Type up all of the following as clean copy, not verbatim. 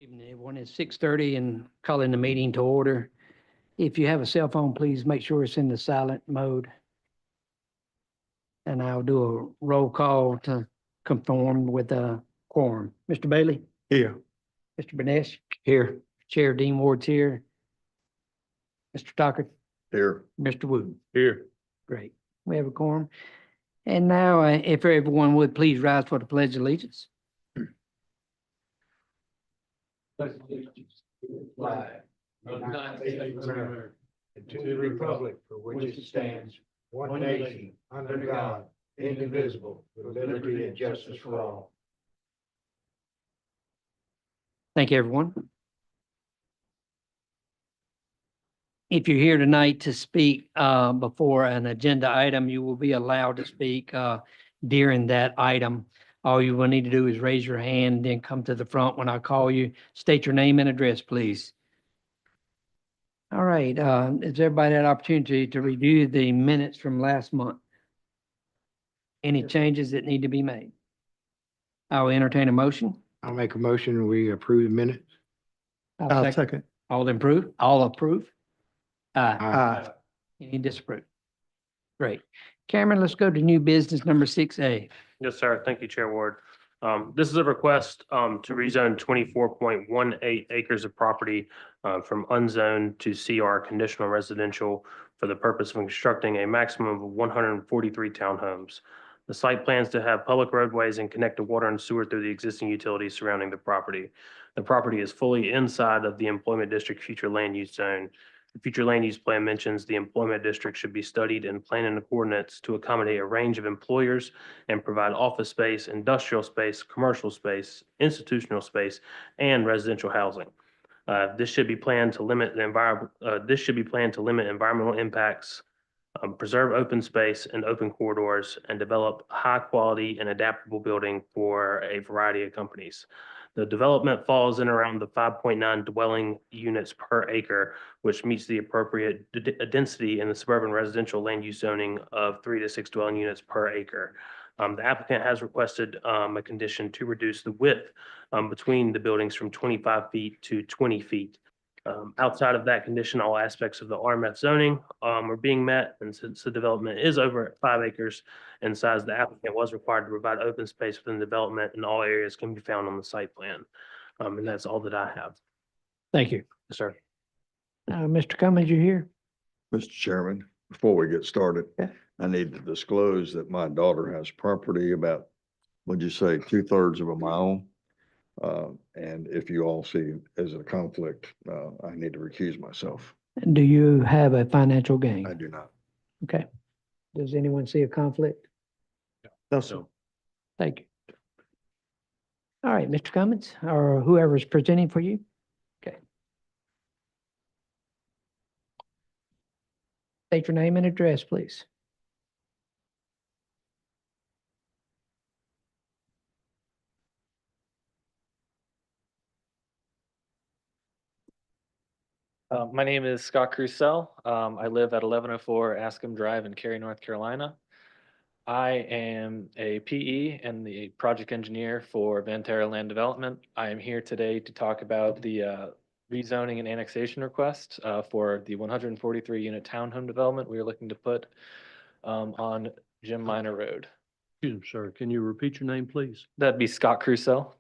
Evening, everyone. It's 6:30 and calling the meeting to order. If you have a cell phone, please make sure it's in the silent mode. And I'll do a roll call to conform with the quorum. Mr. Bailey? Here. Mr. Benesh? Here. Chair Dean Ward's here. Mr. Stockard? Here. Mr. Wooten? Here. Great. We have a quorum. And now, if everyone would please rise for the pledge of allegiance. Pledge allegiance to the flag of the United States of America and to the republic for which it stands, one nation, under God, indivisible, with liberty and justice for all. Thank you, everyone. If you're here tonight to speak before an agenda item, you will be allowed to speak during that item. All you will need to do is raise your hand, then come to the front when I call you. State your name and address, please. All right, has everybody had opportunity to review the minutes from last month? Any changes that need to be made? I will entertain a motion. I'll make a motion, we approve the minutes. I'll second. All approve? All approve? Aye. Any disapprove? Great. Cameron, let's go to new business number 6A. Yes, sir. Thank you, Chair Ward. This is a request to rezone 24.18 acres of property from unzoned to CR conditional residential for the purpose of constructing a maximum of 143 townhomes. The site plans to have public roadways and connect to water and sewer through the existing utilities surrounding the property. The property is fully inside of the employment district future land use zone. The future land use plan mentions the employment district should be studied and planned in coordinates to accommodate a range of employers and provide office space, industrial space, commercial space, institutional space, and residential housing. This should be planned to limit environmental impacts, preserve open space and open corridors, and develop high quality and adaptable building for a variety of companies. The development falls in around the 5.9 dwelling units per acre, which meets the appropriate density in the suburban residential land use zoning of 3 to 6 dwelling units per acre. The applicant has requested a condition to reduce the width between the buildings from 25 feet to 20 feet. Outside of that condition, all aspects of the RMF zoning are being met, and since the development is over 5 acres in size, the applicant was required to provide open space within the development, and all areas can be found on the site plan. And that's all that I have. Thank you. Yes, sir. Mr. Cummings, you here? Mr. Chairman, before we get started, Yeah. I need to disclose that my daughter has property about, what'd you say, 2/3 of a mile? And if you all see as a conflict, I need to recuse myself. Do you have a financial gain? I do not. Okay. Does anyone see a conflict? No, sir. Thank you. All right, Mr. Cummins, or whoever's presenting for you. Okay. State your name and address, please. My name is Scott Crucell. I live at 1104 Askham Drive in Cary, North Carolina. I am a PE and the project engineer for Venterra Land Development. I am here today to talk about the rezoning and annexation request for the 143 unit townhome development we are looking to put on Jim Minor Road. Excuse me, sir. Can you repeat your name, please? That'd be Scott Crucell,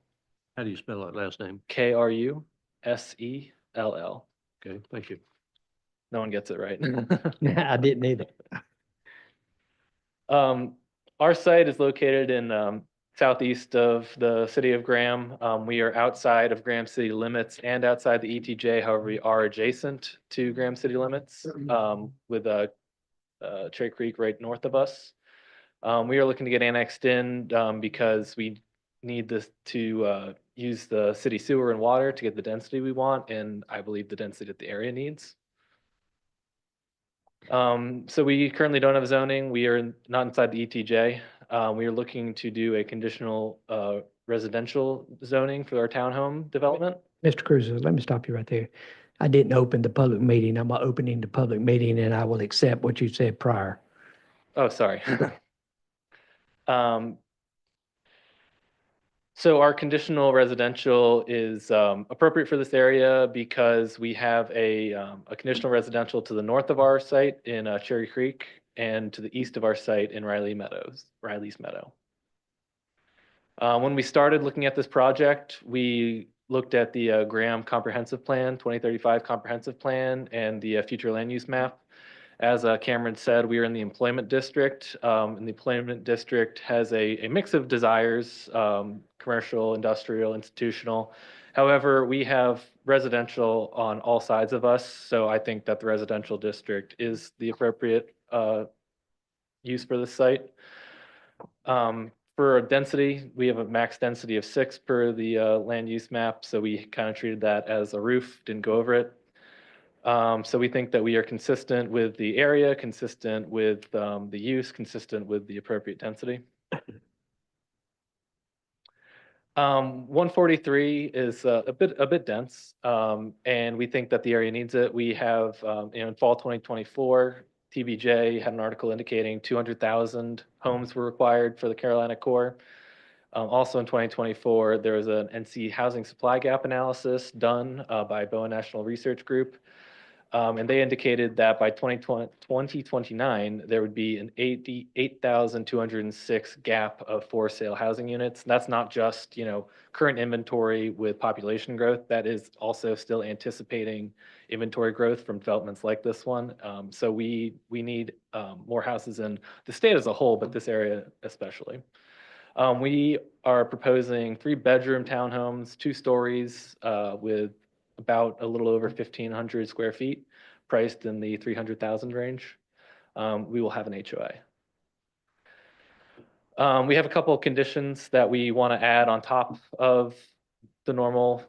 How do you spell that last name? Krussell. Okay, thank you. No one gets it right. I didn't either. Our site is located in southeast of the city of Graham. We are outside of Graham city limits and outside the ETJ. However, we are adjacent to Graham city limits with Cherry Creek right north of us. We are looking to get annexed in because we need this to use the city sewer and water to get the density we want, and I believe the density that the area needs. So we currently don't have zoning. We are not inside the ETJ. We are looking to do a conditional residential zoning for our townhome development. Mr. Cruz, let me stop you right there. I didn't open the public meeting. I'm opening the public meeting and I will accept what you said prior. Oh, sorry. So our conditional residential is appropriate for this area because we have a conditional residential to the north of our site in Cherry Creek and to the east of our site in Riley's Meadow. When we started looking at this project, we looked at the Graham Comprehensive Plan, 2035 Comprehensive Plan, and the future land use map. As Cameron said, we are in the employment district, and the employment district has a mix of desires, commercial, industrial, institutional. However, we have residential on all sides of us, so I think that the residential district is the appropriate use for this site. For density, we have a max density of 6 per the land use map, so we kind of treated that as a roof, didn't go over it. So we think that we are consistent with the area, consistent with the use, consistent with the appropriate density. 143 is a bit dense, and we think that the area needs it. We have, in fall 2024, TBJ had an article indicating 200,000 homes were required for the Carolina core. Also in 2024, there was an NC housing supply gap analysis done by Boa National Research Group. And they indicated that by 2029, there would be an 88,206 gap of for sale housing units. And that's not just, current inventory with population growth. That is also still anticipating inventory growth from developments like this one. So we need more houses in the state as a whole, but this area especially. We are proposing 3-bedroom townhomes, 2 stories, with about a little over 1,500 square feet, priced in the 300,000 range. We will have an HOA. We have a couple of conditions that we want to add on top of the normal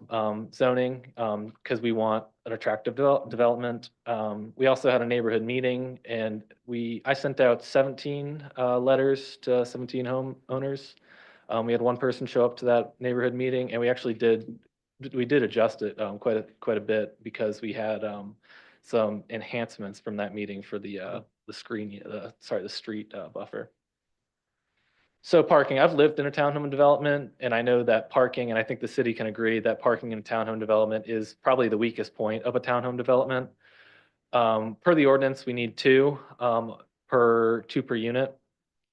zoning because we want an attractive development. We also had a neighborhood meeting, and I sent out 17 letters to 17 homeowners. We had one person show up to that neighborhood meeting, and we actually did adjust it quite a bit because we had some enhancements from that meeting for the street buffer. So parking, I've lived in a townhome development, and I know that parking, and I think the city can agree that parking in a townhome development is probably the weakest point of a townhome development. Per the ordinance, we need 2 per unit.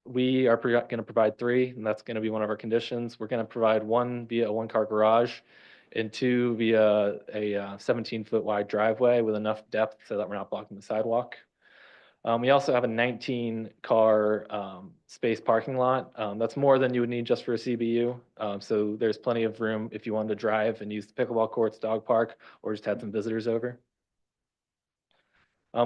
We are going to provide 3, and that's going to be one of our conditions. We're going to provide 1 via a 1-car garage and 2 via a 17-foot wide driveway with enough depth so that we're not blocking the sidewalk. We also have a 19-car space parking lot. That's more than you would need just for a CBU. So there's plenty of room if you wanted to drive and use the pickleball courts, dog park, or just had some visitors over.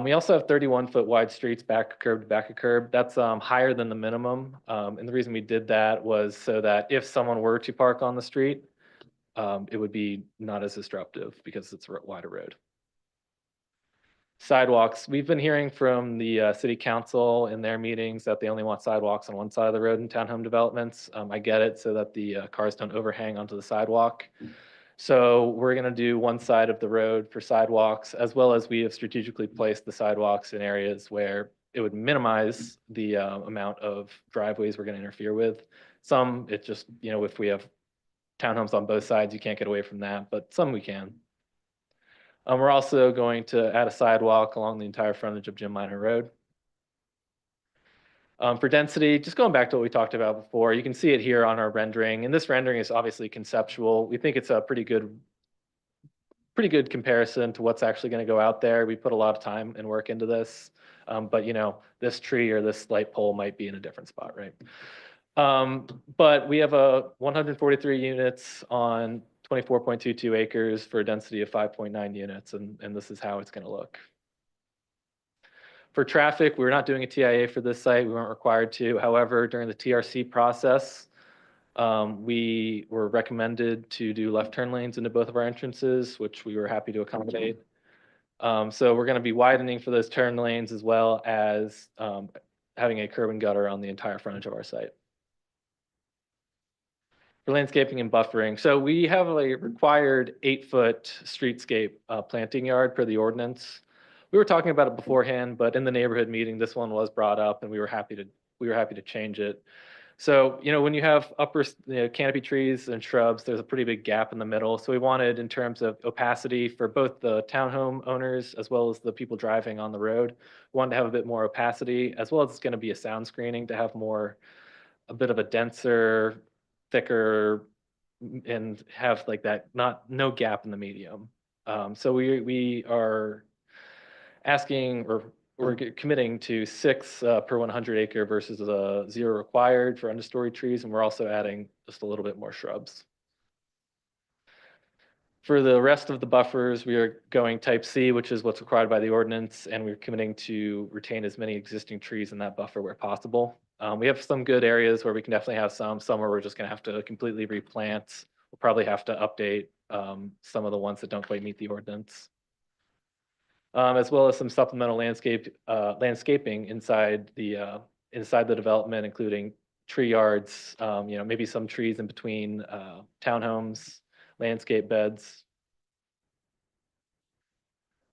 We also have 31-foot wide streets, back of curb to back of curb. That's higher than the minimum. And the reason we did that was so that if someone were to park on the street, it would be not as disruptive because it's a wider road. Sidewalks, we've been hearing from the city council in their meetings that they only want sidewalks on one side of the road in townhome developments. I get it, so that the cars don't overhang onto the sidewalk. So we're going to do one side of the road for sidewalks, as well as we have strategically placed the sidewalks in areas where it would minimize the amount of driveways we're going to interfere with. Some, it's just, if we have townhomes on both sides, you can't get away from that, but some we can. We're also going to add a sidewalk along the entire frontage of Jim Minor Road. For density, just going back to what we talked about before, you can see it here on our rendering, and this rendering is obviously conceptual. We think it's a pretty good comparison to what's actually going to go out there. We put a lot of time and work into this, but this tree or this light pole might be in a different spot, right? But we have 143 units on 24.22 acres for a density of 5.9 units, and this is how it's going to look. For traffic, we're not doing a TIA for this site. We weren't required to. However, during the TRC process, we were recommended to do left turn lanes into both of our entrances, which we were happy to accommodate. So we're going to be widening for those turn lanes as well as having a curb and gutter on the entire frontage of our site. For landscaping and buffering, so we have a required 8-foot streetscape planting yard per the ordinance. We were talking about it beforehand, but in the neighborhood meeting, this one was brought up, and we were happy to change it. So, when you have upper, canopy trees and shrubs, there's a pretty big gap in the middle. So we wanted, in terms of opacity for both the townhome owners as well as the people driving on the road, wanted to have a bit more opacity, as well as it's going to be a sound screening to have a bit of a denser, thicker, and have like that, no gap in the medium. So we are asking, or we're committing to 6 per 100 acre versus 0 required for understory trees, and we're also adding just a little bit more shrubs. For the rest of the buffers, we are going type C, which is what's required by the ordinance, and we're committing to retain as many existing trees in that buffer where possible. We have some good areas where we can definitely have some where we're just gonna have to completely replant. We'll probably have to update some of the ones that don't quite meet the ordinance. As well as some supplemental landscaping inside the development, including tree yards, maybe some trees in between townhomes, landscape beds.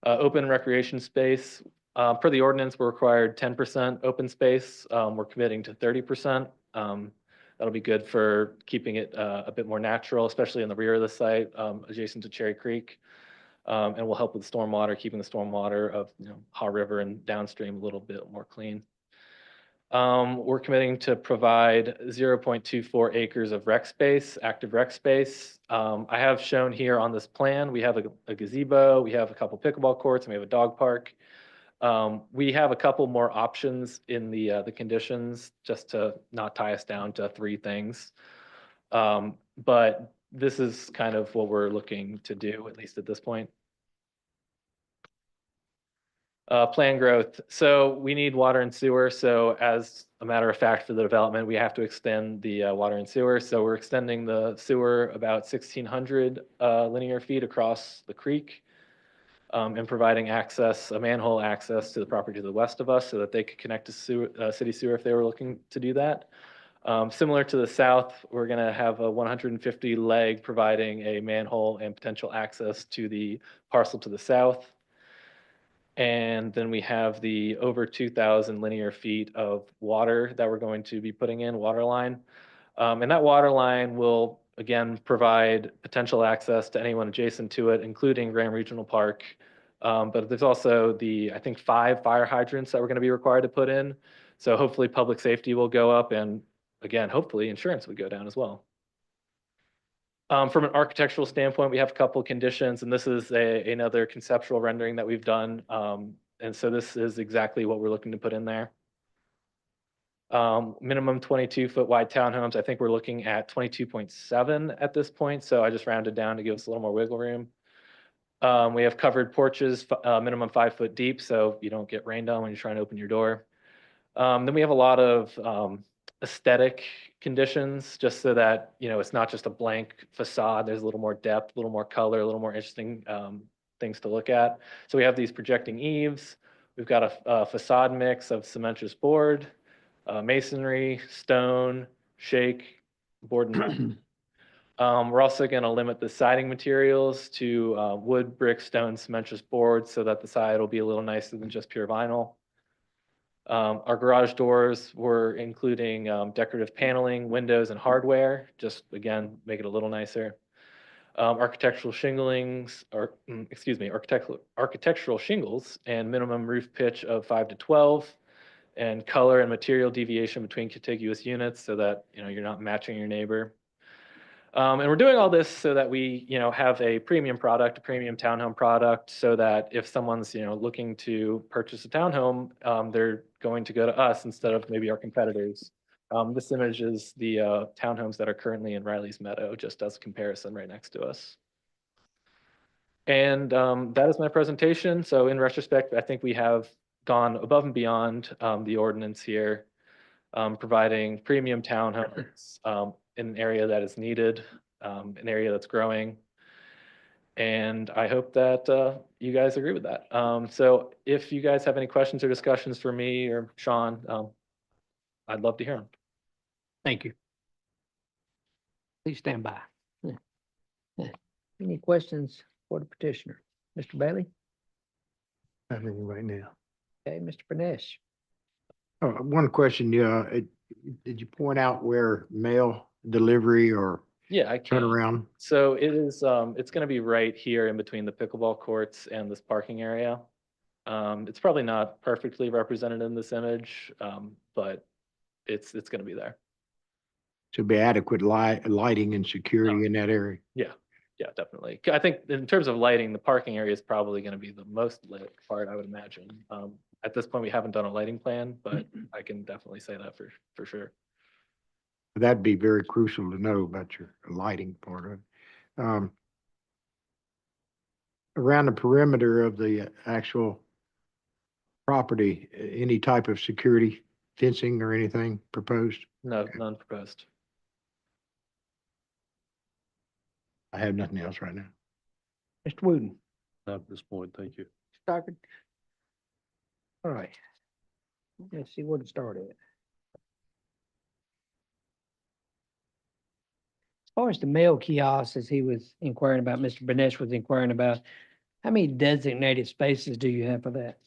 Open recreation space, per the ordinance, we're required 10% open space. We're committing to 30%. That'll be good for keeping it a bit more natural, especially in the rear of the site, adjacent to Cherry Creek. And will help with stormwater, keeping the stormwater of Haw River and downstream a little bit more clean. We're committing to provide 0.24 acres of rec space, active rec space. I have shown here on this plan, we have a gazebo, we have a couple pickleball courts, and we have a dog park. We have a couple more options in the conditions, just to not tie us down to 3 things. But this is kind of what we're looking to do, at least at this point. Plan growth. So we need water and sewer. So as a matter of fact, for the development, we have to extend the water and sewer. So we're extending the sewer about 1,600 linear feet across the creek, and providing a manhole access to the property to the west of us so that they could connect to city sewer if they were looking to do that. Similar to the south, we're going to have a 150 leg providing a manhole and potential access to the parcel to the south. And then we have the over 2,000 linear feet of water that we're going to be putting in, water line. And that water line will, again, provide potential access to anyone adjacent to it, including Graham Regional Park. But there's also I think 5 fire hydrants that we're going to be required to put in. So hopefully public safety will go up, and again, hopefully insurance would go down as well. From an architectural standpoint, we have a couple conditions, and this is another conceptual rendering that we've done. And so this is exactly what we're looking to put in there. Minimum 22-foot wide townhomes. I think we're looking at 22.7 at this point. So I just rounded down to give us a little more wiggle room. We have covered porches, minimum 5 foot deep, so you don't get rained on when you're trying to open your door. Then we have a lot of aesthetic conditions, just so that it's not just a blank facade. There's a little more depth, a little more color, a little more interesting things to look at. So we have these projecting eaves. We've got a facade mix of cementous board, masonry, stone, shake, board, and we're also going to limit the siding materials to wood, brick, stone, cementous board, so that the side will be a little nicer than just pure vinyl. Our garage doors, we're including decorative paneling, windows, and hardware, just again, make it a little nicer. Architectural shingles and minimum roof pitch of 5 to 12, and color and material deviation between contiguous units so that you're not matching your neighbor. And we're doing all this so that we, have a premium product, a premium townhome product, so that if someone's, looking to purchase a townhome, they're going to go to us instead of maybe our competitors. This image is the townhomes that are currently in Riley's Meadow, just as a comparison right next to us. And that is my presentation. So in retrospect, I think we have gone above and beyond the ordinance here, providing premium townhomes in an area that is needed, an area that's growing. And I hope that you guys agree with that. So if you guys have any questions or discussions for me or Sean, I'd love to hear them. Thank you. Please stand by. Any questions for the petitioner? Mr. Bailey? Nothing right now. Okay, Mr. Pranesh? One question, Did you point out where mail delivery or Yeah, I can. turnaround? So it is, it's gonna be right here in between the pickleball courts and this parking area. It's probably not perfectly represented in this image, but it's gonna be there. To be adequate lighting and security in that area? Yeah, definitely. I think in terms of lighting, the parking area is probably gonna be the most lit part, I would imagine. At this point, we haven't done a lighting plan, but I can definitely say that for sure. That'd be very crucial to know about your lighting part of it. Around the perimeter of the actual property, any type of security fencing or anything proposed? No, none proposed. I have nothing else right now. Mr. Wooten. Not at this point, thank you. Stockard. All right. Let's see where to start at. As far as the mail kiosks, as he was inquiring about, Mr. Benesh was inquiring about, how many designated spaces do you have for that?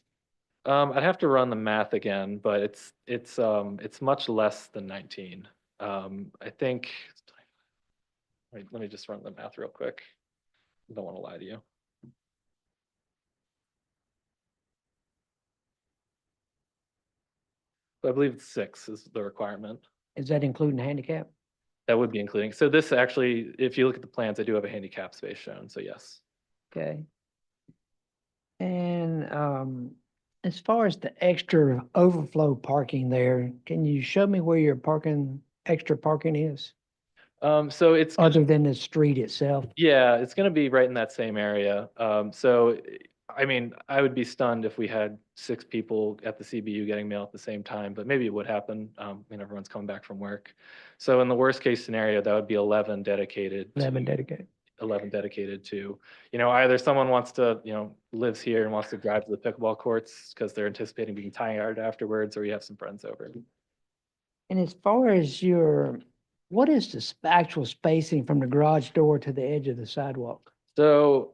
I'd have to run the math again, but it's much less than 19. I think. Wait, let me just run the math real quick. I don't want to lie to you. I believe it's 6 is the requirement. Is that including handicap? That would be including. So this actually, if you look at the plans, I do have a handicap space shown. So yes. Okay. And as far as the extra overflow parking there, can you show me where your extra parking is? So it's Other than the street itself? yeah, it's going to be right in that same area. So I mean, I would be stunned if we had 6 people at the CBU getting mail at the same time, but maybe it would happen when everyone's coming back from work. So in the worst case scenario, that would be 11 dedicated. 11 dedicated. 11 dedicated to, either someone wants to, lives here and wants to drive to the pickleball courts because they're anticipating being tired afterwards, or you have some friends over. And as far as what is the actual spacing from the garage door to the edge of the sidewalk? So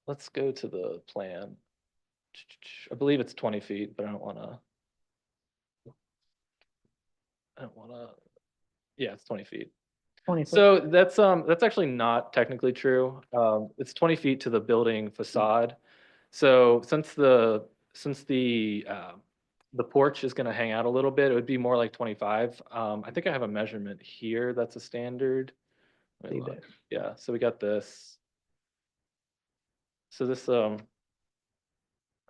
let's go to the plan. I believe it's 20 feet, but I don't want to, yeah, it's 20 feet. 20 foot? So that's actually not technically true. It's 20 feet to the building facade. So since the porch is going to hang out a little bit, it would be more like 25. I think I have a measurement here. That's a standard. Let me See look. that. Yeah. So we got this. So this oh,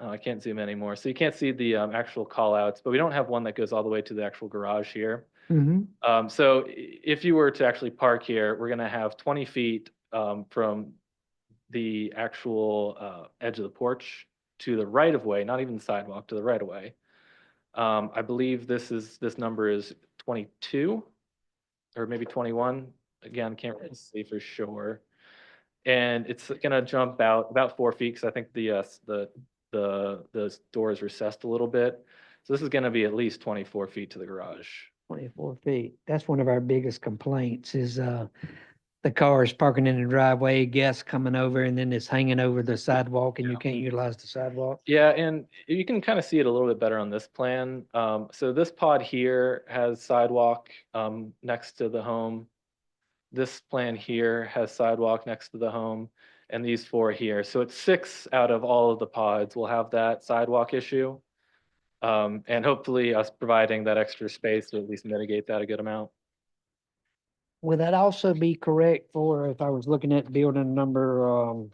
I can't zoom anymore. So you can't see the actual call outs, but we don't have one that goes all the way to the actual garage here. Mm-hmm. So if you were to actually park here, we're going to have 20 feet from the actual edge of the porch to the right of way, not even the sidewalk, to the right of way. I believe this number is 22 or maybe 21. Again, can't really say for sure. And it's going to jump out about 4 feet because I think the door is recessed a little bit. So this is going to be at least 24 feet to the garage. 24 feet. That's one of our biggest complaints is the cars parking in the driveway, guests coming over, and then it's hanging over the sidewalk and you can't utilize the sidewalk. Yeah, and you can kind of see it a little bit better on this plan. So this pod here has sidewalk next to the home. This plan here has sidewalk next to the home, and these 4 here. So it's 6 out of all of the pods will have that sidewalk issue. And hopefully us providing that extra space to at least mitigate that a good amount. Would that also be correct for if I was looking at building number,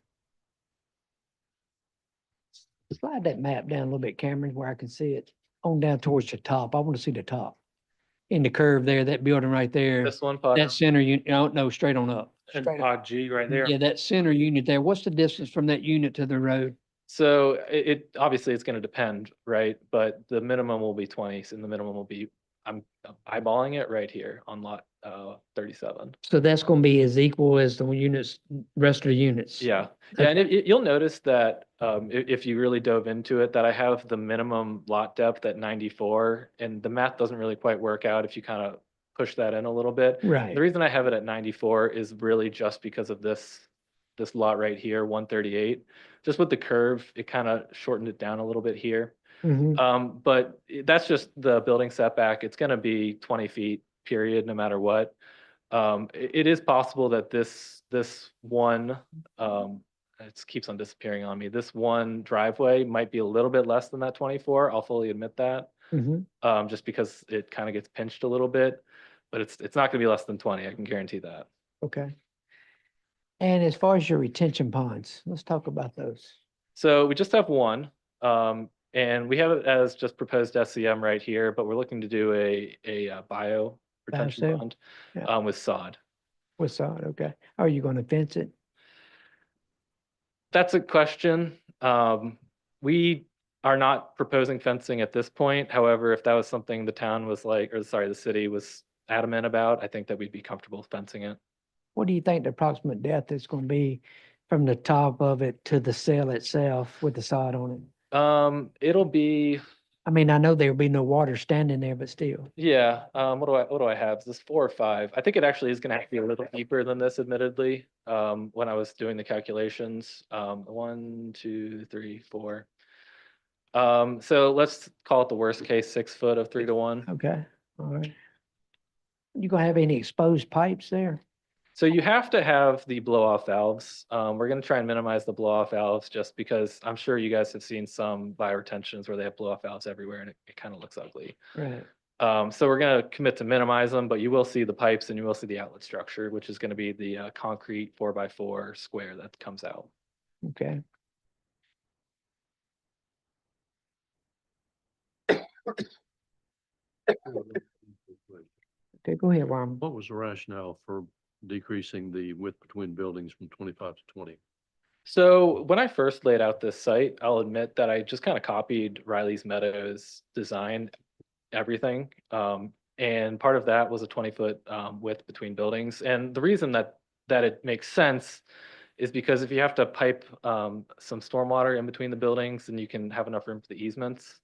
slide that map down a little bit, Cameron, where I can see it on down towards the top. I want to see the top. In the curve there, that building right there, This one pod, that center unit, no, straight on up. And Straight up. pod G right there. Yeah, that center unit there. What's the distance from that unit to the road? so it obviously it's going to depend, right? But the minimum will be 20, and the minimum will be, I'm eyeballing it right here on lot 37. So that's going to be as equal as the units, rest of the units. Yeah, yeah, and you'll notice that if you really dove into it, that I have the minimum lot depth at 94, and the math doesn't really quite work out if you kind of push that in a little bit. Right. The reason I have it at 94 is really just because of this lot right here, 138. Just with the curve, it kind of shortened it down a little bit here. But that's just the building setback. It's gonna be 20 feet, period, no matter what. It is possible that this one, it keeps on disappearing on me. This one driveway might be a little bit less than that 24. I'll fully admit that. Just because it kind of gets pinched a little bit, but it's not gonna be less than 20. I can guarantee that. Okay. And as far as your retention ponds, let's talk about those. So we just have one, and we have it as just proposed SCM right here, but we're looking to do a bio retention Biosale? pond, Yeah. with sod. With sod, okay. Are you gonna fence it? That's a question. We are not proposing fencing at this point. However, if that was something the town was like, or sorry, the city was adamant about, I think that we'd be comfortable fencing it. What do you think the approximate depth is gonna be from the top of it to the cell itself with the sod on it? It'll be, I mean, I know there'll be no water standing there, but still. yeah, what do I have? Is this 4 or 5? I think it actually is gonna have to be a little deeper than this admittedly, when I was doing the calculations. 1, 2, 3, 4. So let's call it the worst case, 6 foot of 3 to 1. Okay, all right. You gonna have any exposed pipes there? So you have to have the blow off valves. We're gonna try and minimize the blow off valves just because I'm sure you guys have seen some bioretentions where they have blow off valves everywhere and it kind of looks ugly. Right. So we're gonna commit to minimize them, but you will see the pipes and you will see the outlet structure, which is gonna be the concrete 4x4 square that comes out. Okay. Okay, go ahead, Ron. What was the rationale for decreasing the width between buildings from 25 to 20? So when I first laid out this site, I'll admit that I just kind of copied Riley's Meadows design, everything. And part of that was a 20-foot width between buildings. And the reason that it makes sense is because if you have to pipe some stormwater in between the buildings, then you can have enough room for the easements.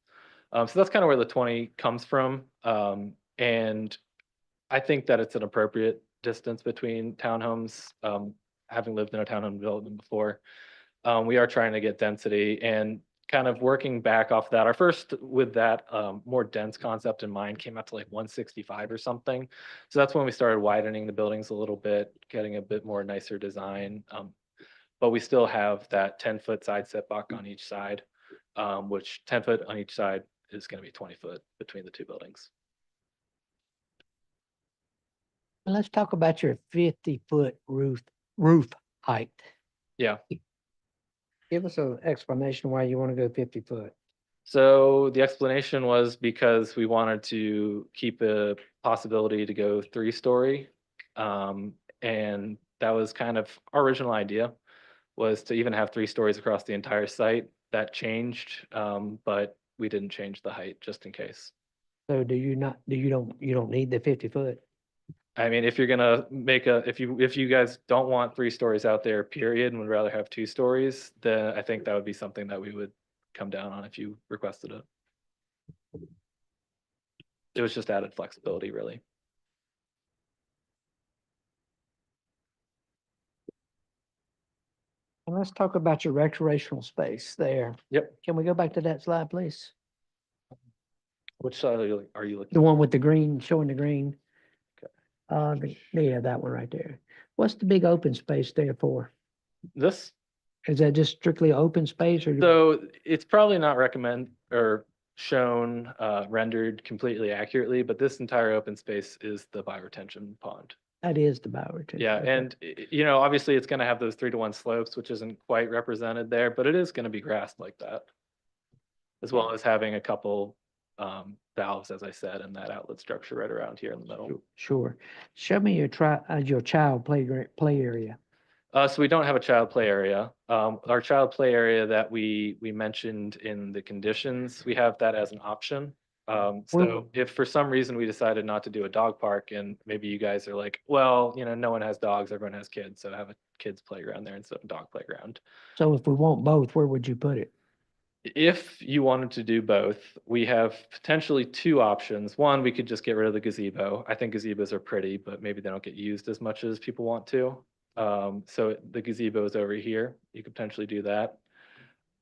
So that's kind of where the 20 comes from. And I think that it's an appropriate distance between townhomes. Having lived in a townhome development before, we are trying to get density and kind of working back off that. Our first with that more dense concept in mind came out to like 165 or something. So that's when we started widening the buildings a little bit, getting a bit more nicer design. But we still have that 10-foot side setback on each side, which 10 foot on each side is going to be 20 foot between the two buildings. Let's talk about your 50-foot roof height. Yeah. Give us an explanation why you want to go 50 foot. So the explanation was because we wanted to keep a possibility to go 3-story. And that was kind of our original idea, was to even have 3 stories across the entire site. That changed, but we didn't change the height just in case. So you don't need the 50 foot? I mean, if you're gonna make if you guys don't want 3 stories out there, period, and would rather have 2 stories, then I think that would be something that we would come down on if you requested it. It was just added flexibility, really. And let's talk about your recreational space there. Yep. Can we go back to that slide, please? Which side are you looking? The one with the green, showing the green. Yeah, that one right there. What's the big open space there for? This? Is that just strictly open space or? So it's probably not recommend or shown rendered completely accurately, but this entire open space is the bioretention pond. That is the bioretention. Yeah, okay. and you know, obviously it's going to have those 3-to-1 slopes, which isn't quite represented there, but it is going to be grassed like that, as well as having a couple valves, as I said, and that outlet structure right around here in the middle. Sure. Show me your child play area. So we don't have a child play area. Our child play area that we mentioned in the conditions, we have that as an option. So if for some reason we decided not to do a dog park, and maybe you guys are like, well, you know, no one has dogs, everyone has kids, so have a kids playground there instead of a dog playground. So if we want both, where would you put it? If you wanted to do both, we have potentially 2 options. One, we could just get rid of the gazebo. I think gazebos are pretty, but maybe they don't get used as much as people want to. So the gazebo is over here. You could potentially do that.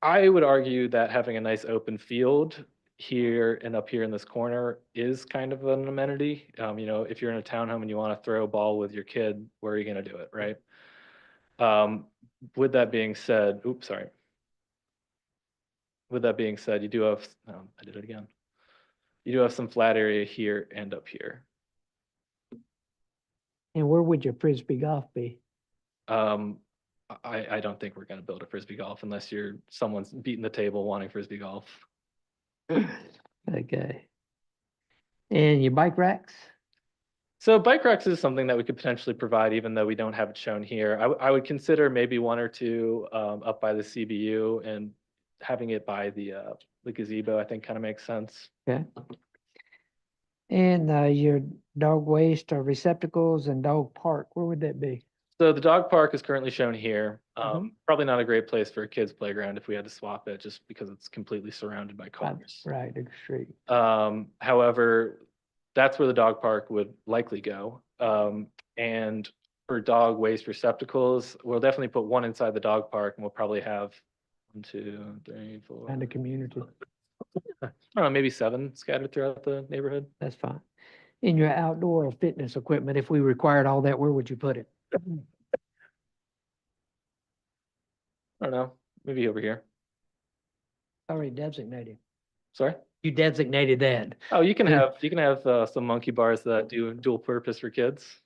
I would argue that having a nice open field here and up here in this corner is kind of an amenity. You know, if you're in a townhome and you want to throw a ball with your kid, where are you going to do it, right? With that being said, oops, sorry. With that being said, you do have, I did it again. You do have some flat area here and up here. And where would your Frisbee golf be? I don't think we're gonna build a Frisbee golf unless someone's beating the table wanting Frisbee golf. Okay. And your bike racks? So bike racks is something that we could potentially provide, even though we don't have it shown here. I would consider maybe one or two up by the CBU, and having it by the gazebo, I think kind of makes sense. Okay. And your dog waste or receptacles and dog park, where would that be? So the dog park is currently shown here. Mhm. Probably not a great place for a kid's playground if we had to swap it, just because it's completely surrounded by cars. Right, the street. However, that's where the dog park would likely go. And for dog waste receptacles, we'll definitely put one inside the dog park, and we'll probably have 1, 2, 3, 4, And the community, I don't know, maybe 7 scattered throughout the neighborhood. that's fine. In your outdoor fitness equipment, if we required all that, where would you put it? I don't know, maybe over here. Already designated. Sorry? You designated that. Oh, you can Yeah. have some monkey bars that do dual purpose for kids.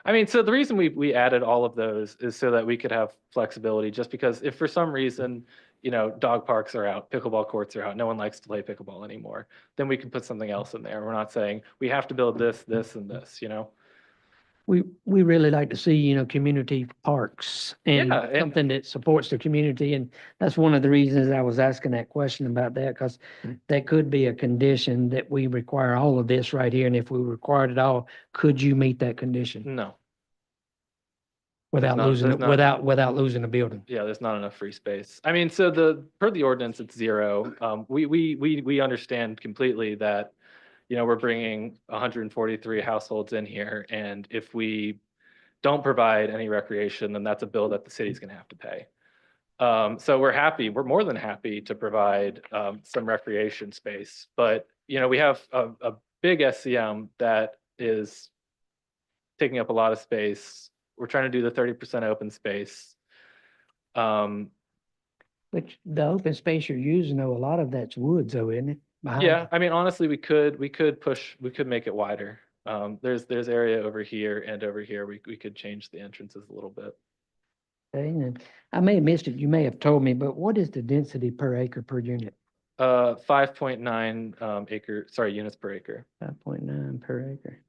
I mean, so the reason we added all of those is so that we could have flexibility, just because if for some reason, you know, dog parks are out, pickleball courts are out, no one likes to play pickleball anymore, then we can put something else in there. We're not saying we have to build this, this, and this, you know? We really like to see, you know, community parks and Yeah, and- something that supports the community. And that's one of the reasons I was asking that question about that, because that could be a condition that we require all of this right here. And if we required it all, could you meet that condition No, without not- losing, there's not- without losing the building? yeah, there's not enough free space. I mean, so per the ordinance, it's 0. We understand completely that, you know, we're bringing 143 households in here, and if we don't provide any recreation, then that's a bill that the city's gonna have to pay. So we're more than happy to provide some recreation space, but, you know, we have a big SCM that is taking up a lot of space. We're trying to do the 30% open space. Which the open space you're using, though, a lot of that's woods, though, isn't it? Behind Yeah, you? I mean, honestly, we could make it wider. There's area over here and over here. We could change the entrances a little bit. Okay, and I may have missed it. You may have told me, but what is the density per acre per unit? 5.9 units per acre. 5.9 per acre.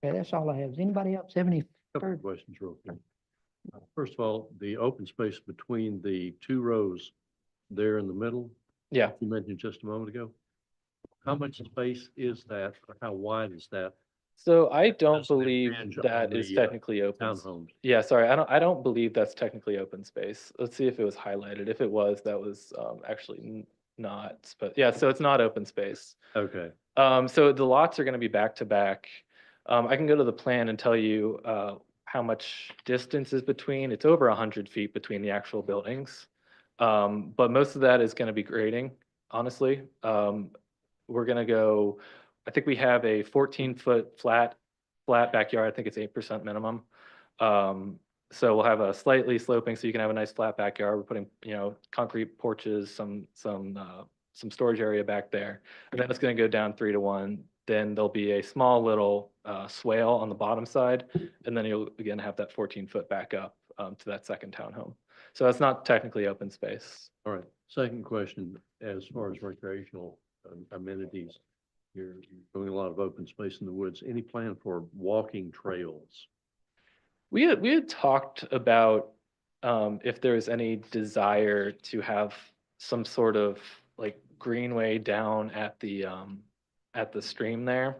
Okay, that's all I have. Does anybody else have any? Couple of questions real quick. First of all, the open space between the 2 rows there in the middle, Yeah, you mentioned just a moment ago. How much space is that, or how wide is that so I don't Doesn't believe infringe that on is the, technically open. townhomes? Yeah, sorry, I don't believe that's technically open space. Let's see if it was highlighted. If it was, that was actually not, but yeah, so it's not open space. Okay, So the lots are gonna be back to back. I can go to the plan and tell you how much distance is between. It's over 100 feet between the actual buildings. But most of that is gonna be grading, honestly. We're gonna go, I think we have a 14-foot flat backyard. I think it's 8% minimum. So we'll have a slightly sloping, so you can have a nice flat backyard. We're putting, you know, concrete porches, some storage area back there. And then it's gonna go down 3 to 1. Then there'll be a small little swale on the bottom side. And then you'll again have that 14-foot back up to that second townhome. So that's not technically open space. all right. Second question, as far as recreational amenities, you're doing a lot of open space in the woods. Any plan for walking trails? We had talked about if there was any desire to have some sort of like greenway down at the stream there.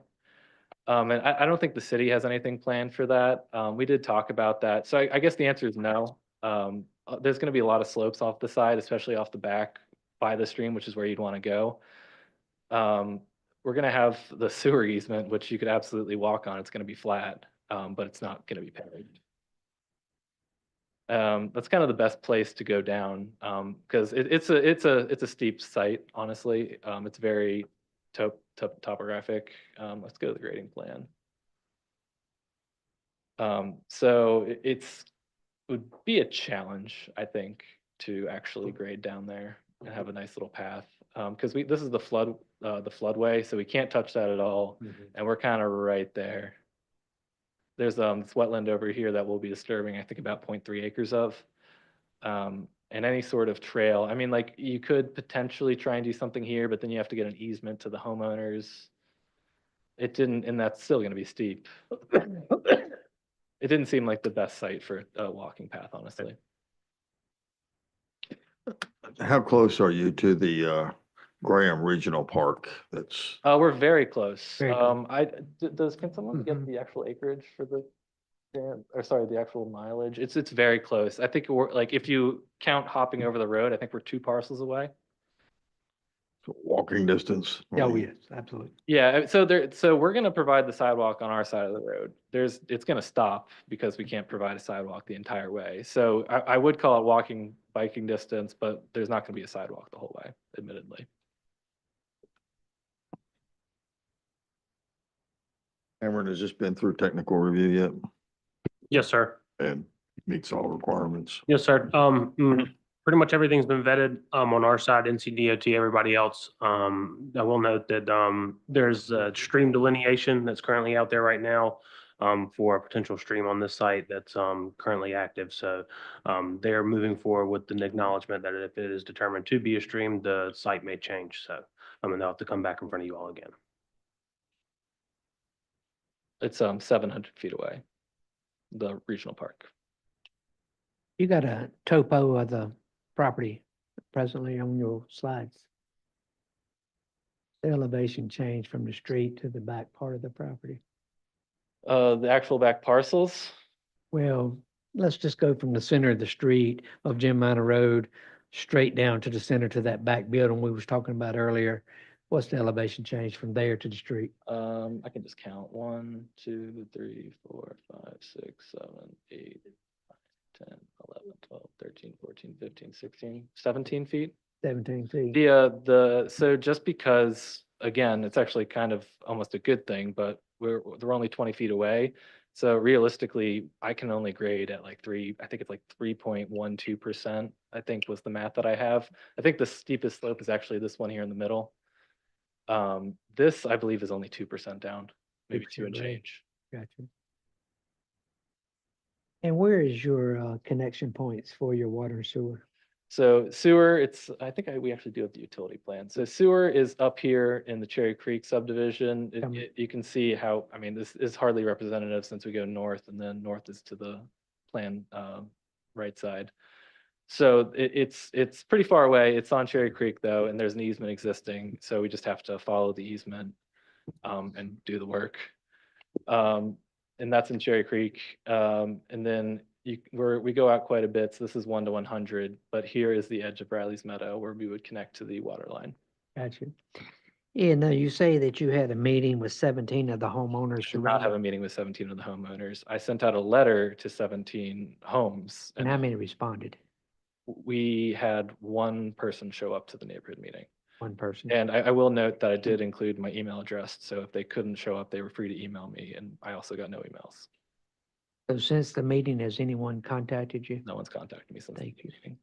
And I don't think the city has anything planned for that. We did talk about that. So I guess the answer is no. There's gonna be a lot of slopes off the side, especially off the back by the stream, which is where you'd want to go. We're gonna have the sewer easement, which you could absolutely walk on. It's gonna be flat, but it's not gonna be paved. That's kind of the best place to go down, because it's a steep site, honestly. It's very topographic. Let's go to the grading plan. So it's would be a challenge, I think, to actually grade down there and have a nice little path. Because this is the floodway, so we can't touch that at all, and we're kind of right there. There's this wetland over here that we'll be disturbing, I think about 0.3 acres of. And any sort of trail, I mean, like, you could potentially try and do something here, but then you have to get an easement to the homeowners. It didn't, and that's still gonna be steep. It didn't seem like the best site for a walking path, honestly. How close are you to the Graham Regional Park? That's, We're very close. Very close. Can someone get the actual acreage for the, or sorry, the actual mileage? It's very close. I think we're, like, if you count hopping over the road, I think we're 2 parcels away. walking distance. Oh, yes, absolutely. Yeah, so we're gonna provide the sidewalk on our side of the road. It's gonna stop because we can't provide a sidewalk the entire way. So I would call it biking distance, but there's not gonna be a sidewalk the whole way, admittedly. Cameron, has this been through technical review yet Yes, sir. and meets all requirements? Yes, sir. Pretty much everything's been vetted, on our side, NCDOT, everybody else. I will note that, there's a stream delineation that's currently out there right now, for a potential stream on this site that's, currently active. So, they're moving forward with an acknowledgement that if it is determined to be a stream, the site may change. So, they'll have to come back in front of you all again. It's 700 feet away, the regional park. You got a topo of the property presently on your slides. The elevation change from the street to the back part of the property. The actual back parcels, Well, let's just go from the center of the street of Jim Minor Road straight down to the center to that back building we was talking about earlier. What's the elevation change from there to the street? I can just count 1, 2, 3, 4, 5, 6, 7, 8, 10, 11, 12, 13, 14, 15, 16, 17 feet. 17 feet. So just because, again, it's actually kind of almost a good thing, but they're only 20 feet away. So realistically, I can only grade at like I think it's like 3.12%, I think was the math that I have. I think the steepest slope is actually this one here in the middle. This, I believe, is only 2% down, maybe 2 and 2% grade. change. Gotcha. And where is your connection points for your water and sewer? So sewer, I think we actually do have the utility plan. So sewer is up here in the Cherry Creek subdivision. You can see how, I mean, this is hardly representative since we go north, and then north is to the plan right side. So it's pretty far away. It's on Cherry Creek though, and there's an easement existing. So we just have to follow the easement and do the work. And that's in Cherry Creek. And then we go out quite a bit. So this is 1 to 100, but here is the edge of Bradley's Meadow where we would connect to the water line. Gotcha. Yeah, now you say that you had a meeting with 17 of the homeowners. Did not have a meeting with 17 of the homeowners. I sent out a letter to 17 homes. And how many responded? We had 1 person show up to the neighborhood meeting. 1 person. And I will note that I did include my email address. So if they couldn't show up, they were free to email me. And I also got no emails. So since the meeting, has anyone contacted you? No one's contacted me since the Thank you. meeting.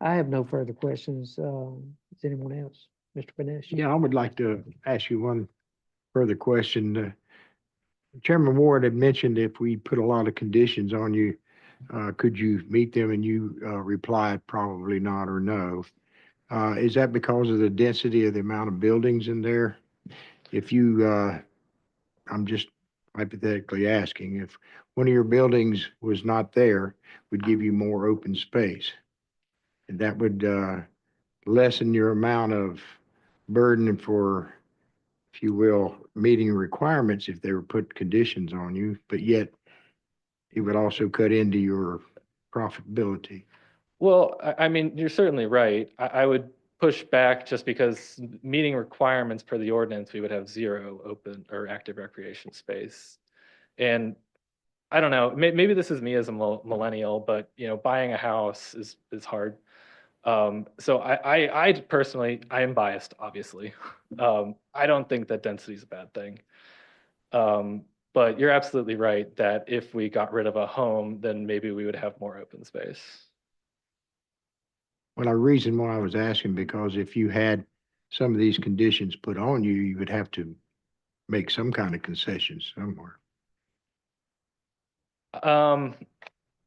I have no further questions. Is anyone else? Mr. Benesh? Yeah, I would like to ask you one further question. Chairman Ward had mentioned if we put a lot of conditions on you, could you meet them? And you replied probably not or no. Is that because of the density of the amount of buildings in there? If you, I'm just hypothetically asking, if one of your buildings was not there, would give you more open space. And that would lessen your amount of burden for, if you will, meeting requirements if they were put conditions on you, but yet it would also cut into your profitability. Well, I mean, you're certainly right. I would push back just because meeting requirements per the ordinance, we would have 0 open or active recreation space. And I don't know, maybe this is me as a millennial, but you know, buying a house is hard. So I personally, I am biased, obviously. I don't think that density is a bad thing. But you're absolutely right that if we got rid of a home, then maybe we would have more open space. Well, the reason why I was asking, because if you had some of these conditions put on you, you would have to make some kind of concessions somewhere. Um,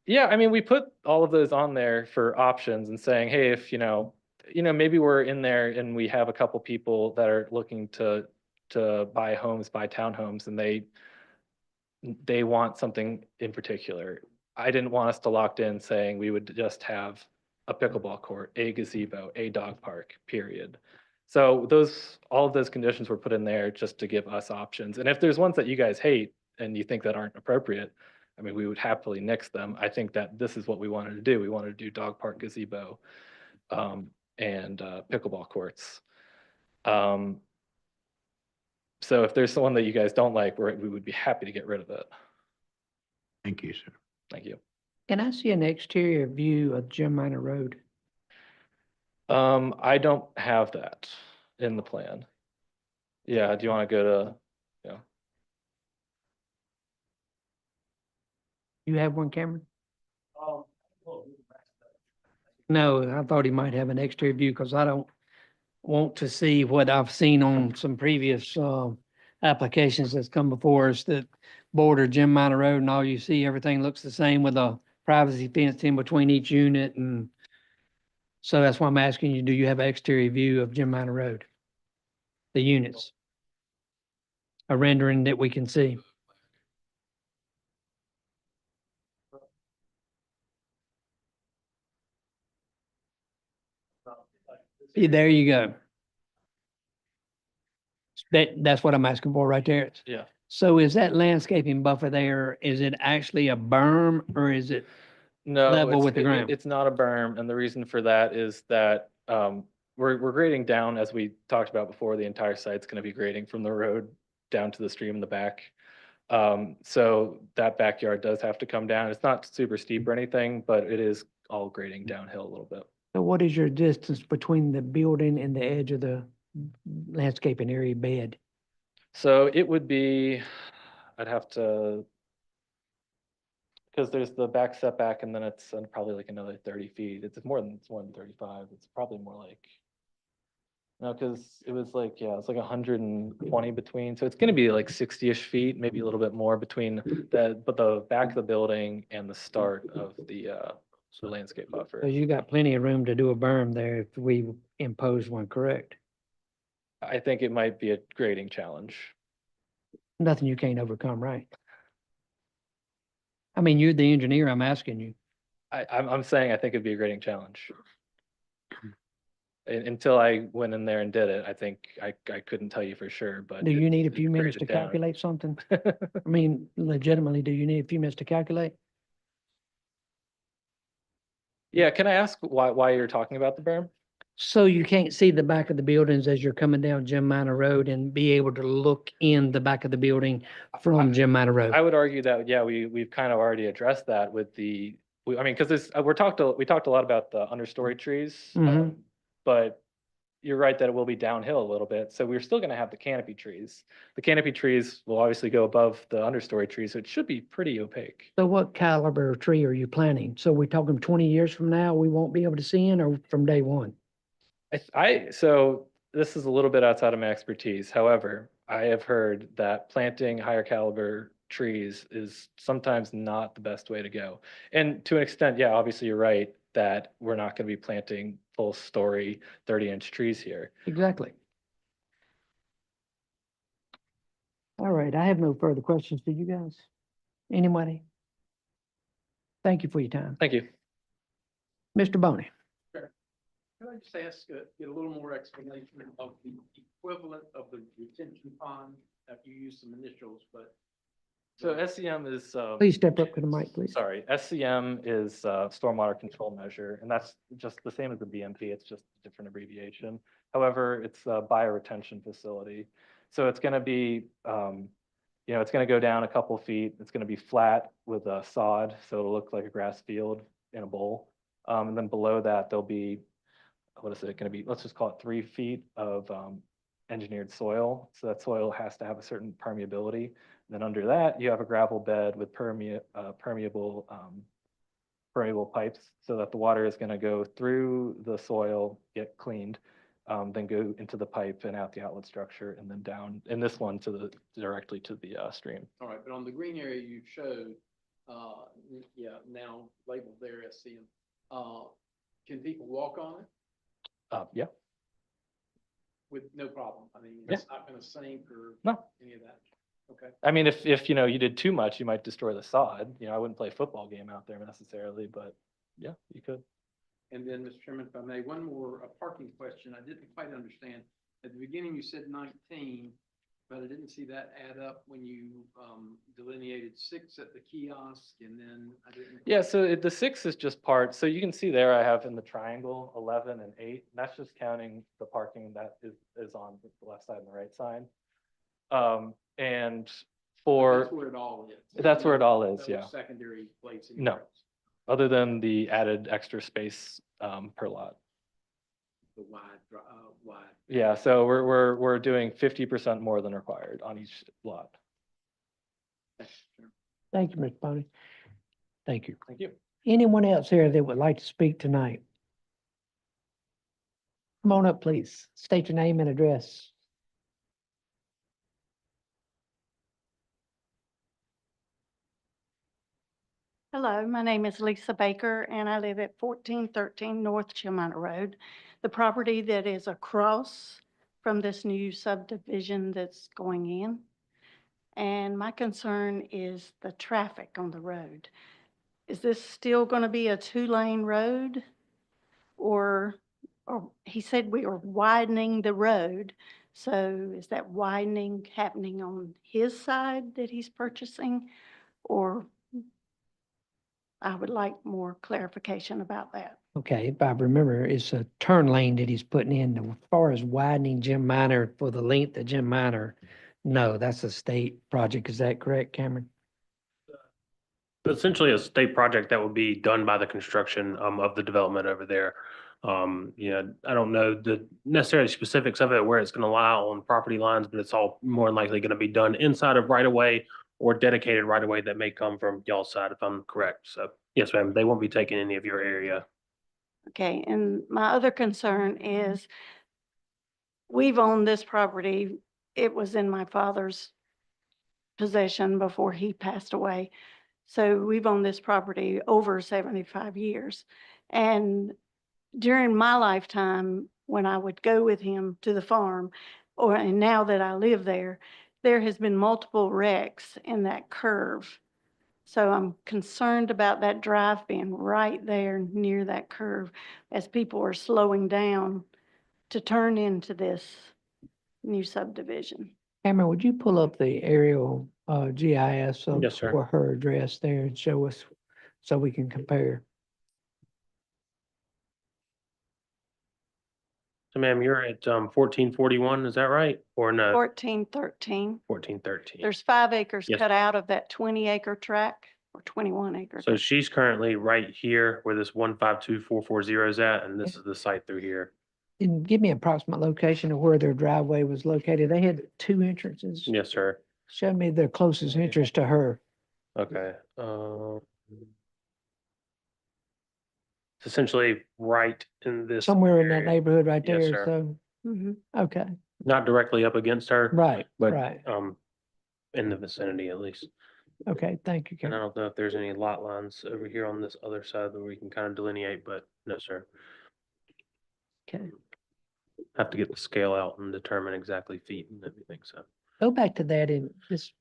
yeah, I mean, we put all of those on there for options and saying, hey, if maybe we're in there and we have a couple people that are looking to buy homes, buy townhomes, and they want something in particular. I didn't want us to locked in saying we would just have a pickleball court, a gazebo, a dog park, period. So all of those conditions were put in there just to give us options. And if there's ones that you guys hate and you think that aren't appropriate, I mean, we would happily nix them. I think that this is what we wanted to do. We wanted to do dog park, gazebo, and pickleball courts. So if there's someone that you guys don't like, we would be happy to get rid of it. Thank you, sir. Thank you. Can I see an exterior view of Jim Minor Road? I don't have that in the plan. Yeah, do you want to go to, You have one, Cameron? No, I thought he might have an exterior view because I don't want to see what I've seen on some previous applications that's come before us that border Jim Minor Road, and all you see, everything looks the same with a privacy fence in between each unit. And so that's why I'm asking you, do you have an exterior view of Jim Minor Road? The units? A rendering that we can see? Yeah, there you go. That's what I'm asking for right there. yeah. So is that landscaping buffer there, is it actually a berm or is it? No, Level with the ground. It's not a berm, and the reason for that is that we're grading down, as we talked about before. The entire site's going to be grading from the road down to the stream in the back. So that backyard does have to come down. It's not super steep or anything, but it is all grading downhill a little bit. So what is your distance between the building and the edge of the landscaping area bed? So it would be, I'd have to, because there's the back setback and then it's probably like another 30 feet. It's more than 35. It's probably more like, no, because it was like, yeah, it's like 120 between. So it's going to be like 60-ish feet, maybe a little bit more between the back of the building and the start of the landscape buffer. So you got plenty of room to do a berm there if we impose one, correct? I think it might be a grading challenge. Nothing you can't overcome, right? I mean, you're the engineer, I'm asking you. I'm saying I think it'd be a grading challenge. Until I went in there and did it, I think I couldn't tell you for sure, but. Do you need a it's few minutes to graded down. calculate something? I mean, legitimately, do you need a few minutes to calculate? Yeah, can I ask why you're talking about the berm? So you can't see the back of the buildings as you're coming down Jim Minor Road and be able to look in the back of the building from Jim Minor Road. I would argue that, yeah, we've kind of already addressed that with I mean, because we talked a lot about the understory trees. Mhm. But you're right that it will be downhill a little bit. So we're still going to have the canopy trees. The canopy trees will obviously go above the understory trees, so it should be pretty opaque. So what caliber of tree are you planting? So we're talking 20 years from now, we won't be able to see in, or from day one? So this is a little bit outside of my expertise. However, I have heard that planting higher caliber trees is sometimes not the best way to go. And to an extent, yeah, obviously you're right that we're not going to be planting full story 30-inch trees here. Exactly. All right, I have no further questions. Do you guys? Anybody? Thank you for your time. Thank you. Mr. Boney. Can I just ask, get a little more explanation of the equivalent of the retention pond? You used some initials, but. So SCM is. Please step up to the mic, please. Sorry, SCM is stormwater control measure, and that's just the same as the BMP. It's just a different abbreviation. However, it's a bioretention facility. So it's going to be, you know, it's gonna go down a couple feet. It's gonna be flat with a sod, so it'll look like a grass field in a bowl. And then below that, there'll be, what is it gonna be? Let's just call it 3 feet of engineered soil. So that soil has to have a certain permeability. And then under that, you have a gravel bed with permeable pipes, so that the water is gonna go through the soil, get cleaned, then go into the pipe and out the outlet structure, and then down, in this one, directly to the stream. All right, but on the green area you showed, yeah, now labeled there as CM, can people walk on it Yeah, with no problem? I mean, Yeah. it's not gonna sink or No. any of that? Okay. I mean, if you know, you did too much, you might destroy the sod. You know, I wouldn't play a football game out there necessarily, but yeah, you could. And then, Mr. Chairman, if I may, one more parking question. I didn't quite understand. At the beginning, you said 19, but I didn't see that add up when you delineated 6 at the kiosk, and then I didn't. Yeah, so the 6 is just part, so you can see there I have in the triangle 11 and 8. And that's just counting the parking that is on the left side and the right side. And That's for, where it all is. That's where it all is, No yeah. secondary plates. No. anywhere else. other than the added extra space per lot. The wide. Yeah, so we're doing 50% more than required on each lot. Thank you, Mr. Boney. Thank you. Thank you. Anyone else here that would like to speak tonight? Come on up, please. State your name and address. Hello, my name is Lisa Baker, and I live at 1413 North Chilmina Road, the property that is across from this new subdivision that's going in. And my concern is the traffic on the road. Is this still going to be a 2-lane road? Or he said we are widening the road. So is that widening happening on his side that he's purchasing? Or I would like more clarification about that. Okay, if I remember, it's a turn lane that he's putting in. As far as widening Jim Minor for the length of Jim Minor, no, that's a state project. Is that correct, Cameron? Essentially a state project that would be done by the construction of the development over there. I don't know the necessarily specifics of it, where it's gonna lie on property lines, but it's all more than likely gonna be done inside of right of way or dedicated right of way that may come from y'all's side, if I'm correct. So yes, ma'am, they won't be taking any of your area. Okay, and my other concern is we've owned this property. It was in my father's possession before he passed away. So we've owned this property over 75 years. And during my lifetime, when I would go with him to the farm, and now that I live there, there has been multiple wrecks in that curve. So I'm concerned about that drive being right there near that curve as people are slowing down to turn into this new subdivision. Cameron, would you pull up the aerial GIS of Yes, sir. for her address there and show us so we can compare? So ma'am, you're at 1441, is that right? Or no, 1413. 1413? There's 5 acres Yes. cut out of that 20-acre tract or 21 acre. So she's currently right here where this 152440 is at, and this is the site through here. And give me approximate location of where their driveway was located. They had 2 entrances. Yes, sir. Show me their closest entrance to her. Okay. It's essentially right in this. Somewhere in that area. neighborhood right Yes, there, sir. so, Mhm. okay, Not directly up against her. right, But, right. in the vicinity at least. Okay, thank you, And I Cameron. don't know if there's any lot lines over here on this other side that we can kind of delineate, but no, sir. Okay. Have to get the scale out and determine exactly feet and everything, so. Go back to that and just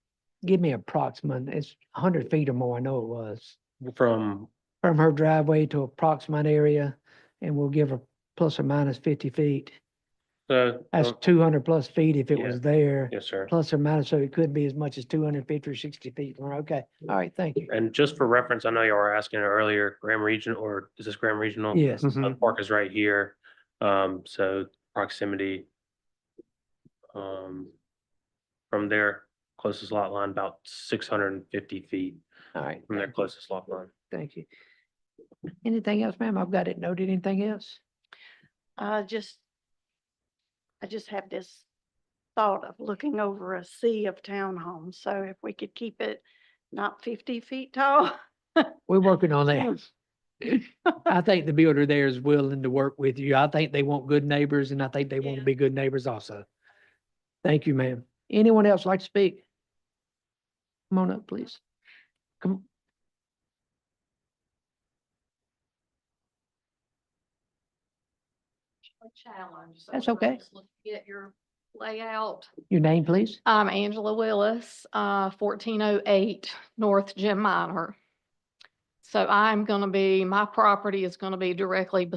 give me approximate. It's 100 feet or more, I know it was. From, From her driveway to approximate area, and we'll give her plus or minus 50 feet. so, That's 200 plus feet if it Yeah. was there, yes, sir. plus or minus, so it could be as much as 250 or 60 feet. Okay, all right, thank you. And just for reference, I know you were asking earlier, Graham Regional, or is this Graham Regional? Yes, South Park is right here. So proximity from there closest lot line about 650 feet All right, from their closest lot line. thank you. Anything else, ma'am? I've got it noted. Anything else? I just have this thought of looking over a sea of townhomes. So if we could keep it not 50 feet tall. We're working on that. I think the builder there is willing to work with you. I think they want good neighbors and I think they want to Yeah. be good neighbors also. Thank you, ma'am. Anyone else like to speak? Come on up, please. Come. A challenge. So That's when I okay. was looking at your layout. Your name, please? I'm Angela Willis, 1408 North Jim Minor. So my property is gonna be directly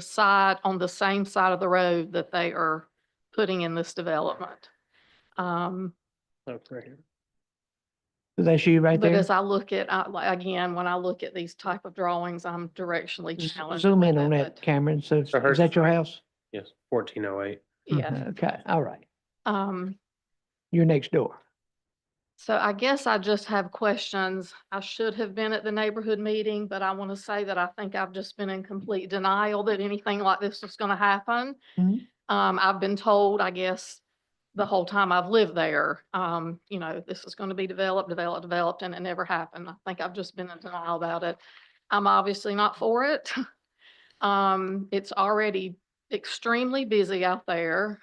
on the same side of the road that they are putting in this development. That's you right But there? as I look at, again, when I look at these type of drawings, I'm directionally challenged. Zoom with in on it, that, but Cameron. So So is hers that is your right. house? Yes, 1408. Yeah, Okay, all right. um, You're next door. so I guess I just have questions. I should have been at the neighborhood meeting, but I want to say that I think I've just been in complete denial that anything like this was going to happen. Mhm. I've been told, I guess, the whole time I've lived there, this is going to be developed, and it never happened. I think I've just been in denial about it. I'm obviously not for it. It's already extremely busy out there.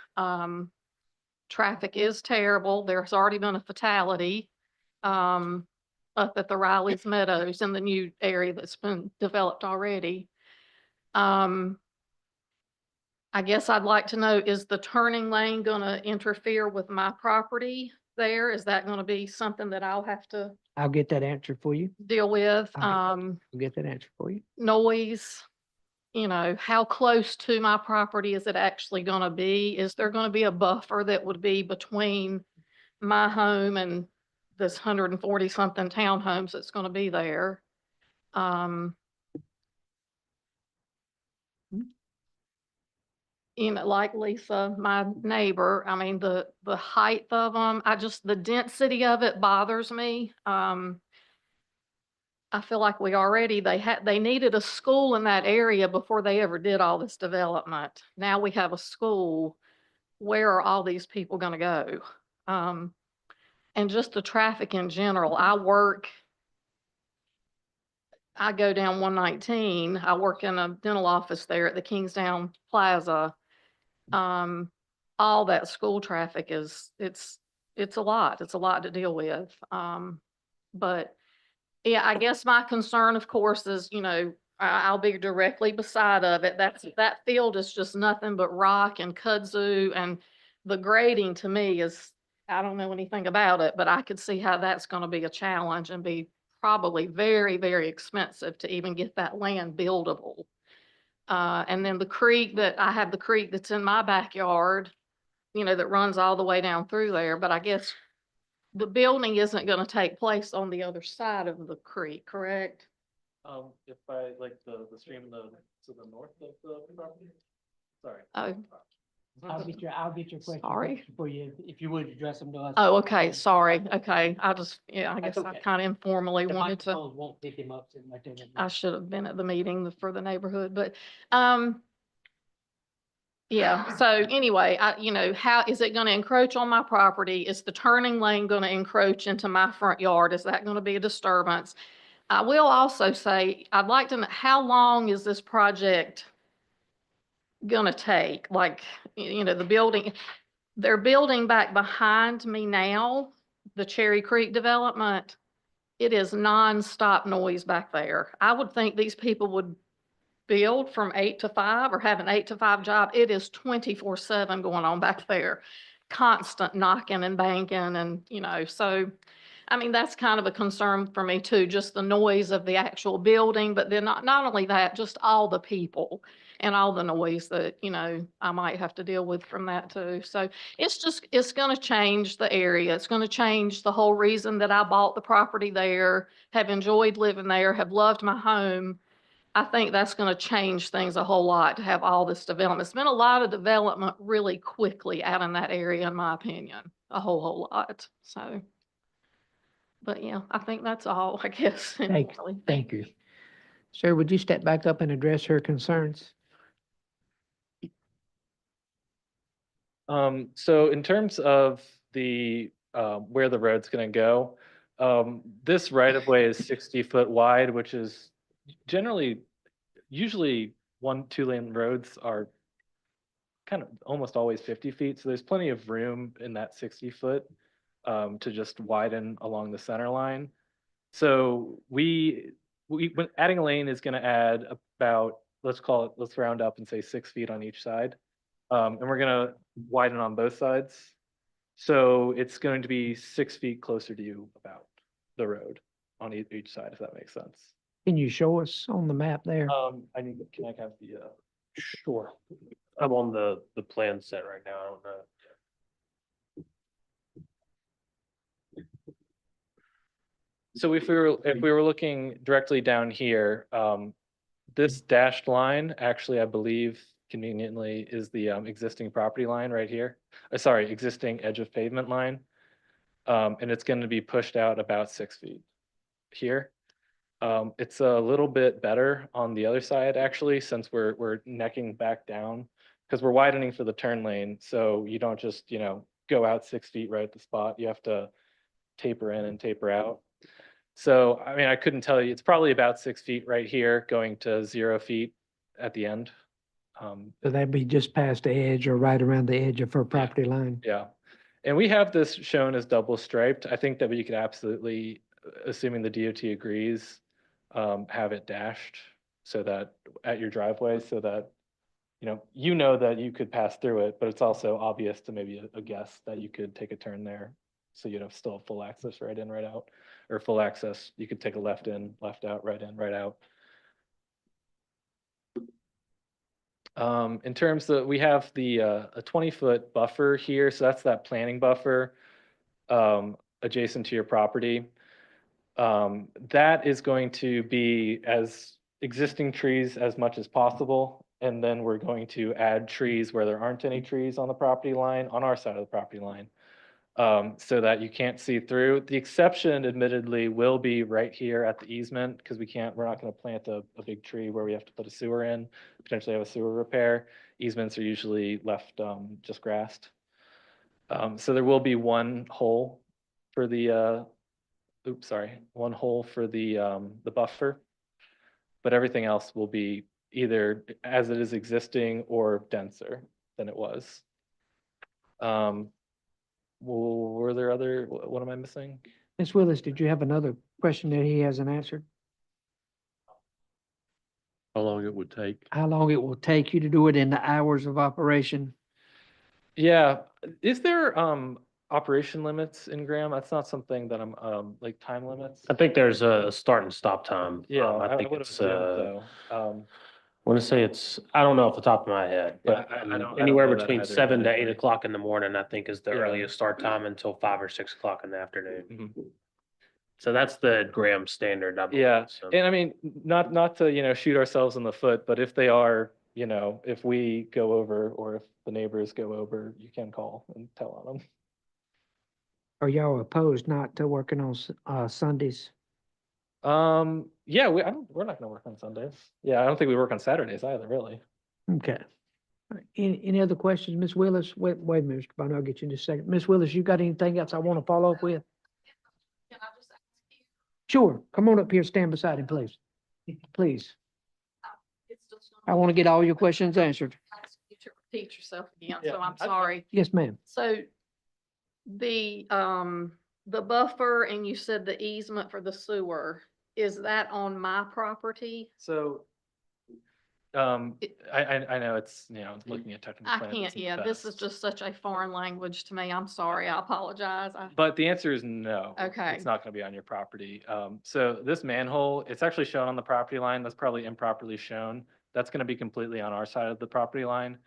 Traffic is terrible. There's already been a fatality up at the Riley's Meadows in the new area that's been developed already. I guess I'd like to know, is the turning lane gonna interfere with my property there? Is that gonna be something that I'll have to I'll get that answer for you. deal with? I'll get that answer for you. Noise, how close to my property is it actually gonna be? Is there gonna be a buffer that would be between my home and this 140 something townhomes that's gonna be there? Like Lisa, my neighbor, I mean, the height of them, the density of it bothers me. I feel like they needed a school in that area before they ever did all this development. Now we have a school. Where are all these people gonna go? And just the traffic in general. I go down 119. I work in a dental office there at the Kingsdown Plaza. All that school traffic it's a lot. It's a lot to deal with. But yeah, I guess my concern, of course, is, I'll be directly beside of it. That field is just nothing but rock and kudzu, and the grading to me I don't know anything about it, but I could see how that's gonna be a challenge and be probably very, very expensive to even get that land buildable. And then the creek that's in my backyard, that runs all the way down through there, but I guess the building isn't gonna take place on the other side of the creek, correct? If I, like the stream to the north of the property? Sorry. Oh, I'll get your question Sorry. for you, if you would address them to us. oh, okay, sorry, okay, I That's guess I okay. kind of informally The wanted to. microphones won't pick him up. So right there. I should have been at the meeting for the neighborhood, but, yeah, so anyway, how is it gonna encroach on my property? Is the turning lane gonna encroach into my front yard? Is that gonna be a disturbance? I will also say, I'd like to know, how long is this project gonna take? Like, they're building back behind me now, the Cherry Creek development. It is nonstop noise back there. I would think these people would build from 8 to 5 or have an 8 to 5 job. It is 24/7 going on back there. Constant knocking and banging and, so, I mean, that's kind of a concern for me too, just the noise of the actual building, but then not only that, just all the people and all the noise that, I might have to deal with from that too. So it's going to change the area. It's going to change the whole reason that I bought the property there, have enjoyed living there, have loved my home. I think that's going to change things a whole lot to have all this development. It's been a lot of development really quickly out in that area, in my opinion, a whole lot. So. But yeah, I think that's all, I guess. Thank anyway. Thank you. Sir, would you step back up and address her concerns? So in terms of the, where the road's gonna go, this right of way is 60 foot wide, which is generally, usually 1-2 lane roads are kind of almost always 50 feet. So there's plenty of room in that 60 foot, to just widen along the center line. So when adding a lane is gonna add about, let's round up and say 6 feet on each side. And we're gonna widen on both sides. So it's going to be 6 feet closer to you about the road on each side, if that makes sense. Can you show us on the map there? Can I have the, Sure. I'm on the plan set right now. I don't know. so if we were looking directly down here, this dashed line, actually, I believe conveniently is the, existing property line right here. Sorry, existing edge of pavement line. And it's gonna be pushed out about 6 feet here. It's a little bit better on the other side, actually, since we're necking back down, because we're widening for the turn lane, so you don't just, go out 6 feet right at the spot. You have to taper in and taper out. So, I mean, I couldn't tell you, it's probably about 6 feet right here, going to 0 feet at the end. So that'd be just past the edge or right around the edge of her property line? Yeah, and we have this shown as double striped. I think that we could absolutely, assuming the DOT agrees, have it dashed so that at your driveway, so that, you know that you could pass through it, but it's also obvious to maybe a guest that you could take a turn there. So you'd have still full access right in, right out, or full access. You could take a left in, left out, right in, right out. In terms of, we have the, a 20-foot buffer here, so that's that planting buffer, adjacent to your property. That is going to be as existing trees as much as possible. And then we're going to add trees where there aren't any trees on the property line, on our side of the property line. So that you can't see through. The exception admittedly will be right here at the easement, because we're not gonna plant a big tree where we have to put a sewer in, potentially have a sewer repair. Easements are usually left, just grassed. So there will be one hole for the, one hole for the buffer. But everything else will be either as it is existing or denser than it was. Were there other, what am I missing? Ms. Willis, did you have another question that he hasn't answered? How long it would take? How long it will take you to do it in the hours of operation? Yeah, is there operation limits in Graham? That's not something that I'm like time limits. I think there's a start and stop time. Yeah, I think would have it's, assumed I so. want to say it's, I don't know off the top of my head, Yeah, but I don't anywhere know that between either, 7 to but 8 o'clock in the morning, I think is the Yeah. earliest start time until 5 or 6 o'clock in the afternoon. Mhm. So that's the Graham standard, I believe. Yeah, So- and I mean, not to, shoot ourselves in the foot, but if they are, if we go over or if the neighbors go over, you can call and tell on them. Are y'all opposed not to working on Sundays? Yeah, we're not gonna work on Sundays. Yeah, I don't think we work on Saturdays either, really. Okay. All right. Any other questions, Ms. Willis? Wait a minute, Mr. Bonner, I'll get you in just a second. Ms. Willis, you got anything else I want to follow up with? Can I just ask you? Sure, come on up here, stand beside him, please. Please, It's just I want to get all your questions answered. ask you to repeat yourself again, Yeah, so I'm I- sorry. Yes, ma'am. So the buffer and you said the easement for the sewer, is that on my property? So, I know it's, looking at technical I plans. can't, isn't yeah, the this is best. just such a foreign language to me. I'm sorry, I apologize. But the answer is no. Okay. It's not gonna be on your property. So this manhole, it's actually shown on the property line. That's probably improperly shown. That's gonna be completely on our side of the property line.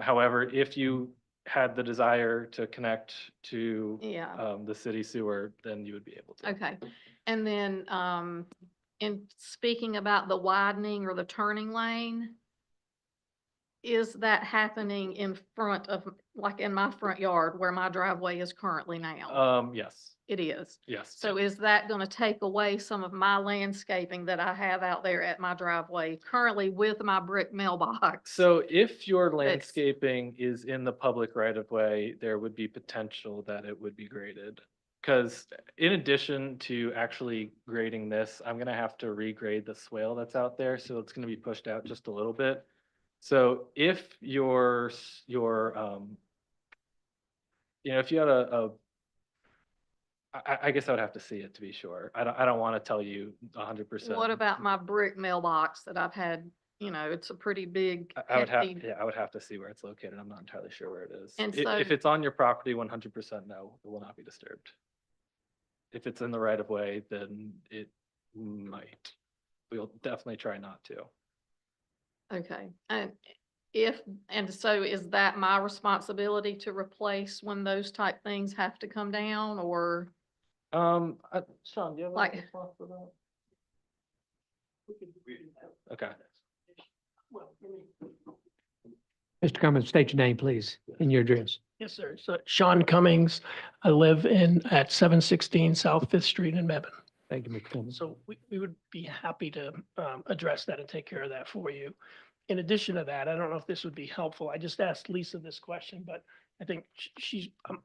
However, if you had the desire to connect to Yeah. the city sewer, then you would be able to. Okay, and then, in speaking about the widening or the turning lane, is that happening in front of, like in my front yard where my driveway is currently now? Yes, It is. yes. So is that gonna take away some of my landscaping that I have out there at my driveway currently with my brick mailbox? So if your landscaping is in the public right of way, there would be potential that it would be graded. Because in addition to actually grading this, I'm gonna have to regrade the swale that's out there, so it's gonna be pushed out just a little bit. So if if you had I guess I would have to see it to be sure. I don't want to tell you 100%. What about my brick mailbox that I've had, it's a pretty big, I would have, hefty. yeah, I would have to see where it's located. I'm not entirely sure where it is. And If so- it's on your property, 100% no, it will not be disturbed. If it's in the right of way, then it might. We'll definitely try not to. Okay, and so is that my responsibility to replace when those type things have to come down, or? Sean, do you have Like- a response for that? Okay. Mr. Cummings, state your name, please, and your address. Yes, sir. So Sean Cummings, I live at 716 South Fifth Street in Mebane. Thank you, Mr. Cummings. So we would be happy to address that and take care of that for you. In addition to that, I don't know if this would be helpful. I just asked Lisa this question, but I think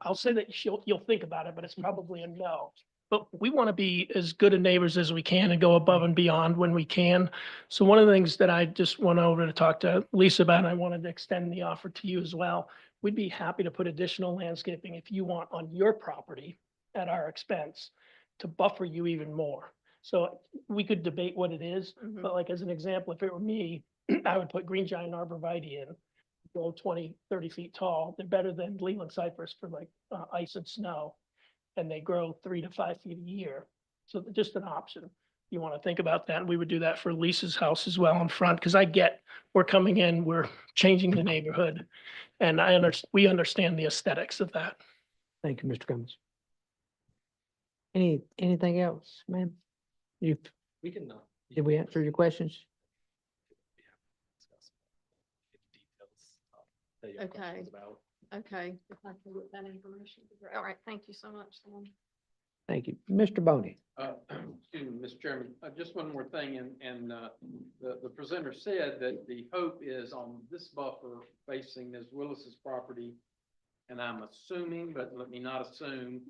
I'll say that you'll think about it, but it's probably a no. But we want to be as good of neighbors as we can and go above and beyond when we can. So one of the things that I just went over to talk to Lisa about, and I wanted to extend the offer to you as well, we'd be happy to put additional landscaping if you want on your property at our expense to buffer you even more. So we could debate what it is, Mhm. but like as an example, if it were me, I would put green giant arborvitae in, grow 20, 30 feet tall. They're better than Leland cypress for like ice and snow. And they grow 3 to 5 feet a year. So just an option. You want to think about that. And we would do that for Lisa's house as well in front, because we're coming in, we're changing the neighborhood. And we understand the aesthetics of that. Thank you, Mr. Cummings. Anything else, ma'am? We can. Did we answer your questions? That you have Okay. questions about. Okay, if I can get that information. All right, thank you so much, Sam. Thank you. Mr. Boney? Excuse me, Mr. Chairman, just one more thing, and the presenter said that the hope is on this buffer facing Ms. Willis's property. And I'm assuming, but let me not assume,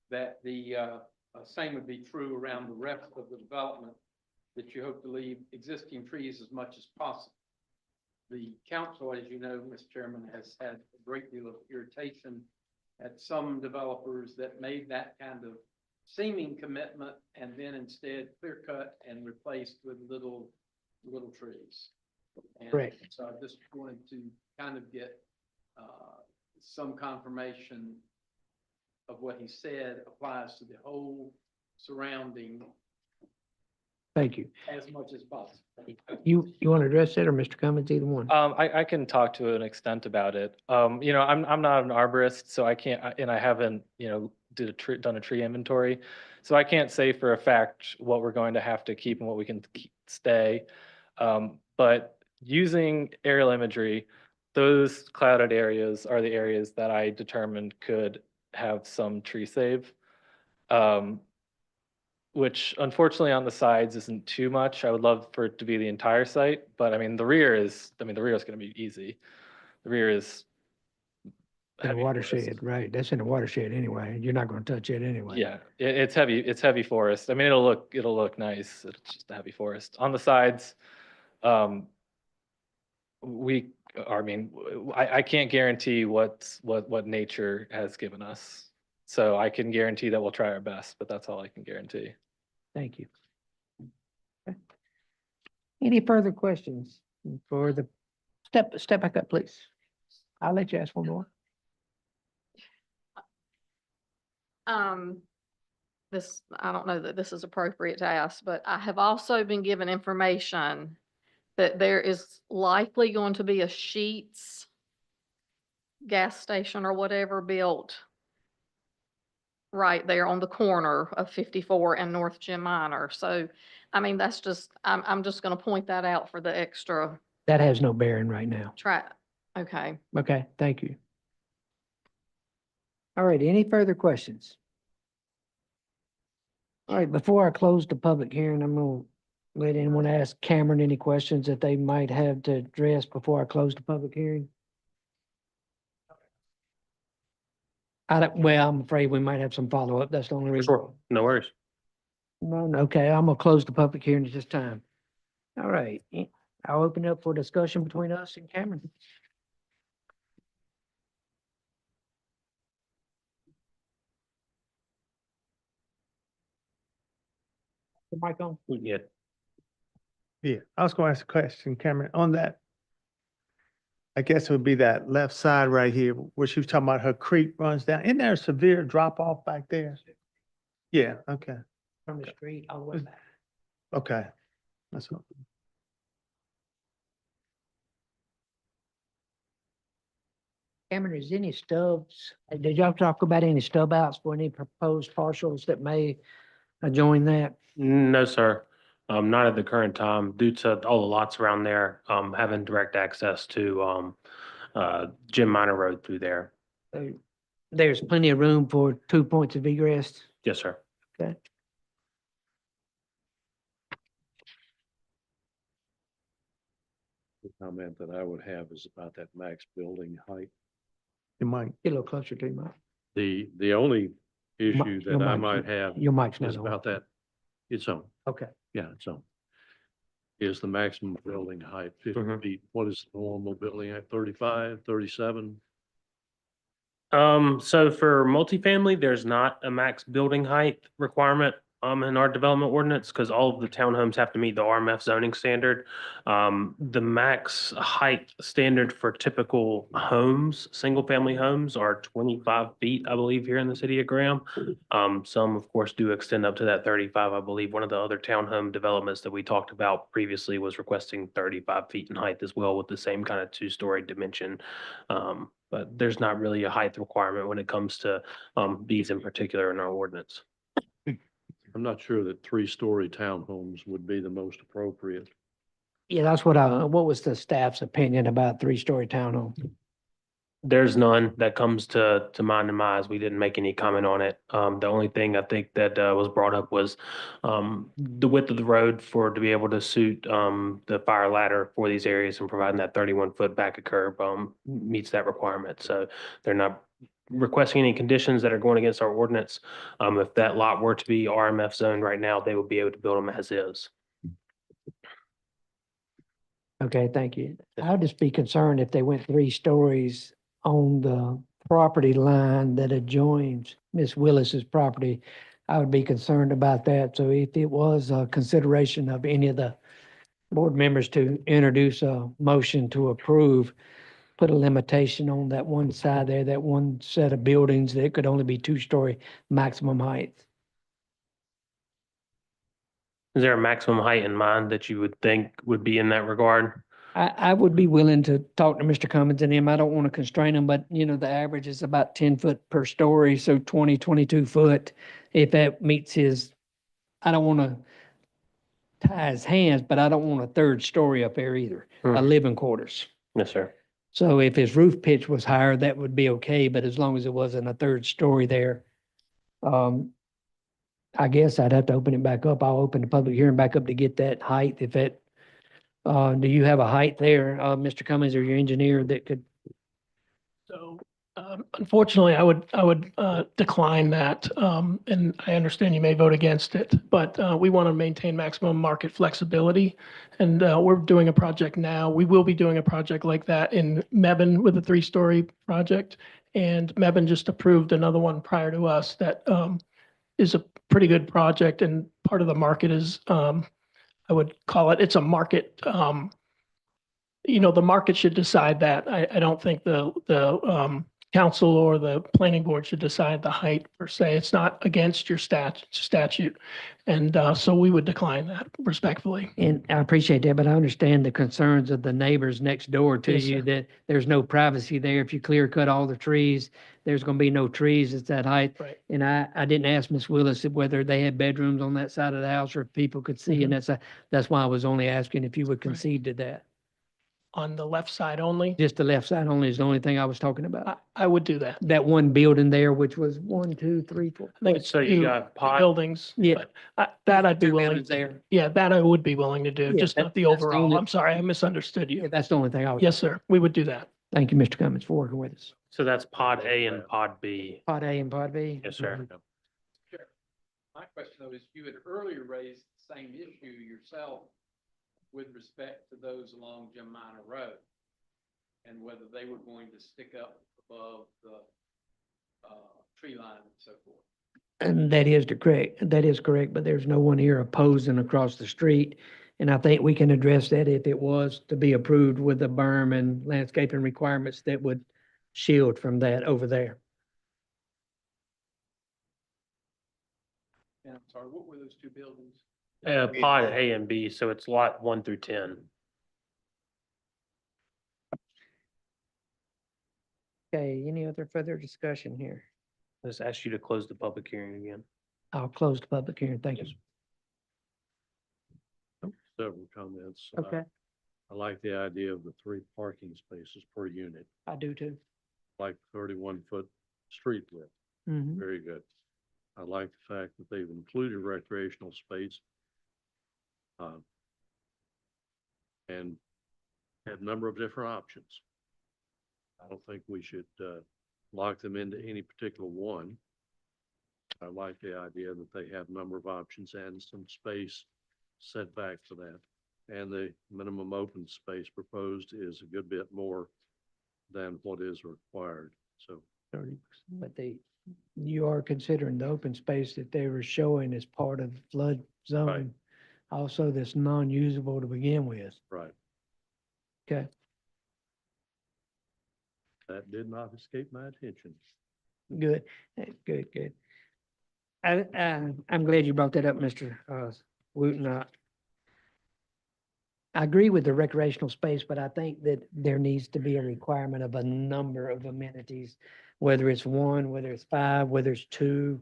that the same would be true around the rest of the development, that you hope to leave existing trees as much as possible. The council, as you know, Mr. Chairman, has had a great deal of irritation at some developers that made that kind of seeming commitment and then instead clear cut and replaced with little trees. And Correct. so I just wanted to kind of get some confirmation of what he said applies to the whole surrounding Thank you. as much as possible. You want to address that or Mr. Cummings, either one? I can talk to an extent about it. I'm not an arborist, so I can't, and I haven't, done a tree inventory. So I can't say for a fact what we're going to have to keep and what we can stay. But using aerial imagery, those clouded areas are the areas that I determined could have some tree save. Which unfortunately on the sides isn't too much. I would love for it to be the entire site, but the rear is going to be easy. The rear is In a heavy watershed, forest. right? That's in a watershed anyway. You're not going to touch it anyway. Yeah, it's heavy forest. It'll look nice. It's just a heavy forest. On the sides, I can't guarantee what nature has given us. So I can guarantee that we'll try our best, but that's all I can guarantee. Thank you. Okay. Any further questions for the, step back up, please. I'll let you ask one more. I don't know that this is appropriate to ask, but I have also been given information that there is likely going to be a Sheetz gas station or whatever built right there on the corner of 54 and North Jim Minor. So, that's just, I'm just gonna point that out for the extra That has no bearing right now. Okay. Okay, thank you. All right, any further questions? All right, before I close the public hearing, I'm gonna let anyone ask Cameron any questions that they might have to address before I close the public hearing. Well, I'm afraid we might have some follow-up. That's the only reason. Sure, no worries. No, okay, I'm gonna close the public hearing at this time. All right, I'll open it up for discussion between us and Cameron. The mic on? Yeah, Yeah, I was gonna ask a question, Cameron, on that. I guess it would be that left side right here, where she was talking about her creek runs down. Isn't there a severe drop off back there? Yeah, okay, From the street all the way back. okay. That's what. Cameron, is any stubs, did y'all talk about any stub outs for any proposed parcels that may adjoin that? no, sir. Not at the current time due to all the lots around there, having direct access to, Jim Minor Road through there. So there's plenty of room for 2 points of egress. Yes, sir. Okay. The comment that I would have is about that max building height. You might. Get a little closer to you, Mike. The only issue your that I mic's- might have Your mic's not is on. about that, it's on, Okay. yeah, it's on. Is the maximum building height 50 Mhm. feet? What is the normal building at 35, 37? So for multifamily, there's not a max building height requirement in our development ordinance because all of the townhomes have to meet the RMF zoning standard. The max height standard for typical homes, single family homes are 25 feet, I believe, here in the city of Graham. Some of course do extend up to that 35. I believe one of the other townhome developments that we talked about previously was requesting 35 feet in height as well with the same kind of two-story dimension. But there's not really a height requirement when it comes to these in particular in our ordinance. I'm not sure that 3-story townhomes would be the most appropriate. Yeah, that's what was the staff's opinion about 3-story townhome? There's none that comes to mind in my eyes. We didn't make any comment on it. The only thing I think that was brought up was the width of the road to be able to suit the fire ladder for these areas and providing that 31-foot back of curb meets that requirement. So they're not requesting any conditions that are going against our ordinance. If that lot were to be RMF zoned right now, they would be able to build them as is. Okay, thank you. I'd just be concerned if they went 3 stories on the property line that adjoins Miss Willis's property. I would be concerned about that. So if it was a consideration of any of the board members to introduce a motion to approve, put a limitation on that one side there, that one set of buildings, that it could only be 2-story maximum height. Is there a maximum height in mind that you would think would be in that regard? I would be willing to talk to Mr. Cummins and him. I don't want to constrain him, but the average is about 10 foot per story, so 20, 22 foot. If that meets his, I don't want to tie his hands, but I don't want a 3rd story up there either, a Hmm. living quarters. Yes, sir. So if his roof pitch was higher, that would be okay, but as long as it wasn't a 3rd story there, I guess I'd have to open it back up. I'll open the public hearing back up to get that height. If it, do you have a height there, Mr. Cummings, or your engineer that could? So unfortunately, I would decline that. And I understand you may vote against it, but we want to maintain maximum market flexibility. And we're doing a project now. We will be doing a project like that in Mebane with a 3-story project. And Mebane just approved another one prior to us that is a pretty good project. And part of the market is, I would call it, it's a market, the market should decide that. I don't think the council or the planning board should decide the height per se. It's not against your statute. And so we would decline that respectfully. And I appreciate that, but I understand the concerns of the neighbors next door to Yes, you, sir. that there's no privacy there. If you clear cut all the trees, there's gonna be no trees at that height. Right. And I didn't ask Miss Willis whether they had bedrooms on that side of the house or if people could see, and that's why I was only asking if you would concede to that. on the left side only, Just the left side only is the only thing I was talking about. I would do that. That one building there, which was 1, 2, 3, 4. I think it's So you two got pod, buildings. Yeah. but that I'd be Two willing, buildings there. yeah, that I would be willing to do, Yeah, just that- not the that's the overall. only- I'm sorry, I misunderstood Yeah, you. that's the only thing I was. Yes, sir, we would do that. Thank you, Mr. Cummings, for working with us. so that's pod A and pod B. Pod A and Pod B? Yes, sir. Sure. My question though is you had earlier raised the same issue yourself with respect to those along Jim Minor Road and whether they were going to stick up above the, tree line and so forth. And that is correct, but there's no one here opposing across the street. And I think we can address that if it was to be approved with the berm and landscaping requirements that would shield from that over there. And I'm sorry, what were those two buildings? Pod A and B, so it's lot 1 through 10. Okay, any other further discussion here? Let's ask you to close the public hearing again. I'll close the public hearing. Thank you. Several comments. Okay, I like the idea of the 3 parking spaces per unit, I do too. like 31-foot street width. Mhm. Very good. I like the fact that they've included recreational space. And have a number of different options. I don't think we should, lock them into any particular one. I like the idea that they have a number of options and some space set back for that. And the minimum open space proposed is a good bit more than what is required, so. 30%. But you are considering the open space that they were showing as part of flood zone. Also, that's non-usable to begin with. Right. Okay, That did not escape my attention. good, good. I'm glad you brought that up, Mr. Wooten. I agree with the recreational space, but I think that there needs to be a requirement of a number of amenities, whether it's 1, whether it's 5, whether it's 2.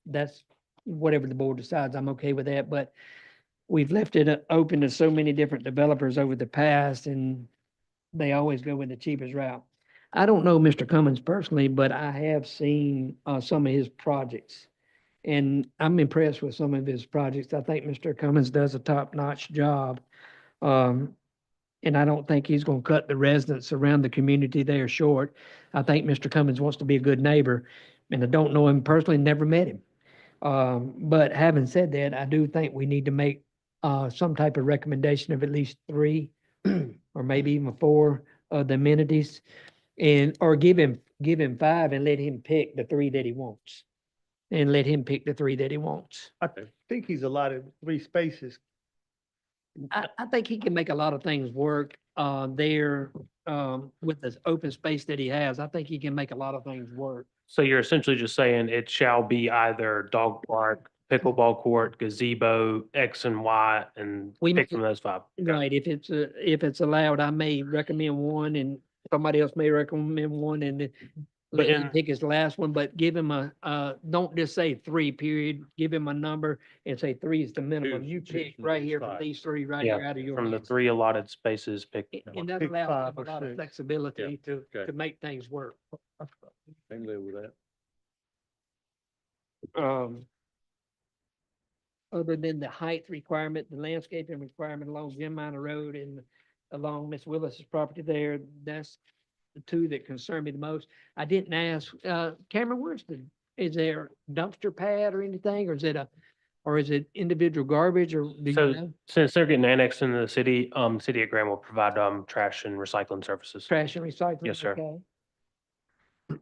That's whatever the board decides. I'm okay with that, but we've left it open to so many different developers over the past, and they always go with the cheapest route. I don't know Mr. Cummins personally, but I have seen some of his projects. And I'm impressed with some of his projects. I think Mr. Cummins does a top-notch job. And I don't think he's gonna cut the residents around the community there short. I think Mr. Cummins wants to be a good neighbor, and I don't know him personally, never met him. But having said that, I do think we need to make some type of recommendation of at least 3 or maybe even 4 of the amenities. Or give him 5 and let him pick the 3 that he wants. And let him pick the 3 that he wants. I think he's allotted 3 spaces. I think he can make a lot of things work there with the open space that he has. I think he can make a lot of things work. So you're essentially just saying it shall be either dog park, pickleball court, gazebo, X and Y, and We pick make from those 5. Right, if it's allowed, I may recommend one and somebody else may recommend one and then let him in- pick his last one, but give him don't just say 3 period, give him a number and say 3 is the minimum. Choose- You choose pick from right these here from 5. these 3 right Yeah, here out of your From the hands. 3 allotted spaces, pick. And that Pick allows 5 him a or lot of 6. flexibility to Okay. make things work. I can live with that. Other than the height requirement, the landscaping requirement along Jim Minor Road and along Miss Willis's property there, that's the 2 that concern me the most. I didn't ask, Cameron, is there dumpster pad or anything, or is it individual garbage, or do you So know? since they're getting annexed into the city, City of Graham will provide, trash and recycling services. Trash and recycling? Yes, sir. Okay.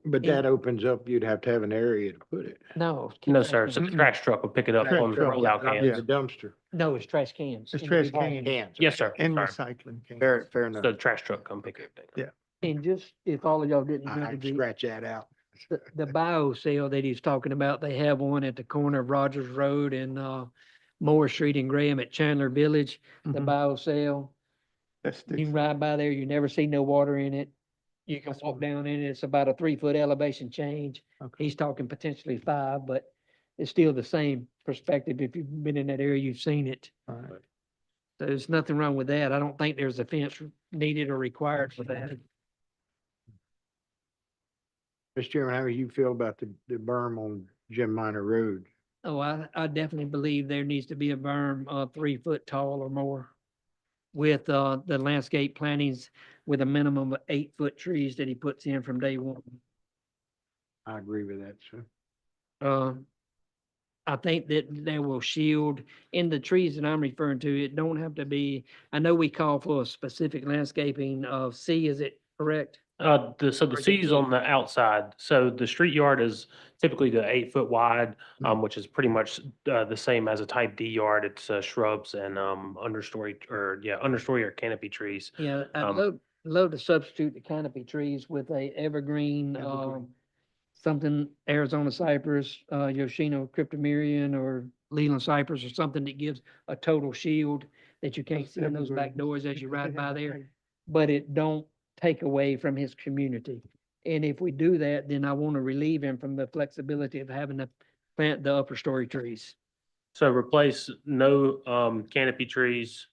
But that opens up, you'd have to have an area to put it. No. No, sir. So the Mm-mm. trash truck will pick it up Trash from the truck, rollout Not cans. The dumpster. No, it's trash cans. It's trash individual cans. Yes, sir. And Sorry. recycling. cans. Fair enough. So the trash truck come pick it up. Yeah. And just, if all of y'all didn't know, I the- scratch that out. the bio sale that he's talking about, they have one at the corner of Rogers Road and Moore Street in Graham at Chandler Village, the Mhm. bio sale. That's You can the, ride by there, you never see no water in it. You can walk down in it, it's about a 3-foot elevation change. okay. He's talking potentially 5, but it's still the same perspective. If you've been in that area, you've seen it. All right. So there's nothing wrong with that. I don't think there's a fence needed or required for that. Mr. Chairman, how do you feel about the berm on Jim Minor Road? Oh, I definitely believe there needs to be a berm, 3 foot tall or more with, the landscape plantings with a minimum of 8 foot trees that he puts in from day one. I agree with that, sir. Uh, I think that they will shield in the trees that I'm referring to. It don't have to be, I know we call for a specific landscaping of C, is it correct? So the Or is it C is E? on the outside. So the street yard is typically the 8 foot wide, which is pretty much, the same as a type D yard. It's, shrubs and, understory or canopy trees. Yeah, I'd Um, love to substitute the canopy trees with a evergreen, something Arizona cypress, Yoshino cryptomerian or Leland cypress or something that gives a total shield that you can't see in those back doors as you ride by there, but it don't take away from his community. And if we do that, then I want to relieve him from the flexibility of having to plant the upper story trees. So replace no, canopy trees,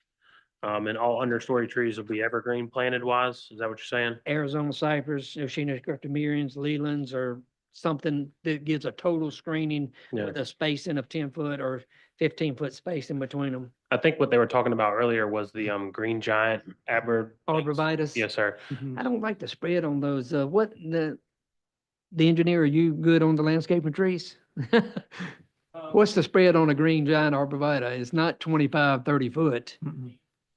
and all understory trees will be evergreen planted wise. Is that what you're saying? Arizona cypress, Yoshino cryptomerians, Lelands, or something that gives a total screening Yeah. with a spacing of 10 foot or 15 foot space in between them. I think what they were talking about earlier was the, green giant Arborvitae. Yes, sir. I don't like the spread on those. What the engineer, are you good on the landscaping trees? What's the spread on a green giant arborvitae? It's not 25, 30 foot.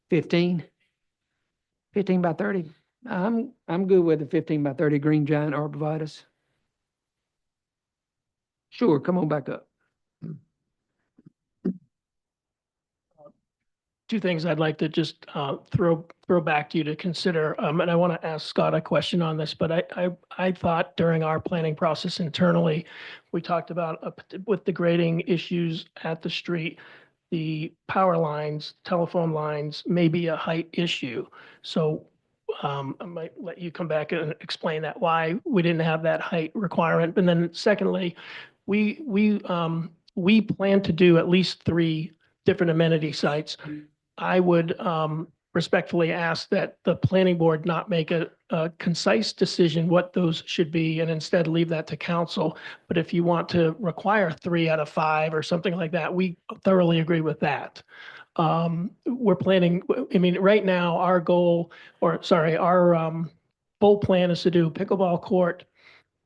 15? 15 by 30? I'm good with the 15 by 30 green giant arborvitae. Sure, come on back up. Two things I'd like to just throw back to you to consider. And I want to ask Scott a question on this, but I thought during our planning process internally, we talked about with the grading issues at the street, the power lines, telephone lines may be a height issue. So I might let you come back and explain that, why we didn't have that height requirement. And then secondly, we plan to do at least 3 different amenity sites. I would respectfully ask that the planning board not make a concise decision what those should be and instead leave that to council. But if you want to require 3 out of 5 or something like that, we thoroughly agree with that. We're planning, I mean, right now, our goal, or sorry, our full plan is to do pickleball court,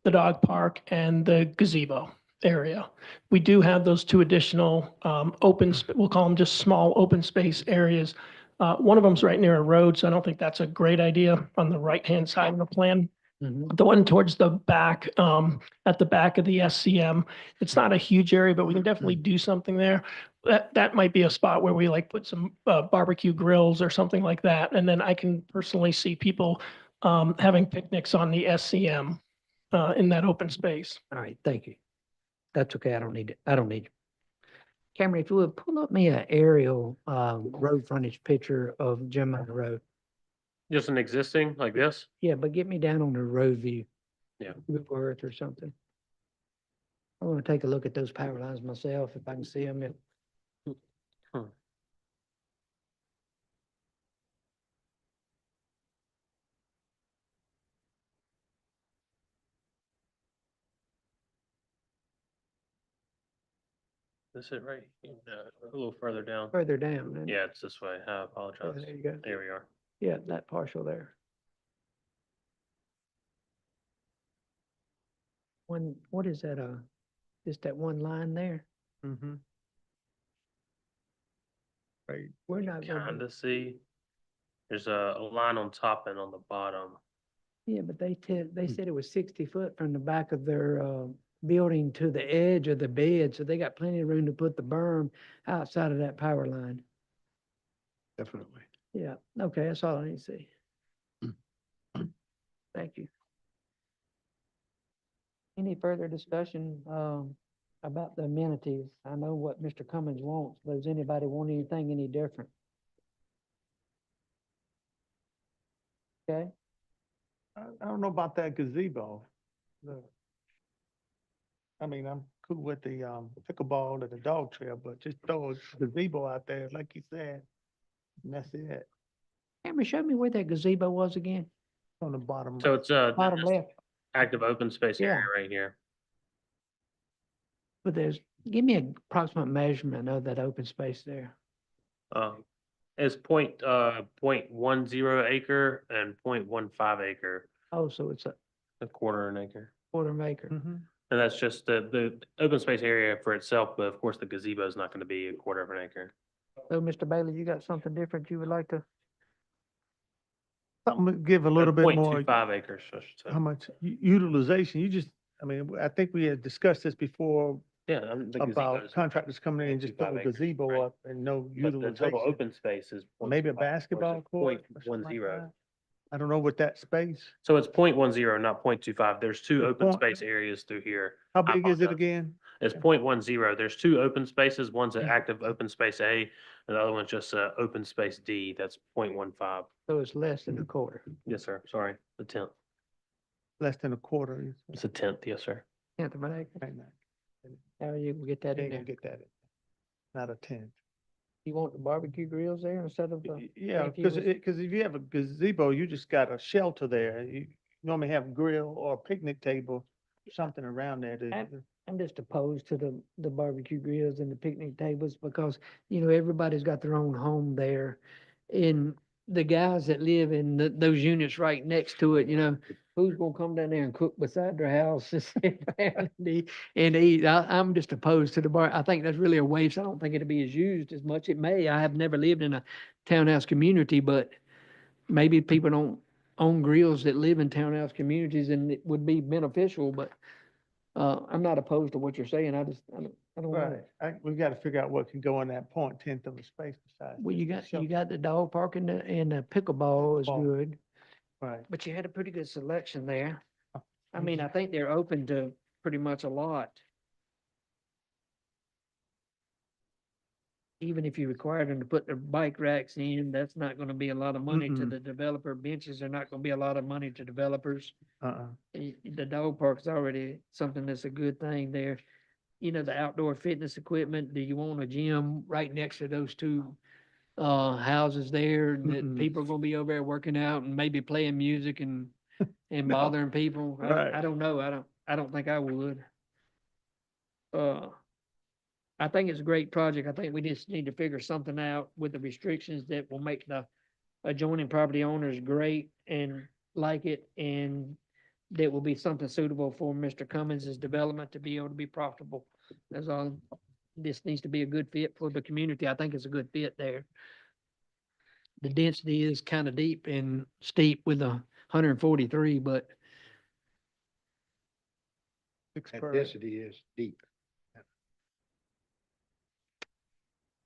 the dog park, and the gazebo area. We do have those 2 additional we'll call them just small open space areas. One of them's right near a road, so I don't think that's a great idea on the right-hand side of the plan. The one towards the back, at the back of the SCM, it's not a huge area, but we can definitely do something there. That might be a spot where we like put some barbecue grills or something like that. And then I can personally see people having picnics on the SCM in that open space. All right, thank you. That's okay. I don't need it. I don't need it. Cameron, if you would pull up me an aerial, road frontage picture of Jim Minor Road. Just an existing like this? Yeah, but get me down on the road view. Yeah. Google Earth or something. I want to take a look at those power lines myself, if I can see them. This it right? A little further down. Further down. and- Yeah, it's this way. I Yeah, apologize. there you go. There we are. Yeah, that partial there. What is that, just that one line there? Mm-hmm. Right. We're not gonna, Kinda see. There's a line on top and on the bottom. yeah, but they said it was 60 foot from the back of their, building to the edge of the bed, so they got plenty of room to put the berm outside of that power line. Definitely. Yeah, okay, that's all I need to see. Thank you. Any further discussion, about the amenities? I know what Mr. Cummings wants, but does anybody want anything any different? Okay, I don't know about that gazebo. I mean, I'm cool with the pickleball and the dog trail, but just throw a gazebo out there, like you said. and that's it, Cameron, show me where that gazebo was again. on the bottom. So it's Bottom this left, active open space area Yeah. right here. but there's, give me an approximate measurement of that open space there. It's 0.10 acre and 0.15 acre, Oh, so it's a quarter an acre. quarter of an acre. Mhm. And that's just the open space area for itself, but of course the gazebo is not gonna be a quarter of an acre. So, Mr. Bailey, you got something different you would like to? Something to give a little bit more, 0.25 acres, I should say. how much utilization, you just, I mean, I think we had discussed this before Yeah, the gazebo about is contractors coming in and just 0.25 putting a acres, gazebo right. up and no But the total utilization. open space is. Maybe a 0.25, or is it basketball court or something like 0.10. that. I don't know what that space, So it's 0.10, not 0.25. There's two The open point- space areas through here. how I big is it apologize. again? It's 0.10. There's two open spaces. One's an Yeah. active open space A, and the other one's just open space D. That's 0.15. So it's less than a quarter, Yes, sir. Sorry, a tenth. Less than a quarter. It's a tenth. Yes, sir. tenth of an acre. Ain't not- How you can get that They in ain't gonna there? get that, not a tenth. You want the barbecue grills there instead of the? Yeah, if you because was- if you have a gazebo, you just got a shelter there. You normally have a grill or a picnic table, something around there to. I'm just opposed to the barbecue grills and the picnic tables because, you know, everybody's got their own home there. And the guys that live in those units right next to it, you know, who's gonna come down there and cook beside their house and sit down and eat? I'm just opposed to the bar. I think that's really a waste. I don't think it'll be as used as much. It may. I have never lived in a townhouse community, but maybe people don't own grills that live in townhouse communities and it would be beneficial, but I'm not opposed to what you're saying. I don't know. Right, we gotta figure out what can go in that point, tenth of a space besides. Well, you the got shelter. the dog park and the pickleball is Ball. good, Right. but you had a pretty good selection there. I Mhm. mean, I think they're open to pretty much a lot. Even if you require them to put their bike racks in, that's not gonna be a lot of money to Mm-mm. the developer. Benches are not gonna be a lot of money to developers. Uh-uh. The dog park's already something that's a good thing there. You know, the outdoor fitness equipment, do you want a gym right next to those two houses there that Mm-mm. people are gonna be over there working out and maybe playing music and No. bothering people? Right. I don't know. I don't think I would. I think it's a great project. I think we just need to figure something out with the restrictions that will make the adjoining property owners great and like it, and that will be something suitable for Mr. Cummins's development to be able to be profitable. That's all. This needs to be a good fit for the community. I think it's a good fit there. The density is kind of deep and steep with a 143, but Six That per- density is deep.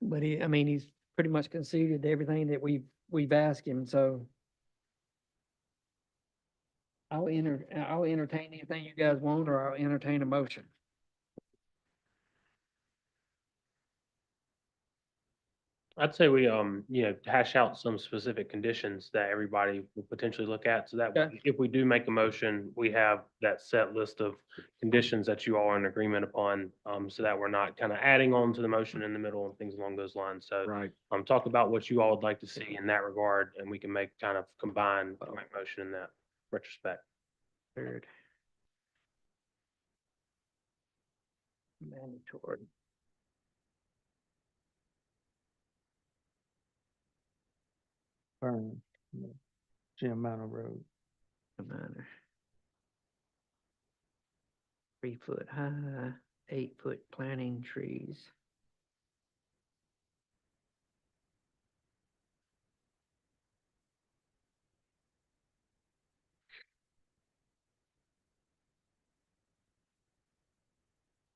I mean, he's pretty much conceded everything that we've asked him, so. I'll entertain anything you guys want, or I'll entertain a motion. I'd say we, hash out some specific conditions that everybody will potentially look at, so that Okay. if we do make a motion, we have that set list of conditions that you all are in agreement upon, so that we're not kind of adding on to the motion in the middle and things along those lines. So, Right. talk about what you all would like to see in that regard, and we can make kind of combine joint motion in that retrospect. Third. Mandatory. Burn, Jim Manor Road. Minor. 3 foot high, 8 foot planting trees.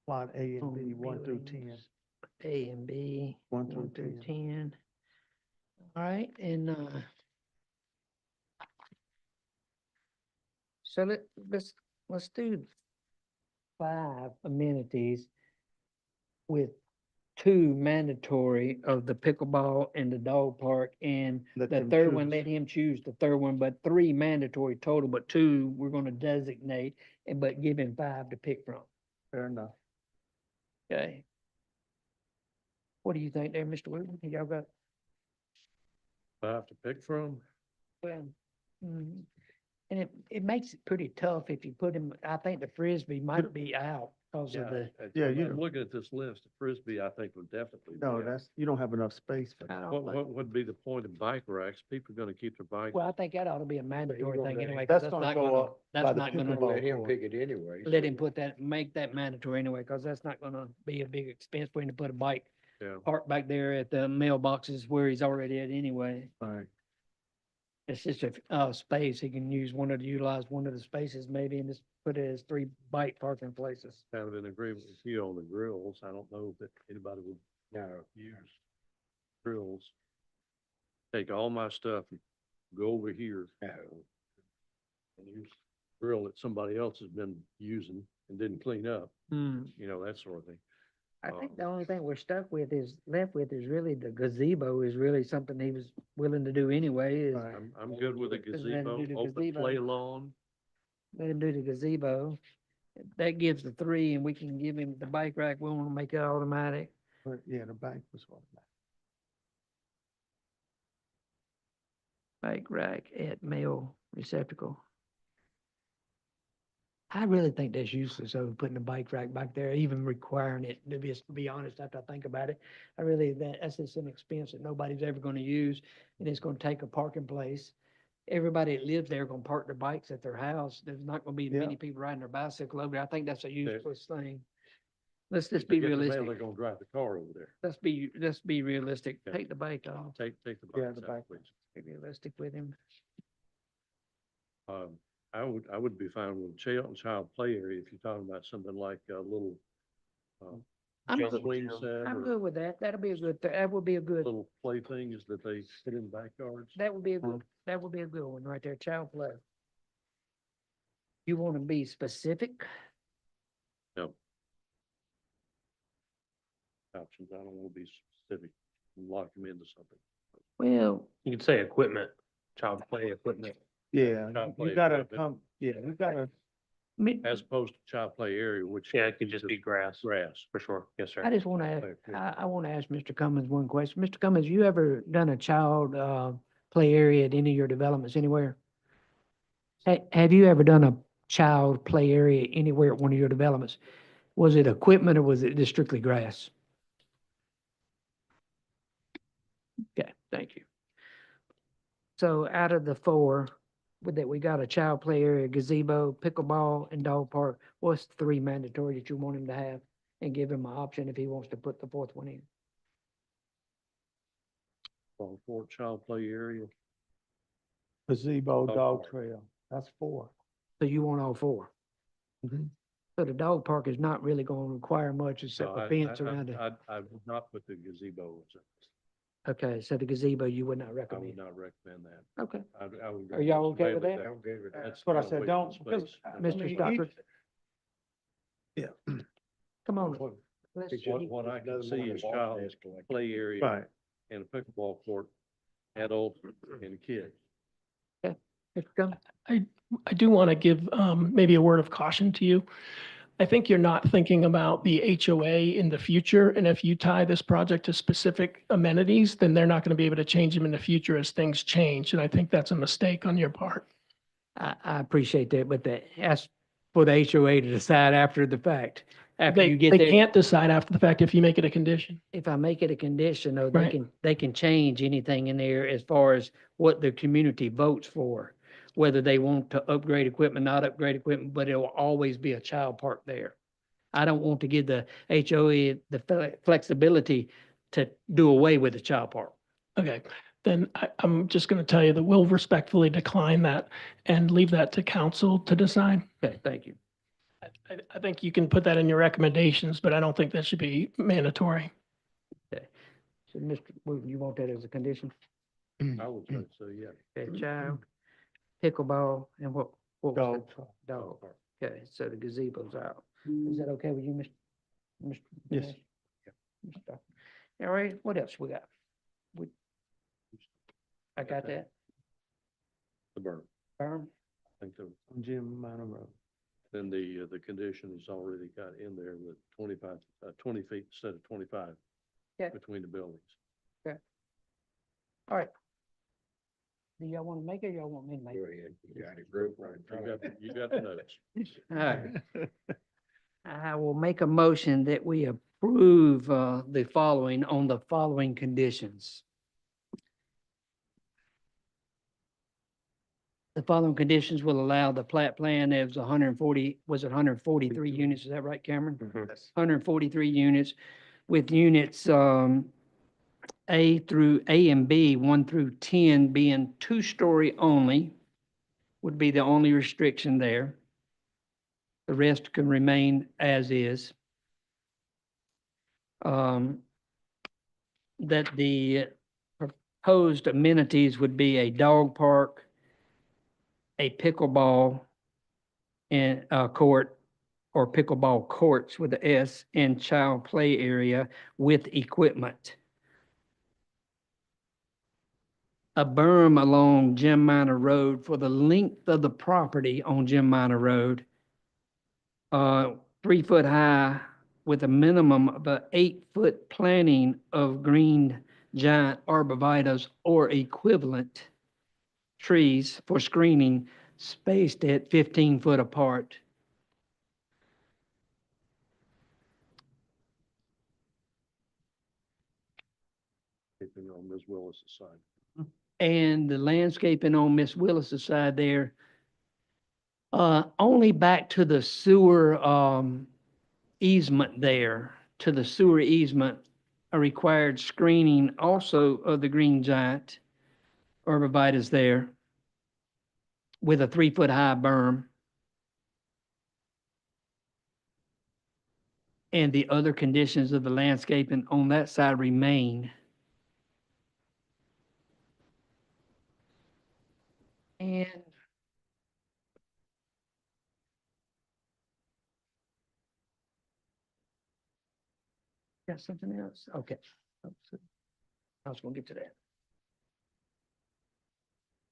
Plot A and B, Home 1 through 10. buildings, A and B, 1 through 1 through 10. 10. All right, and so let's do 5 amenities with 2 mandatory of the pickleball and the dog park, and Let the them third one, choose. let him choose the third one, but 3 mandatory total, but 2 we're gonna designate, but give him 5 to pick from. Fair enough. Okay. What do you think there, Mr. Wood? Y'all got? I have to pick from, Well, and it makes it pretty tough if you put him, I think the Frisbee might be out because of the, Yeah, I'm you- looking at this list, the Frisbee, I think would definitely. be No, out. that's, you don't have enough space for I that. don't What, think- what would be the point of bike racks? People are gonna keep their bike. well, I think that ought to be a mandatory gonna thing let- anyway. 'Cause That's that's gonna not go gonna, up by that's the not gonna, pickleball Let him court. pick it anyway. let so- him put that, make that mandatory anyway, because that's not gonna be a big expense for him to put a bike Yeah. parked back there at the mailboxes where he's already at anyway. Right. It's just a, space. He can utilize one of the spaces maybe and just put it as 3 bike parking places. Kind of in agreement with you on the grills. I don't know that anybody would No, use grills. Take all my stuff and go over here no. and use grill that somebody else has been using and didn't clean up, you know, that sort of thing. I think the only thing we're left with is really the gazebo is really something he was willing to do anyway, is Right. I'm good with a Just let him gazebo, do the open gazebo. play lawn. let him do the gazebo. That gives the 3 and we can give him the bike rack. We want to make it automatic. But yeah, the bank was what. Bike rack at mail receptacle. I really think that's useless over putting a bike rack back there, even requiring it, to be honest, after I think about it. I really, that's just an expense that nobody's ever gonna use, and it's gonna take a parking place. Everybody that lives there gonna park their bikes at their house. There's not gonna be Yeah. many people riding their bicycle over there. I think that's a Yeah. useless thing. Let's just If they be get the mail, realistic. They're gonna drive the car over there. Let's be realistic. Yeah. Take the bike off. Take the Yeah, bikes the out, bike. please. Be realistic with him. I would be fine with child play area if you're talking about something like a little, I'm Jungle good, swing gym. set I'm or good with that. That'll be a good, that would be a good, little play things that they sit in backyards. that would be a good, that would be a good one right there, child play. You want to be specific? Options. I don't want to be specific, and lock them into something. Well, You could say equipment, child play equipment. Yeah, Child play you gotta equipment. come, yeah, you gotta, As opposed to child play area, which. Yeah, it could just be grass, Grass. for sure. Yes, sir. I just want to, Okay, yeah. I want to ask Mr. Cummins one question. Mr. Cummins, you ever done a child, play area at any of your developments anywhere? Have you ever done a child play area anywhere at one of your developments? Was it equipment or was it just strictly grass? Okay, thank you. So out of the 4, that we got a child play area, gazebo, pickleball, and dog park, what's 3 mandatory that you want him to have? And give him an option if he wants to put the 4th one in. For child play area. gazebo, Dog dog park. trail, that's 4. So you want all 4? Mhm. So the dog park is not really gonna require much So except a I- fence I- around it. I would not put the gazebo, as Okay, so the gazebo you would not I would recommend. not recommend that. Okay, I would. Are y'all go okay with with that? I'm good with that. That's What I kinda said, wasting don't, because, space. I Mr. mean, Stockford? Yeah. come on. What- Let's- What I can Another see one is of the child desk collector. play area Right, and a pickleball court, adult and kid. Mr. Cummins? I do want to give maybe a word of caution to you. I think you're not thinking about the HOA in the future. And if you tie this project to specific amenities, then they're not going to be able to change them in the future as things change. And I think that's a mistake on your part. I appreciate that, but ask for the HOA to decide after the fact. After They, you get they there, can't decide after the fact if you make it a condition. if I make it a condition, though, Right. they can change anything in there as far as what the community votes for. Whether they want to upgrade equipment, not upgrade equipment, but it will always be a child park there. I don't want to give the HOA the flexibility to do away with the child park. Okay, then I'm just going to tell you that we'll respectfully decline that and leave that to council to decide. Okay, thank you. I think you can put that in your recommendations, but I don't think that should be mandatory. So, Mr. Wooten, you want that as a condition? I would say so, yeah. Okay, child, pickleball, and what was dog that? trail. Dog. Okay, so the gazebo's out. Is that okay with you, Mr.? Yes. Mr. All right, what else we got? I got that. The berm. Berm? I think the, On Jim Minor Road. then the condition is already got in there with 25, 20 feet instead of 25. Okay. Between the buildings. All right. Do y'all want to make it or y'all want me to make Go it? ahead. You got it, group right in front of you. You got the notes. All right. I will make a motion that we approve the following on the following conditions. The following conditions will allow the plat plan as 140, was it 143 units? Is that right, Cameron? 143 units with units A through A and B, 1 through 10 being two-story only would be the only restriction there. The rest can remain as is. That the proposed amenities would be a dog park, a pickleball and court or pickleball courts with the S and child play area with equipment. A berm along Jim Minor Road for the length of the property on Jim Minor Road. 3 foot high with a minimum of a 8-foot planting of green giant arborvitaes or equivalent trees for screening spaced at 15 foot apart. Keeping on Ms. Willis' side. And the landscaping on Miss Willis's side there, only back to the sewer, easement there, to the sewer easement, a required screening also of the green giant arborvitaes there with a 3 foot high berm. And the other conditions of the landscaping on that side remain. And got something else? Okay. I was gonna get to that.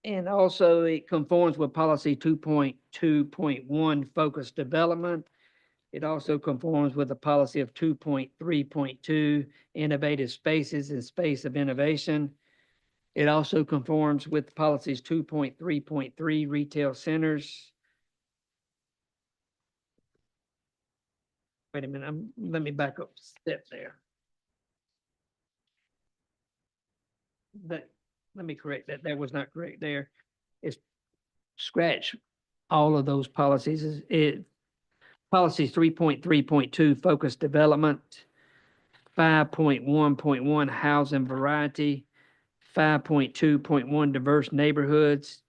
And also it conforms with policy 2.2.1 focused development. It also conforms with the policy of 2.3.2 innovative spaces and space of innovation. It also conforms with policies 2.3.3 retail centers. Wait a minute, let me back up a step there. Let me correct that. That was not correct there. It's scratch all of those policies. Policy 3.3.2 focused development, 5.1.1 housing variety, 5.2.1 diverse neighborhoods,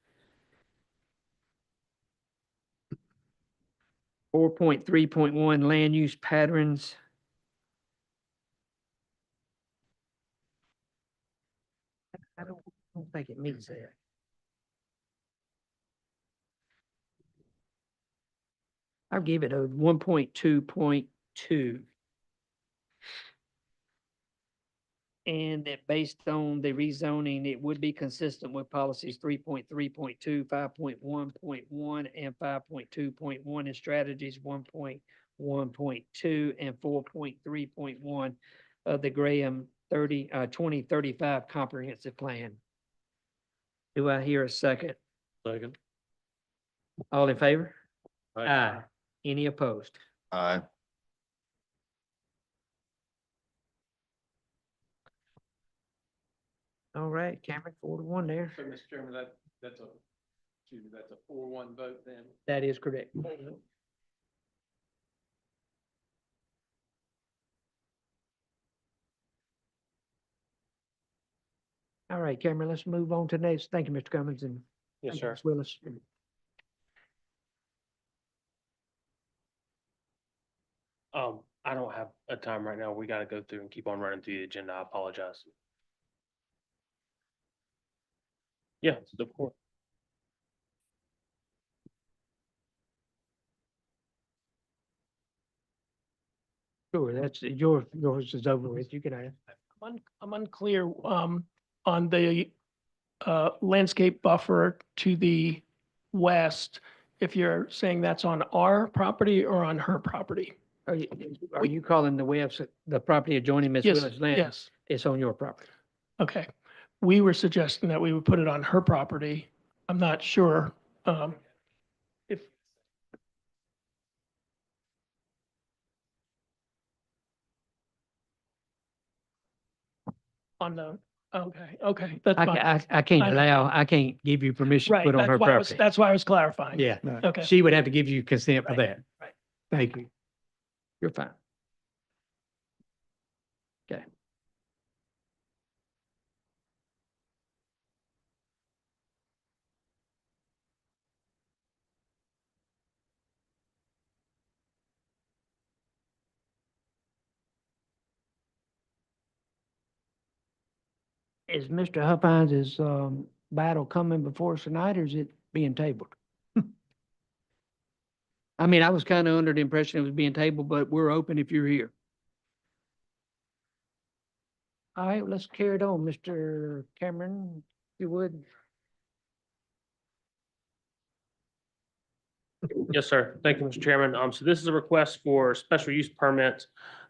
4.3.1 land use patterns, I don't think it meets that. I'll give it a 1.2.2. And that based on the rezoning, it would be consistent with policies 3.3.2, 5.1.1, and 5.2.1, and strategies 1.1.2 and 4.3.1 of the Graham 2035 comprehensive plan. Do I hear a second? Second. All in favor? Aye. Any opposed? Aye. All right, Cameron, 4-1 there. So, Mr. Chairman, that's a 4-1 vote then. That is correct. All right, Cameron, let's move on to next. Thank you, Mr. Cummings, and Yes, thank you, sir. Ms. Willis. I don't have a time right now. We gotta go through and keep on running through the agenda. I apologize. Yeah, of course. Sure, that's yours is over with. You can ask. I'm unclear, on the, landscape buffer to the west, if you're saying that's on our property or on her property. Are you calling the property adjoining Ms. Yes, Willis' land? yes. It's on your property. Okay. we were suggesting that we would put it on her property. I'm not sure, if. On the, okay, that's fine. I can't I know. allow, I can't give you permission to Right, put on her property. that's why I was clarifying. Yeah, Okay. she would have to give you consent for Right, that. right. Thank you. You're fine. Okay. Is Mr. Huffines' battle coming before us tonight, or is it being tabled? I mean, I was kind of under the impression it was being tabled, but we're open if you're here. All right, let's carry it on, Mr. Cameron, if you would. Yes, sir. Thank you, Mr. Chairman. So this is a request for special use permit.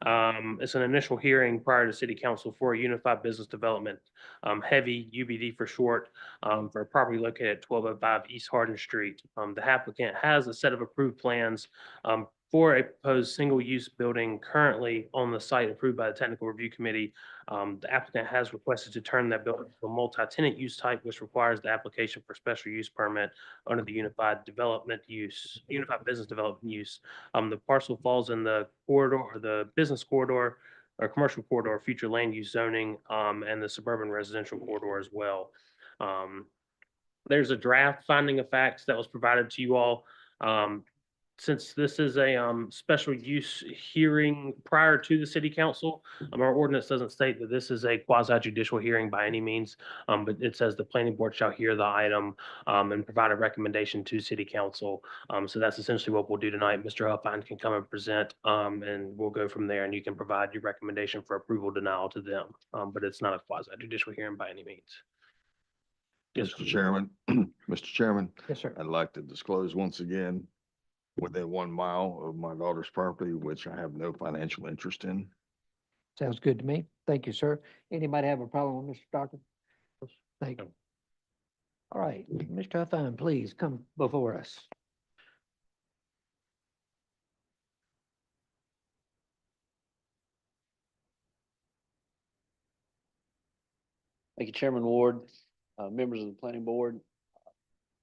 It's an initial hearing prior to city council for a unified business development, heavy UBD for short, for a property located at 1205 East Hardin Street. The applicant has a set of approved plans, for a proposed single-use building currently on the site approved by the Technical Review Committee. The applicant has requested to turn that building to a multi-tenant use type, which requires the application for special use permit under the Unified Business Development use. The parcel falls in the corridor, or the business corridor, or commercial corridor, future land use zoning, and the suburban residential corridor as well. There's a draft finding of facts that was provided to you all. Since this is a special use hearing prior to the city council, our ordinance doesn't state that this is a quasi judicial hearing by any means, but it says the planning board shall hear the item and provide a recommendation to city council. So that's essentially what we'll do tonight. Mr. Huffine can come and present, and we'll go from there, and you can provide your recommendation for approval, denial to them. But it's not a quasi judicial hearing by any means. Yes, Mr. Chairman, Mr. Chairman, Yes, sir. I'd like to disclose once again, within 1 mile of my daughter's property, which I have no financial interest in. Sounds good to me. Thank you, sir. Anybody have a problem with Mr. Stockton? Thank you. All right, Mr. Huffine, please come before us. Thank you, Chairman Ward, members of the planning board.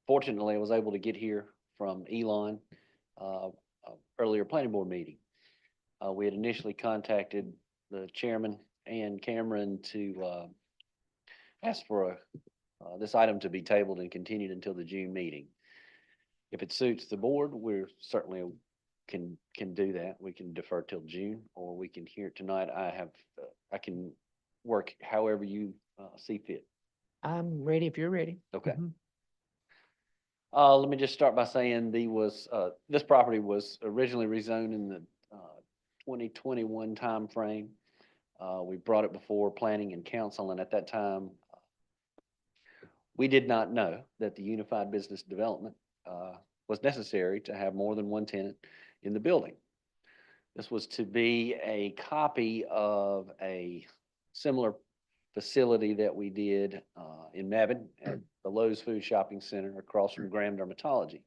Fortunately, I was able to get here from Elon, earlier planning board meeting. We had initially contacted the chairman and Cameron to ask for this item to be tabled and continued until the June meeting. If it suits the board, we're certainly can do that. We can defer till June, or we can hear it tonight. I can work however you see fit. I'm ready if you're ready. Okay. Mhm. Let me just start by saying this property was originally rezoned in the 2021 timeframe. We brought it before planning and council, and at that time, we did not know that the unified business development was necessary to have more than one tenant in the building. This was to be a copy of a similar facility that we did in Mabin at the Lowe's Food Shopping Center across from Graham Dermatology,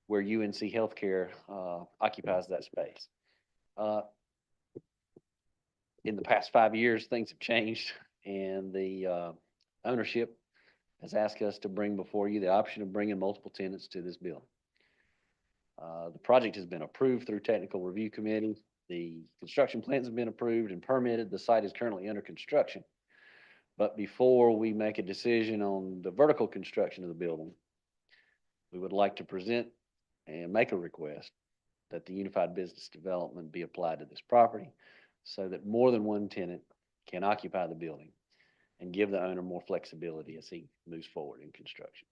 where UNC Healthcare occupies that space. In the past 5 years, things have changed, and the ownership has asked us to bring before you the option of bringing multiple tenants to this building. The project has been approved through Technical Review Committee. The construction plans have been approved and permitted. The site is currently under construction. But before we make a decision on the vertical construction of the building, we would like to present and make a request that the unified business development be applied to this property so that more than one tenant can occupy the building and give the owner more flexibility as he moves forward in construction.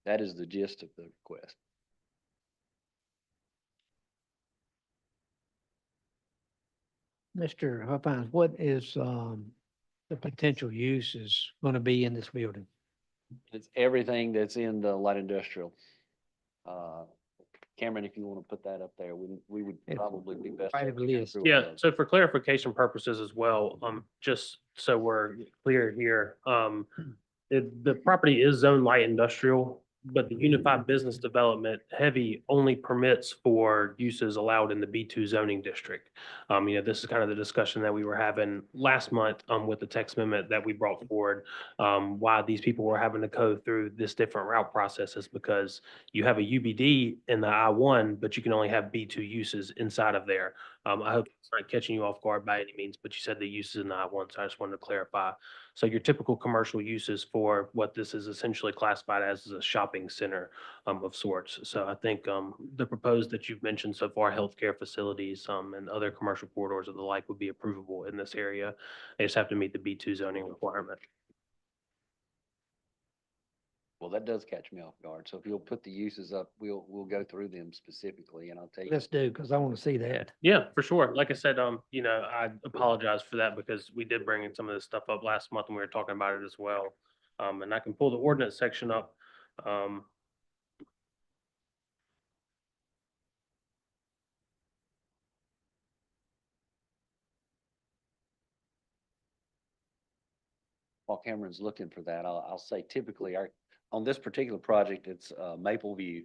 That is the gist of the request. Mr. Huffines, what is the potential use is going to be in this building? It's everything that's in the light industrial Cameron, if you want to put that up there, we would It's probably be best. right to of go list. through Yeah, those. so for clarification purposes as well, just so we're clear here, the property is zone light industrial, but the Unified Business Development heavy only permits for uses allowed in the B2 zoning district. This is kind of the discussion that we were having last month, with the text amendment that we brought forward. Why these people were having to go through this different route process is because you have a UBD in the I1, but you can only have B2 uses inside of there. I hope it's not catching you off guard by any means, but you said the uses in the I1, so I just wanted to clarify. So your typical commercial uses for what this is essentially classified as is a shopping center of sorts. So I think the proposed that you've mentioned so far, healthcare facilities and other commercial corridors of the like would be approvable in this area. They just have to meet the B2 zoning requirement. Well, that does catch me off guard. So if you'll put the uses up, we'll go through them specifically and I'll tell you. Let's do, because I want to see that. Yeah, for sure. Like I said, I apologize for that because we did bring in some of this stuff up last month and we were talking about it as well. And I can pull the ordinance section up. While Cameron's looking for that, I'll say typically on this particular project, it's Mapleview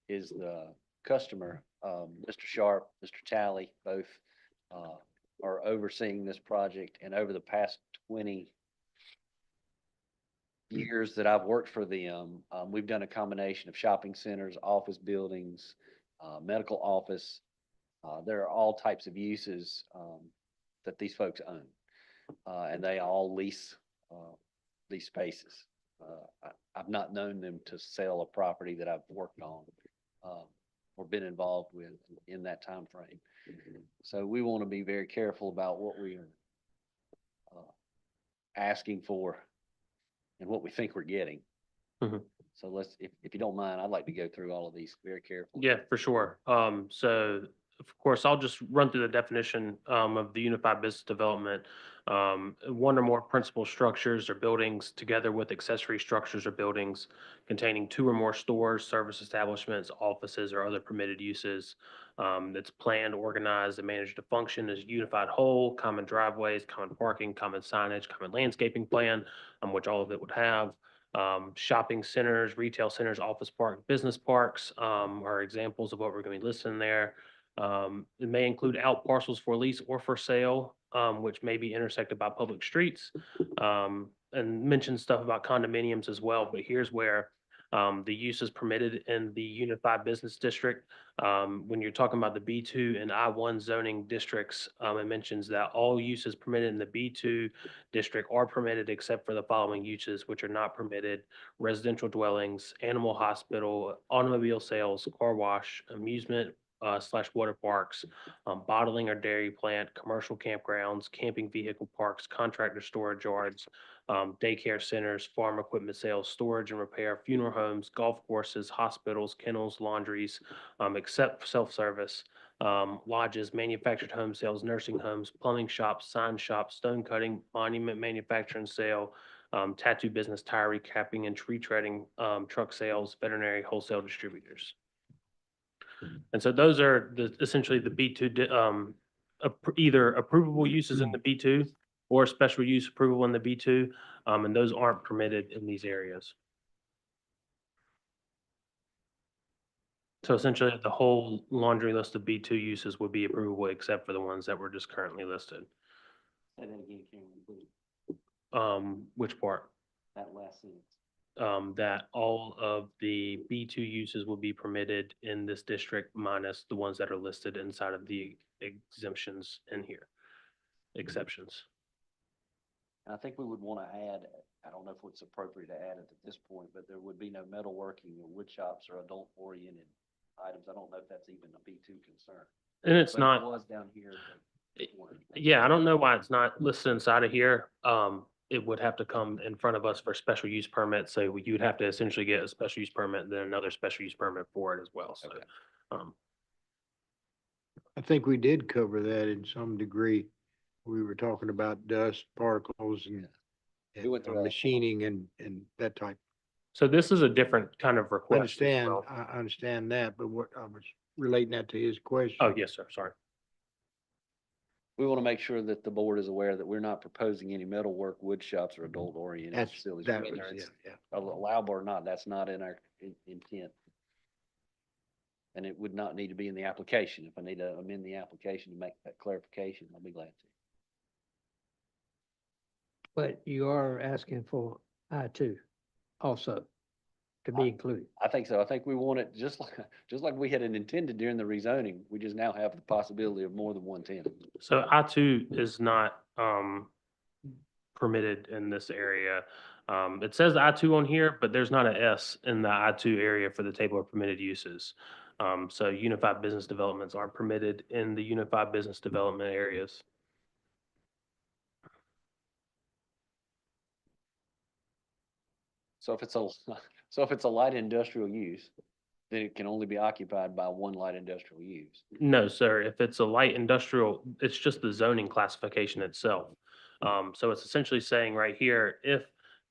is the customer. Mr. Sharp, Mr. Talley, both are overseeing this project. And over the past 20 years that I've worked for them, we've done a combination of shopping centers, office buildings, medical office. There are all types of uses that these folks own. And they all lease these spaces. I've not known them to sell a property that I've worked on or been involved with in that time frame. So we want to be very careful about what we are asking for and what we think we're getting. Mhm. So if you don't mind, I'd like to go through all of these very carefully. Yeah, for sure. So of course, I'll just run through the definition of the unified business development. One or more principal structures or buildings together with accessory structures or buildings containing two or more stores, service establishments, offices, or other permitted uses. That's planned, organized, and managed to function as a unified whole, common driveways, common parking, common signage, common landscaping plan, which all of it would have. Shopping centers, retail centers, office park, business parks are examples of what we're going to be listing there. It may include out parcels for lease or for sale, which may be intersected by public streets. And mention stuff about condominiums as well, but here's where the use is permitted in the Unified Business District. When you're talking about the B2 and I1 zoning districts, it mentions that all uses permitted in the B2 district are permitted except for the following uses, which are not permitted: residential dwellings, animal hospital, automobile sales, car wash, amusement / water parks, bottling or dairy plant, commercial campgrounds, camping vehicle parks, contractor storage yards, daycare centers, farm equipment sales, storage and repair, funeral homes, golf courses, hospitals, kennels, laundries, except self-service, lodges, manufactured home sales, nursing homes, plumbing shops, sign shops, stone cutting, monument manufacture and sale, tattoo business, tire recapping and tree treading, truck sales, veterinary wholesale distributors. And so those are essentially the B2, either approvable uses in the B2 or special use approval in the B2, and those aren't permitted in these areas. So essentially, the whole laundry list of B2 uses would be approvable except for the ones that were just currently listed. Say that again, Cameron, please. Which part? That last sentence. That all of the B2 uses will be permitted in this district minus the ones that are listed inside of the exemptions in here, exceptions. And I think we would want to add, I don't know if it's appropriate to add it at this point, but there would be no metalworking or wood shops or adult-oriented items. I don't know if that's even a B2 concern. And it's But not. It was down here. Yeah, I don't know why it's not listed inside of here. It would have to come in front of us for special use permit. So you'd have to essentially get a special use permit and then another special use permit for it as well. So, Okay. I think we did cover that in some degree. We were talking about dust particles and We went through that. machining and that type. So this is a different kind of I request. as understand, well. I understand that, but what I was relating that to his question. Oh, yes, sir, sorry. We want to make sure that the board is aware that we're not proposing any metalwork, wood shops, or adult-oriented That's, facilities. that Whether was, it's yeah. allowable or not, that's not in our intent. And it would not need to be in the application. If I need to amend the application to make that clarification, I'll be glad to. But you are asking for I-2 also to be included. I think so. I think we want it just like we had intended during the rezoning. We just now have the possibility of more than one tenant. So I-2 is not permitted in this area. It says I-2 on here, but there's not an S in the I-2 area for the table of permitted uses. So unified business developments aren't permitted in the unified business development areas. So if it's a, so if it's a light industrial use, then it can only be occupied by one light industrial use. No, sir. If it's a light industrial, it's just the zoning classification itself. So it's essentially saying right here, if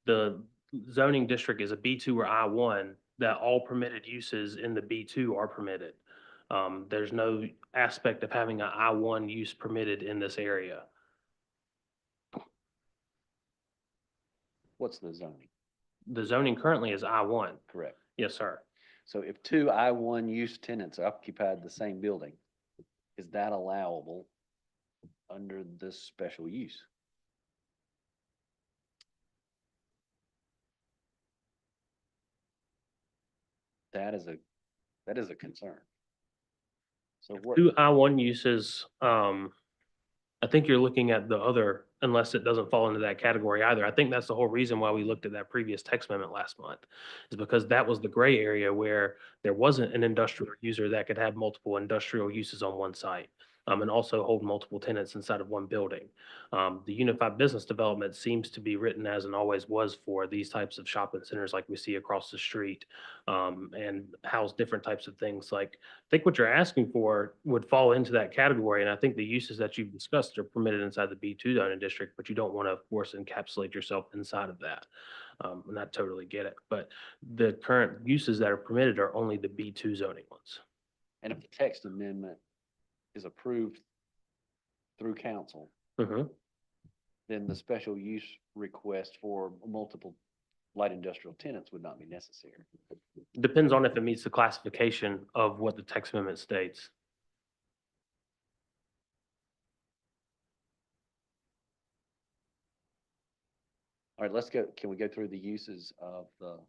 the zoning district is a B2 or I1, that all permitted uses in the B2 are permitted. There's no aspect of having an I1 use permitted in this area. What's the zoning? The zoning currently is I1. Correct. Yes, sir. So if two I1 use tenants occupied the same building, is that allowable under this special use? That is a concern. So what, Two I1 uses, I think you're looking at the other, unless it doesn't fall into that category either. I think that's the whole reason why we looked at that previous text amendment last month, is because that was the gray area where there wasn't an industrial user that could have multiple industrial uses on one site. And also hold multiple tenants inside of one building. The unified business development seems to be written as and always was for these types of shopping centers like we see across the street, and house different types of things. Like, I think what you're asking for would fall into that category, and I think the uses that you've discussed are permitted inside the B2 zoning district, but you don't want to force encapsulate yourself inside of that. And I totally get it, but the current uses that are permitted are only the B2 zoning ones. and if the text amendment is approved through council, Mhm. then the special use request for multiple light industrial tenants would not be necessary. Depends on if it meets the classification of what the text amendment states. All right, let's go, can we go through the uses of the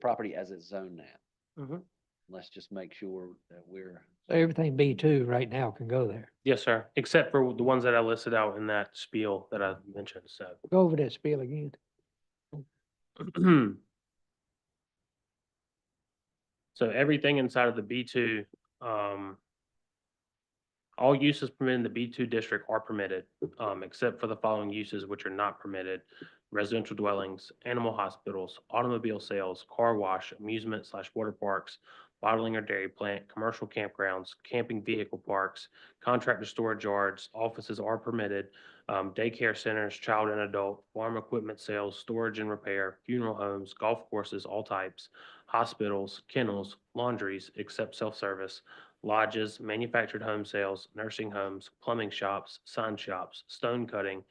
property as it's zoned now? Mhm. Let's just make sure that we're, So everything B2 right now can go there. Yes, sir, except for the ones that I listed out in that spiel that I mentioned, so. Go over that spiel again. So everything inside of the B2, all uses permitted in the B2 district are permitted, except for the following uses which are not permitted: residential dwellings, animal hospitals, automobile sales, car wash, amusement/water parks, bottling or dairy plant, commercial campgrounds, camping vehicle parks, contractor storage yards, offices are permitted, daycare centers, child and adult, farm equipment sales, storage and repair, funeral homes, golf courses, all types, hospitals, kennels, laundries, except self-service, lodges, manufactured home sales, nursing homes, plumbing shops, sign shops, stone cutting,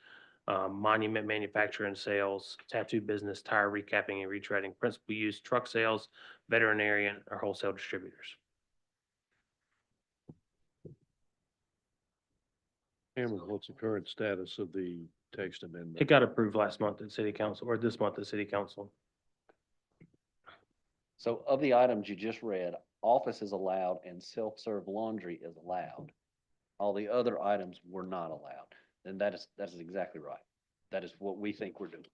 monument manufacture and sales, tattoo business, tire recapping and retreading, principal use, truck sales, veterinarian, or wholesale distributors. Cameron, what's the current status of the text amendment? It got approved last month at city council, or this month at city council. so of the items you just read, office is allowed and self-serve laundry is allowed. All the other items were not allowed. And that is exactly right. That is what we think we're doing.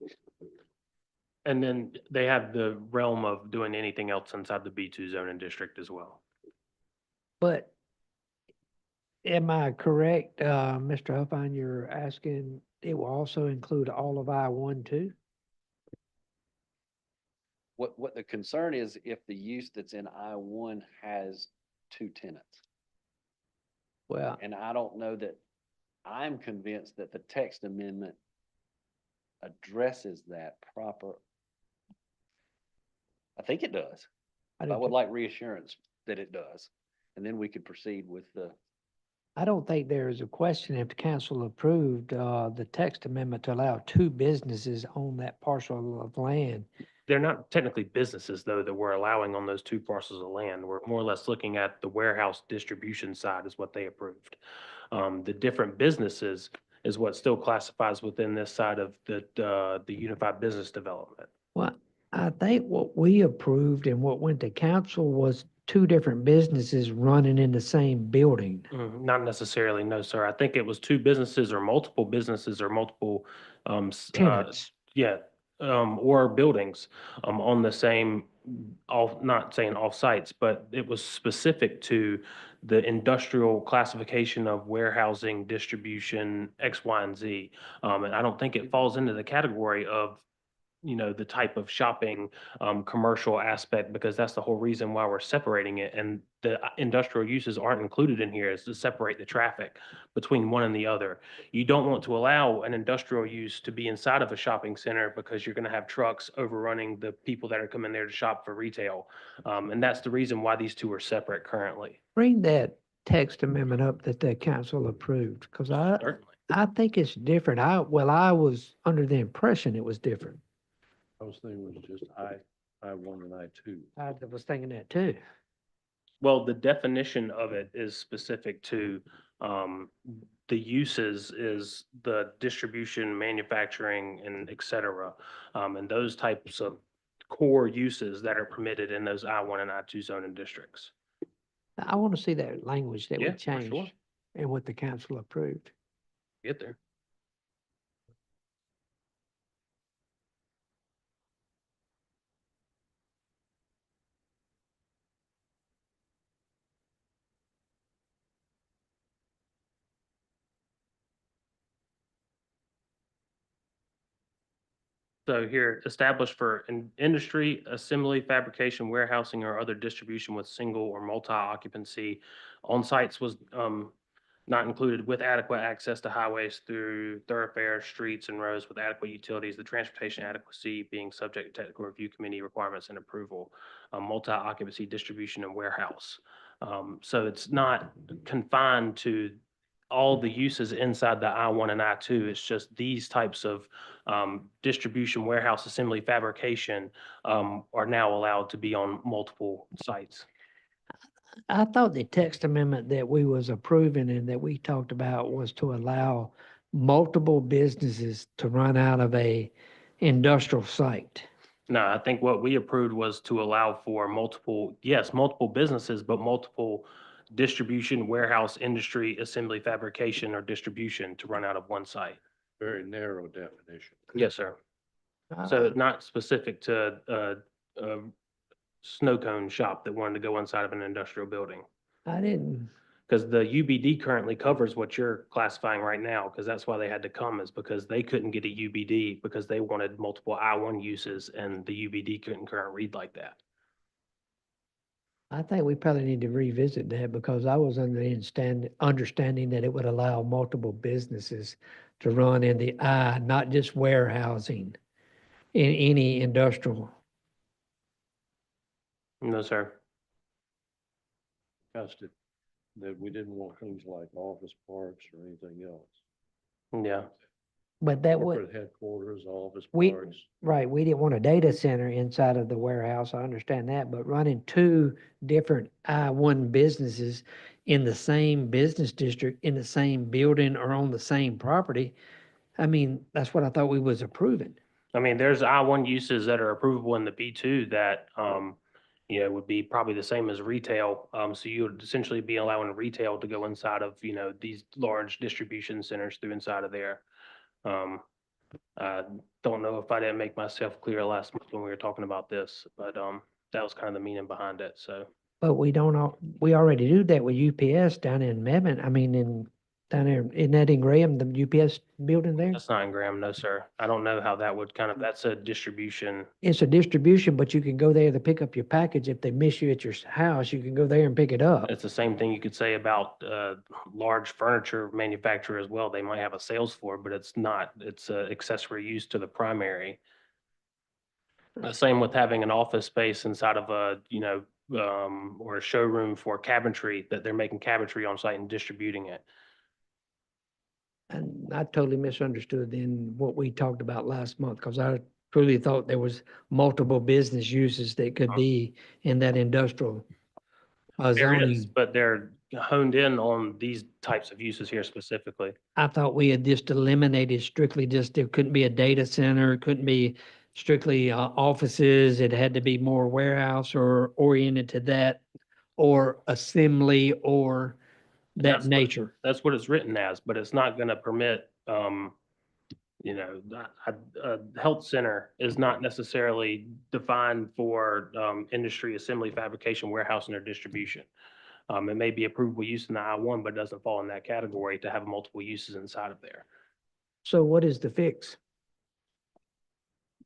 And then they have the realm of doing anything else inside the B2 zoning district as well. But am I correct, Mr. Huffine, you're asking it will also include all of I-1 too? What the concern is if the use that's in I-1 has two tenants. Well, And I don't know that, I'm convinced that the text amendment addresses that I think it does. I I do would too. like reassurance that it does. And then we could proceed with the, I don't think there is a question if the council approved, the text amendment to allow two businesses on that parcel of land. They're not technically businesses, though, that we're allowing on those two parcels of land. We're more or less looking at the warehouse distribution side is what they approved. The different businesses is what still classifies within this side of the unified business development. Well, I think what we approved and what went to council was two different businesses running in the same building. Not necessarily, no, sir. I think it was two businesses or multiple Tenants. yeah, or buildings, on the same, not saying off sites, but it was specific to the industrial classification of warehousing, distribution, X, Y, and Z. And I don't think it falls into the category of, the type of shopping, commercial aspect, because that's the whole reason why we're separating it. And the industrial uses aren't included in here is to separate the traffic between one and the other. You don't want to allow an industrial use to be inside of a shopping center because you're going to have trucks overrunning the people that are coming there to shop for retail. And that's the reason why these two are separate currently. Bring that text amendment up that the council approved, because Certainly. I think it's different. I was under the impression it was different. I was thinking it was just I-1 and I-2. I was thinking that too. Well, the definition of it is specific to, the uses is the distribution, manufacturing, and et cetera. And those types of core uses that are permitted in those I-1 and I-2 zoning districts. I want to see that language that Yeah, we for sure. changed and what the council approved. Get there. So here, established for industry, assembly, fabrication, warehousing, or other distribution with single or multi-occupancy. On sites was not included with adequate access to highways through thoroughfares, streets, and roads with adequate utilities, the transportation adequacy being subject to technical review committee requirements and approval, multi-occupancy distribution and warehouse. So it's not confined to all the uses inside the I-1 and I-2. It's just these types of distribution, warehouse, assembly, fabrication are now allowed to be on multiple sites. I thought the text amendment that we was approving and that we talked about was to allow multiple businesses to run out of a industrial site. No, I think what we approved was to allow for multiple businesses, but multiple distribution, warehouse, industry, assembly, fabrication, or distribution to run out of one site. Very narrow definition. Yes, sir. So not specific to a snow cone shop that wanted to go inside of an industrial building. I didn't, Because the UBD currently covers what you're classifying right now, because that's why they had to come, is because they couldn't get a UBD because they wanted multiple I-1 uses and the UBD couldn't currently read like that. I think we probably need to revisit that because I was under the understanding that it would allow multiple businesses to run in the I, not just warehousing in any industrial. No, sir. Discussed that we didn't want things like office parks or anything else. Yeah. But that would, Corporate headquarters, office We- parks. right, we didn't want a data center inside of the warehouse. I understand that, but running two different I-1 businesses in the same business district, in the same building or on the same property, I mean, that's what I thought we was approving. I mean, there's I-1 uses that are approvable in the B2 that, would be probably the same as retail. So you would essentially be allowing retail to go inside of, these large distribution centers through inside of there. I don't know if I didn't make myself clear last month when we were talking about this, but that was kind of the meaning behind it, so. But we we already do that with UPS down in Mebane, down there, isn't that in Graham, the UPS building there? That's not in Graham, no, sir. I don't know how that would that's a distribution. It's a distribution, but you can go there to pick up your package. If they miss you at your house, you can go there and pick it up. It's the same thing you could say about large furniture manufacturer as well. They might have a sales floor, but it's not. It's a accessory use to the primary. The same with having an office space inside of a, or a showroom for cabinetry, that they're making cabinetry on site and distributing it. And I totally misunderstood then what we talked about last month, because I truly thought there was multiple business uses that could be in that industrial There is, zoning. but they're honed in on these types of uses here specifically. I thought we had just eliminated strictly just, there couldn't be a data center, it couldn't be strictly offices, it had to be more warehouse or oriented to that, or assembly or that That's what- nature. That's what it's written as, but it's not gonna permit, a health center is not necessarily defined for, industry, assembly, fabrication, warehousing, or distribution. It may be approvable use in the I-1, but it doesn't fall in that category to have multiple uses inside of there. So what is the fix?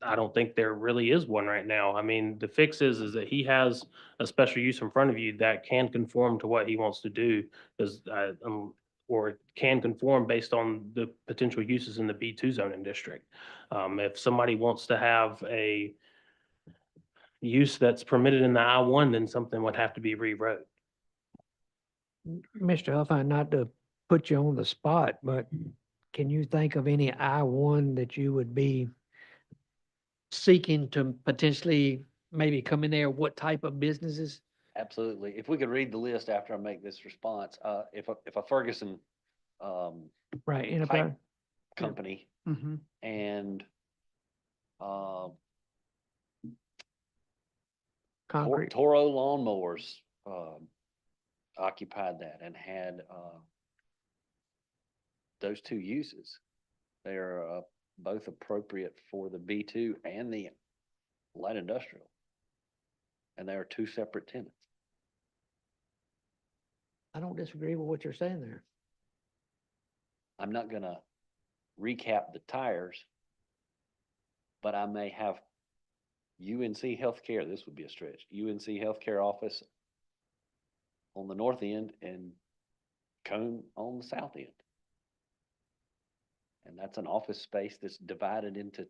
I don't think there really is one right now. I mean, the fix is that he has a special use in front of you that can conform to what he wants to do, because, or can conform based on the potential uses in the B2 zoning district. If somebody wants to have a use that's permitted in the I-1, then something would have to be rewrote. Mr. Huffine, not to put you on the spot, but can you think of any I-1 that you would be seeking to potentially maybe come in there? What type of businesses? Absolutely. If we could read the list after I make this response, if a Ferguson, Right, enterprise? company Mm-hmm. and, Concrete. Toro lawnmowers, occupied that and had, those two uses. They are, both appropriate for the B2 and the light industrial. And they are two separate tenants. I don't disagree with what you're saying there. I'm not gonna recap the tires, but I may have UNC Healthcare, this would be a stretch, UNC Healthcare office on the north end and Cone on the south end. And that's an office space that's divided into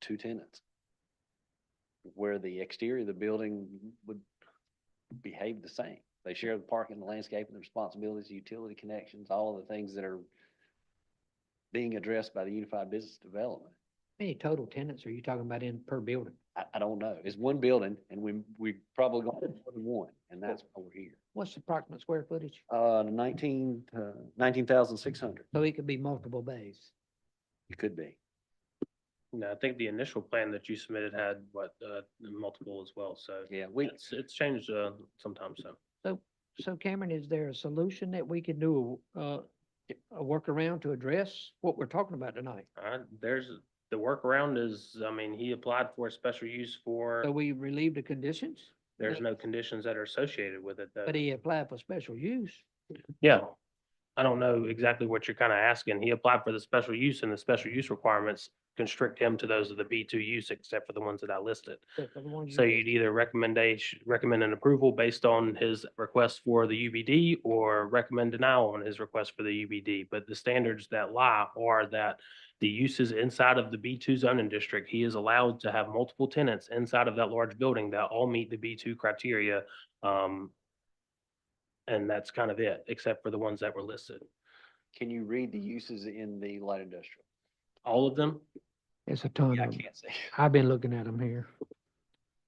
two tenants, where the exterior of the building would behave the same. They share the parking, the landscaping, the responsibilities, utility connections, all of the things that are being addressed by the Unified Business Development. How many total tenants are you talking about in per building? I don't know. It's one building and we probably got more than one, and that's why we're here. What's the approximate square footage? 19,600. So it could be multiple bays. It could be. No, I think the initial plan that you submitted had multiple as well, so. Yeah, It's changed, sometimes, so. So Cameron, is there a solution that we could do, a workaround to address what we're talking about tonight? The workaround is, I mean, he applied for a special use for, So we relieve the conditions, there's no conditions that are associated with it, though. but he applied for special use. Yeah. I don't know exactly what you're kind of asking. He applied for the special use, and the special use requirements constrict him to those of the B2 use, except for the ones that I listed. except for the ones you So listed. you'd either recommend an approval based on his request for the UBD, or recommend denial on his request for the UBD. But the standards that lie are that the uses inside of the B2 zoning district, he is allowed to have multiple tenants inside of that large building that all meet the B2 criteria. And that's kind of it, except for the ones that were listed. Can you read the uses in the light industrial? All of them? It's a ton Yeah, I of them. can't see. I've been looking at them here.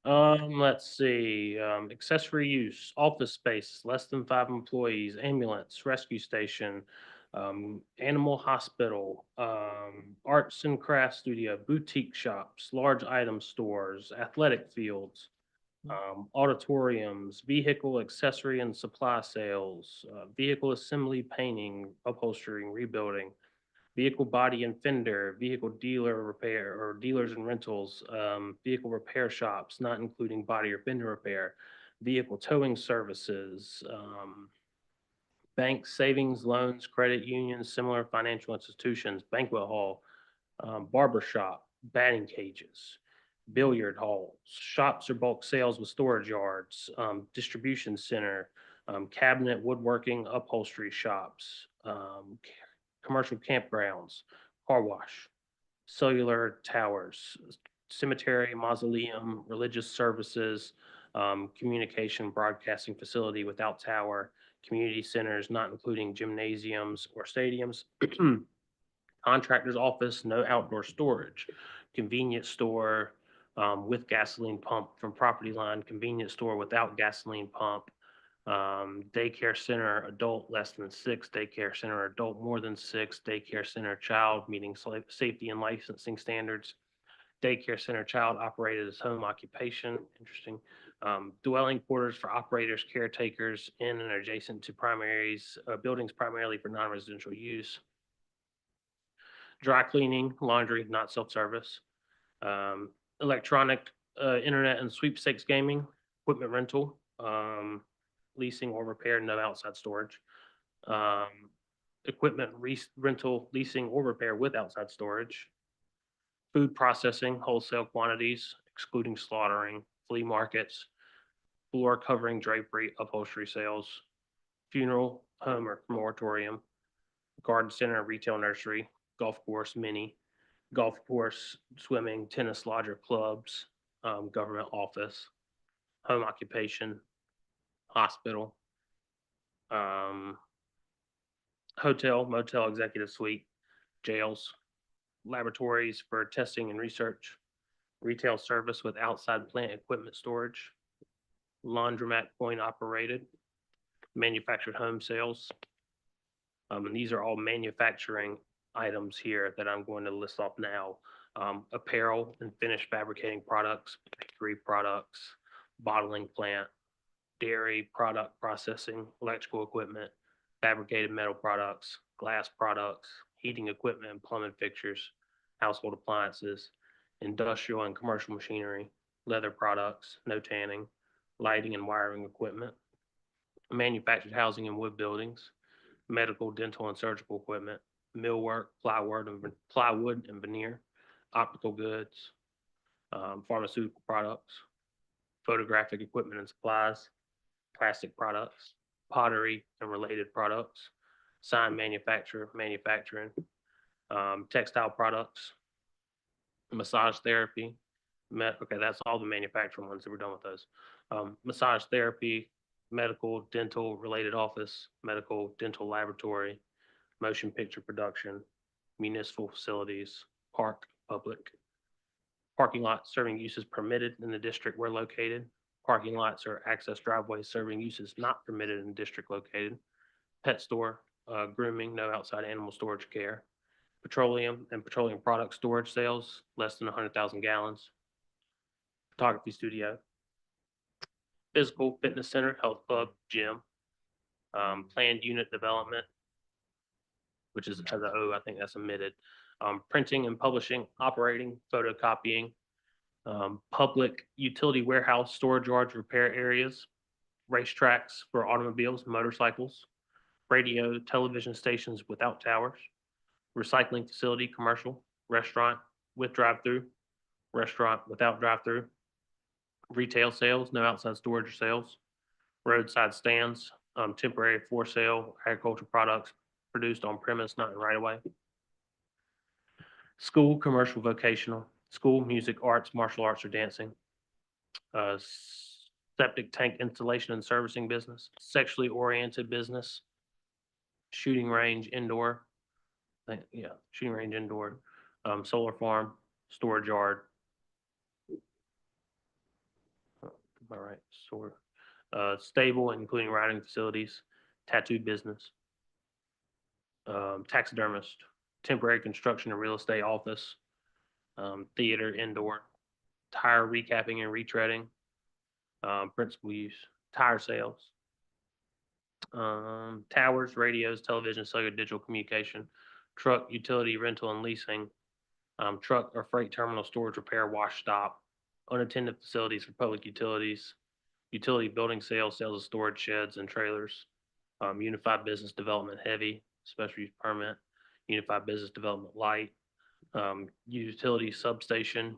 Let's see, accessory use, office space, less than 5 employees, ambulance, rescue station, animal hospital, arts and crafts studio, boutique shops, large item stores, athletic fields, auditoriums, vehicle accessory and supply sales, vehicle assembly, painting, upholstering, rebuilding, vehicle body and fender, vehicle dealer repair or dealers and rentals, vehicle repair shops, not including body or fender repair, vehicle towing services, banks, savings, loans, credit unions, similar financial institutions, banquet hall, barber shop, batting cages, billiard halls, shops or bulk sales with storage yards, distribution center, cabinet, woodworking, upholstery shops, commercial campgrounds, car wash, cellular towers, cemetery, mausoleum, religious services, communication broadcasting facility without tower, community centers, not including gymnasiums or stadiums, contractor's office, no outdoor storage, convenience store with gasoline pump from property line, convenience store without gasoline pump, daycare center, adult less than 6, daycare center, adult more than 6, daycare center, child meeting safety and licensing standards, daycare center, child operated as home occupation, interesting. Dwelling quarters for operators, caretakers in and adjacent to primaries, buildings primarily for non-residential use. Dry cleaning, laundry, not self-service. Electronic, internet and sweepstakes gaming, equipment rental, leasing or repair, no outside storage. Equipment rental, leasing or repair with outside storage. Food processing, wholesale quantities, excluding slaughtering, flea markets, floor covering, drapery, upholstery sales, funeral home or crematorium, garden center, retail nursery, golf course, mini, golf course, swimming, tennis lodger, clubs, government office, home occupation, hospital, hotel, motel, executive suite, jails, laboratories for testing and research, retail service with outside plant equipment storage, laundromat point operated, manufactured home sales. And these are all manufacturing items here that I'm going to list off now. Apparel and finished fabricating products, bakery products, bottling plant, dairy product processing, electrical equipment, fabricated metal products, glass products, heating equipment and plumbing fixtures, household appliances, industrial and commercial machinery, leather products, no tanning, lighting and wiring equipment, manufactured housing and wood buildings, medical, dental, and surgical equipment, millwork, plywood and veneer, optical goods, pharmaceutical products, photographic equipment and supplies, plastic products, pottery and related products, sign manufacturing, textile products, massage therapy. Okay, that's all the manufacturing ones that we're done with those. Massage therapy, medical, dental related office, medical, dental laboratory, motion picture production, municipal facilities, park, public, parking lots serving uses permitted in the district where located, parking lots or access driveways serving uses not permitted in the district located, pet store, grooming, no outside animal storage care, petroleum and petroleum product storage sales, less than 100,000 gallons, photography studio, physical fitness center, health club, gym, planned unit development, which is as a O, I think that's omitted, printing and publishing, operating, photocopying, public utility warehouse, storage yards, repair areas, racetracks for automobiles, motorcycles, radio, television stations without towers, recycling facility, commercial, restaurant with drive-through, restaurant without drive-through, retail sales, no outside storage or sales, roadside stands, temporary for sale, agricultural products produced on premise, not in right of way. School, commercial, vocational, school, music, arts, martial arts, or dancing. Septic tank installation and servicing business, sexually oriented business, shooting range indoor. Shooting range indoor, solar farm, storage yard. All right, stable, including riding facilities, tattoo business, taxidermist, temporary construction and real estate office, theater indoor, tire recapping and retreading, principal use, tire sales, towers, radios, television, cellular, digital communication, truck, utility, rental and leasing, truck or freight terminal, storage, repair, wash, stop, unattended facilities for public utilities, utility building sales, sales of storage sheds and trailers, unified business development heavy, special use permit, unified business development light, utility substation,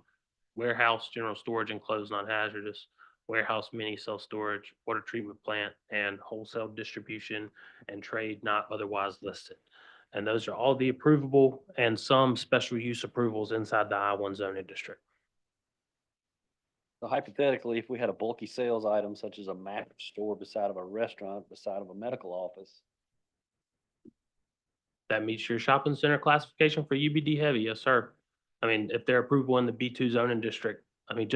warehouse, general storage enclosed non-hazardous, warehouse mini self-storage, water treatment plant, and wholesale distribution and trade not otherwise listed. And those are all the approvable and some special use approvals inside the I-1 zoning district. So hypothetically, if we had a bulky sales item such as a mattress store beside of a restaurant, beside of a medical office, That meets your shopping center classification for UBD heavy, yes, sir. I mean, if they're approvable in the B2 zoning district, I mean,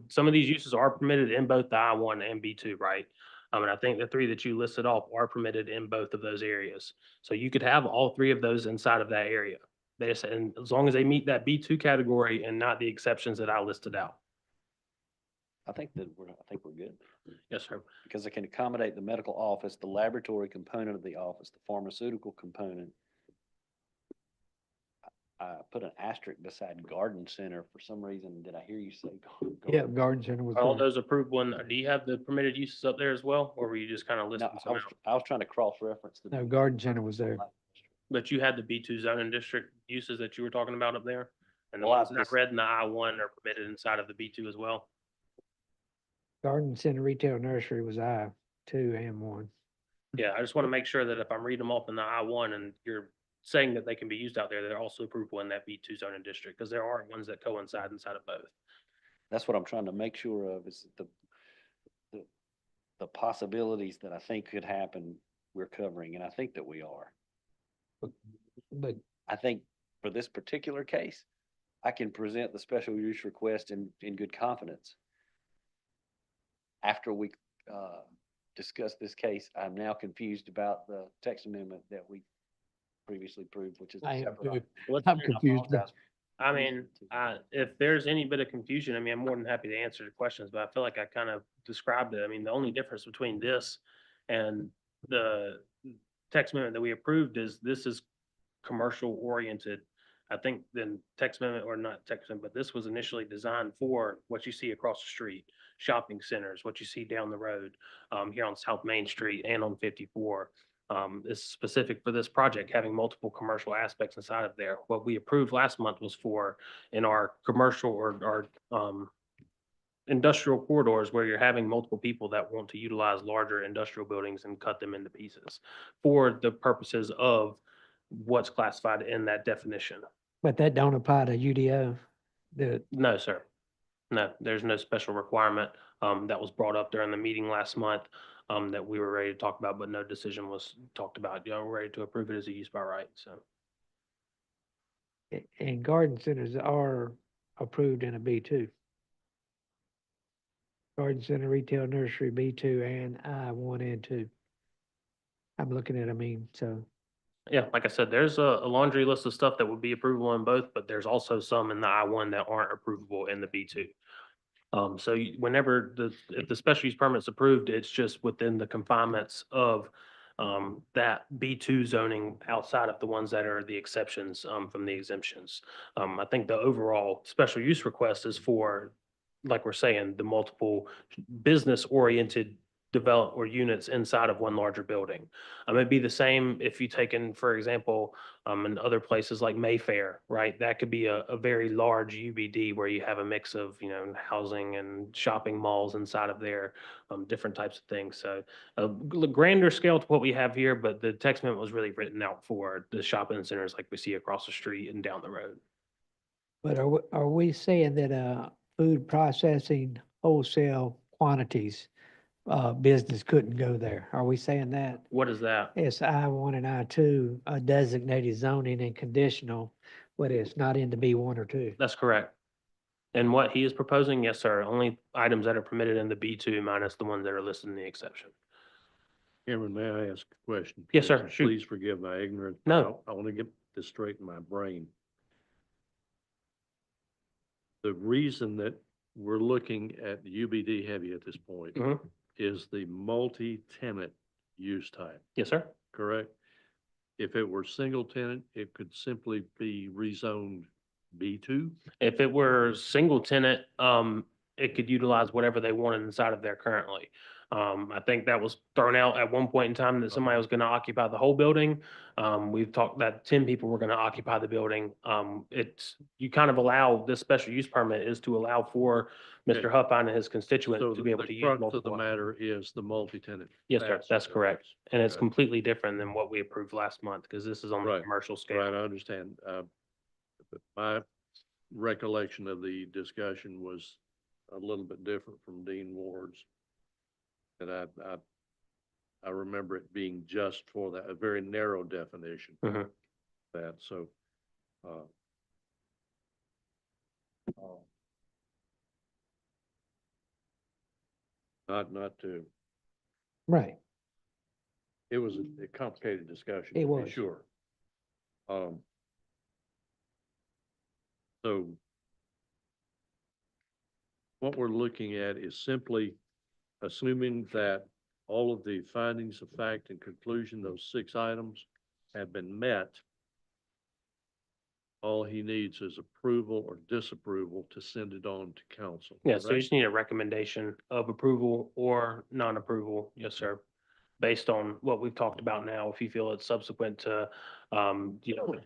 some of these uses are permitted in both the I1 and B2, right? And I think the three that you listed off are permitted in both of those areas. So you could have all three of those inside of that area. And as long as they meet that B2 category and not the exceptions that I listed out. I think we're good. Yes, sir. Because it can accommodate the medical office, the laboratory component of the office, the pharmaceutical component. I put an asterisk beside garden center. For some reason, did I hear you say? Yeah, Garden Center was. Are all there. those approvable? And do you have the permitted uses up there as well? Or were you just kind of No, listing some out? I was trying to cross-reference. No, Garden Center was there. But you had the B2 zoning district uses that you were talking about up there? And the Well, I ones that just- I read in the I1 are permitted inside of the B2 as well? Garden Center Retail Nursery was I-2 and 1. Yeah, I just want to make sure that if I'm reading them off in the I1 and you're saying that they can be used out there, they're also approvable in that B2 zoning district, because there are ones that coincide inside of both. That's what I'm trying to make sure of, is the possibilities that I think could happen, we're covering, and I think that we are. But I think for this particular case, I can present the special use request in good confidence. After we discuss this case, I'm now confused about the text amendment that we previously approved, which is. a I am separate too. item. What's I'm your- confused. but- I mean, if there's any bit of confusion, I mean, I'm more than happy to answer the questions, but I feel like I kind of described it. I mean, the only difference between this and the text amendment that we approved is this is commercial oriented. I think then text amendment, or not text amendment, but this was initially designed for what you see across the street, shopping centers, what you see down the road, here on South Main Street and on 54. Is specific for this project, having multiple commercial aspects inside of there. What we approved last month was for in our commercial or our industrial corridors where you're having multiple people that want to utilize larger industrial buildings and cut them into pieces for the purposes of what's classified in that definition. But that don't apply to UDO. No, sir. No, there's no special requirement that was brought up during the meeting last month that we were ready to talk about, but no decision was talked about. Y'all were ready to approve it as a use by right, so. And garden centers are approved in a B2. Garden Center Retail Nursery B2 and I-1 and 2. I'm looking at, so. Yeah, like I said, there's a laundry list of stuff that would be approvable in both, but there's also some in the I1 that aren't approvable in the B2. So whenever if the special use permit's approved, it's just within the confinements of that B2 zoning outside of the ones that are the exceptions from the exemptions. I think the overall special use request is for, like we're saying, the multiple business-oriented develop or units inside of one larger building. It'd be the same if you take in, for example, in other places like Mayfair, right? That could be a very large UBD where you have a mix of, housing and shopping malls inside of there, different types of things. So a grander scale to what we have here, but the text amendment was really written out for the shopping centers like we see across the street and down the road. But are we saying that food processing wholesale quantities business couldn't go there? Are we saying that? What is that? It's I-1 and I-2 designated zoning and conditional, but it's not into B1 or 2. That's correct. And what he is proposing, yes, sir, only items that are permitted in the B2 minus the ones that are listed in the exception. Cameron, may I ask a question? Yes, sir. Please- Shoot. Please forgive my ignorance. No. I want to get this straight in my brain. The reason that we're looking at UBD heavy at this point Mhm. is the multi-tenant use type, Yes, sir. correct? If it were single tenant, it could simply be rezoned B2? If it were single tenant, it could utilize whatever they wanted inside of there currently. I think that was thrown out at one point in time that somebody was gonna occupy the whole building. We've talked that 10 people were gonna occupy the building. You kind of allow, this special use permit is to allow for Mr. Huffine and his So constituents to be able to the use crux of the multiple. matter is the multi-tenant. Yes, sir, that's correct. And it's Okay. completely different than what we approved last month, because this is on the Right, commercial Right, scale. I understand. But my recollection of the discussion was a little bit different from Dean Ward's. And I remember it being just for that, a very narrow definition. Mhm. That, so, not to, Right. it was a complicated discussion, It to be was. sure. So what we're looking at is simply assuming that all of the findings of fact and conclusion, those 6 items have been met. All he needs is approval or disapproval to send it on to council. Yeah, so you correct? just need a recommendation of approval or non-approval, yes, sir. Based on what we've talked about now, if you feel it's subsequent to,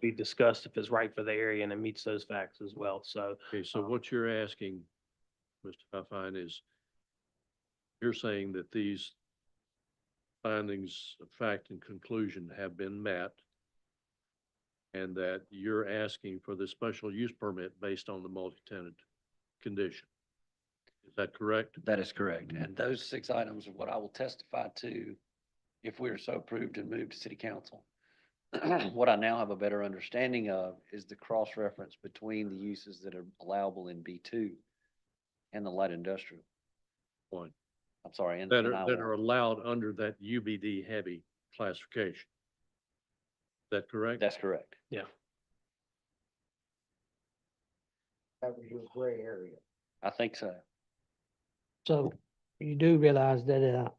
we discussed if it's right for the area and it meets those facts as well, so. Okay, so what you're asking, Mr. Huffine, is you're saying that these findings of fact and conclusion have been met and that you're asking for the special use permit based on the multi-tenant condition. Is that correct? That is correct. And those 6 items are what I will testify to if we are so approved and moved to city council. What I now have a better understanding of is the cross-reference between the uses that are allowable in B2 and the light industrial. One, I'm sorry, in that I1. are allowed under that UBD heavy classification. Is that correct? That's correct. That was your gray area. I think so. So you do realize that,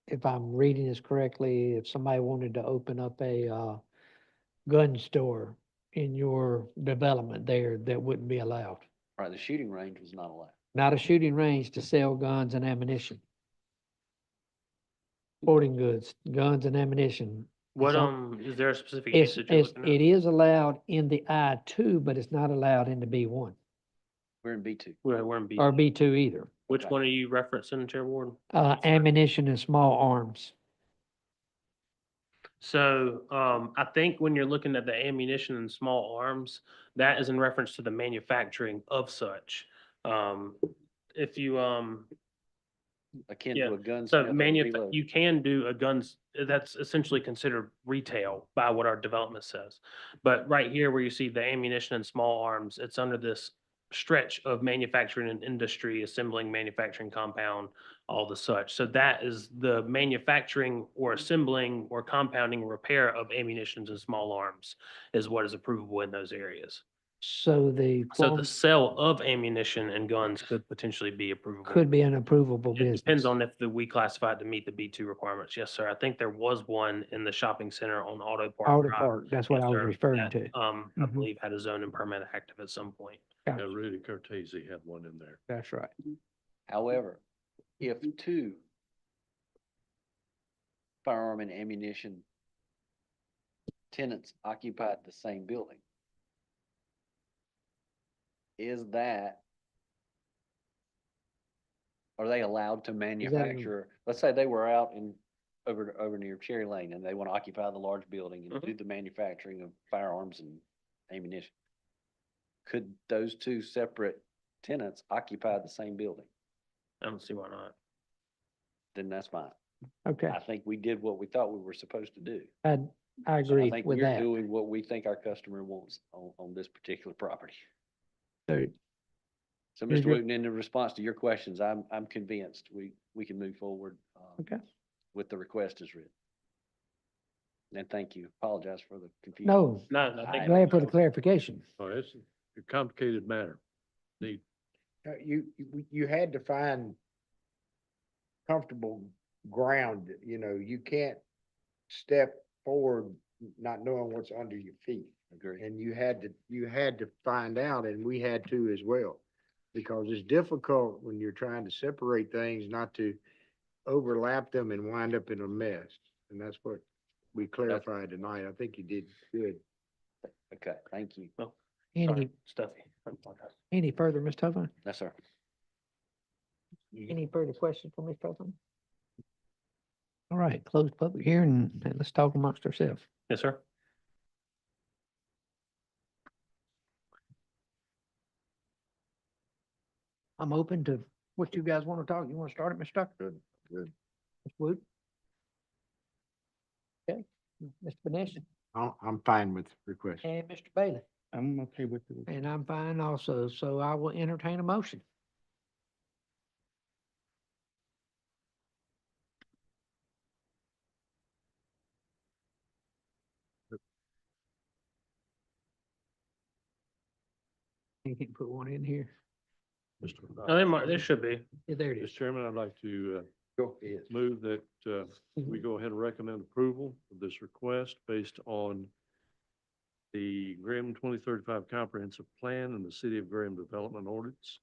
if I'm reading this correctly, if somebody wanted to open up a, gun store in your development there, that wouldn't be allowed. Right, the shooting range was not allowed. Not a shooting range to sell guns and ammunition. Sporting goods, guns and ammunition. What, So is there a specific It's, usage you're it's, looking at? it is allowed in the I2, but it's not allowed in the B1 We're in B2. We're in B. or B2 either. Which one are you referencing, Chair Ward? Ammunition and small arms. So, I think when you're looking at the ammunition and small arms, that is in reference to the manufacturing of such. If you, Akin Yeah, to a gun. so you can do a guns, that's essentially considered retail by what our development says. But right here where you see the ammunition and small arms, it's under this stretch of manufacturing and industry, assembling, manufacturing compound, all the such. So that is the manufacturing or assembling or compounding repair of ammunitions and small arms is what is approvable in those areas. So the So form the sale of ammunition and guns could potentially be approvable. could be an approvable It business. depends on if we classify it to meet the B2 requirements. Yes, sir. I think there was one in the shopping center on Auto Park. Auto Drive. Park, that's what Yes, I was sir. referring That, to. I Mhm. believe had a zoning permit active at some point. Yeah, Rudy Cortese had one in there. That's right. However, if 2 firearm and ammunition tenants occupied the same building, are they allowed to manufacture, let's say they were out over near Cherry Lane and they want to occupy the large building and do the manufacturing of firearms and ammunition. Could those 2 separate tenants occupy the same building? I don't see why not. Then that's fine. Okay, I think we did what we thought we were supposed to do. I And agree I think with we're that. doing what we think our customer wants on this particular property. So So, Is Mr. your- Wooten, in response to your questions, I'm convinced we can move forward. Okay. With the request as written. And thank you. Apologize for the confusion. No, No, I think. glad for the clarification. Oh, it's a complicated matter. You had to find comfortable ground, you can't step forward not knowing what's under your feet. Agree. And you had to find out, and we had to as well. Because it's difficult when you're trying to separate things, not to overlap them and wind up in a mess. And that's what we clarified tonight. I think you did good. Okay, thank you. Any, Stuffy. I apologize. any further, Ms. Tufan? Yes, sir. Any further questions for Ms. Tufan? All right, close public hearing and let's talk amongst ourselves. Yes, sir. I'm open to what you guys want to talk. You want to start it, Mr. Tucker? Good, good. Mr. Wood? Okay, Mr. Benesh I'm fine with the request. and Mr. Bailey. I'm okay with it. And I'm fine also, so I will entertain a motion. You can put one in here. Oh, there should be. Yeah, there it Mr. is. Chairman, I'd like to Go ahead. move that we go ahead and recommend approval of this request based on the Graham 2035 Comprehensive Plan and the City of Graham Development Ordinance.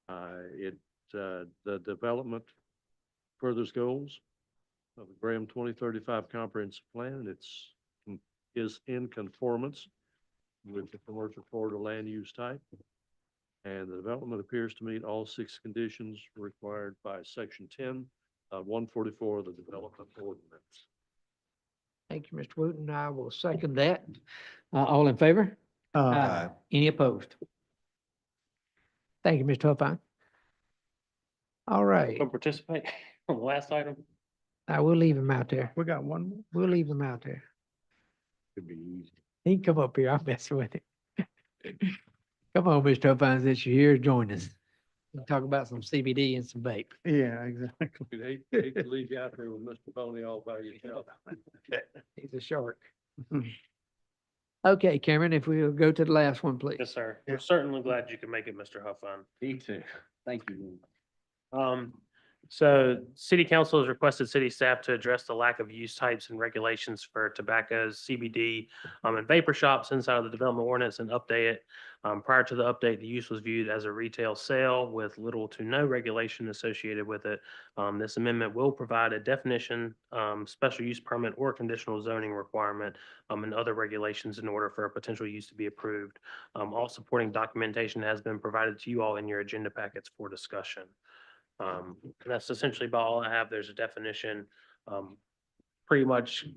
The development furthers goals of the Graham 2035 Comprehensive Plan, and is in conformance with the commercial corridor land use type. And the development appears to meet all 6 conditions required by Section 10, 144 of the Development Ordinance. Thank you, Mr. Wooten. I will second that. All in favor? Uh, Any opposed? Thank you, Mr. Huffine. All right, Come participate on the last item. I will leave him out there. we got one more. We'll leave him out there. Could be easy. He can come up here. I'm messing with him. Come on, Mr. Huffine, since you're here, join us. We'll talk about some CBD and some vape. Yeah, exactly. We'd hate to leave you out there with Mr. Boney all by yourself. He's a shark. Okay, Cameron, if we'll go to the last one, please. Yes, sir. Yeah. We're certainly glad you can make it, Mr. Huffine. Me too. Thank you. So city council has requested city staff to address the lack of use types and regulations for tobaccos, CBD, and vapor shops inside of the development ordinance and update it. Prior to the update, the use was viewed as a retail sale with little to no regulation associated with it. This amendment will provide a definition, special use permit or conditional zoning requirement, and other regulations in order for a potential use to be approved. All supporting documentation has been provided to you all in your agenda packets for discussion. That's essentially about all I have. There's a definition, pretty much,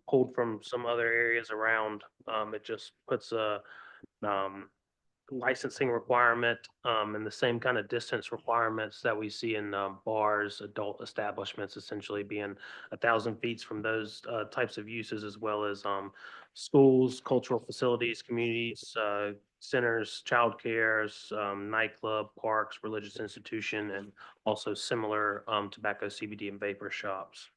pulled from some other areas around. It just puts a, licensing requirement, and the same kind of distance requirements that we see in, bars, adult establishments, essentially being 1,000 feet from those, types of uses, as well as, schools, cultural facilities, communities, centers, childcares, nightclub, parks, religious institution, and also similar tobacco, CBD, and vapor shops.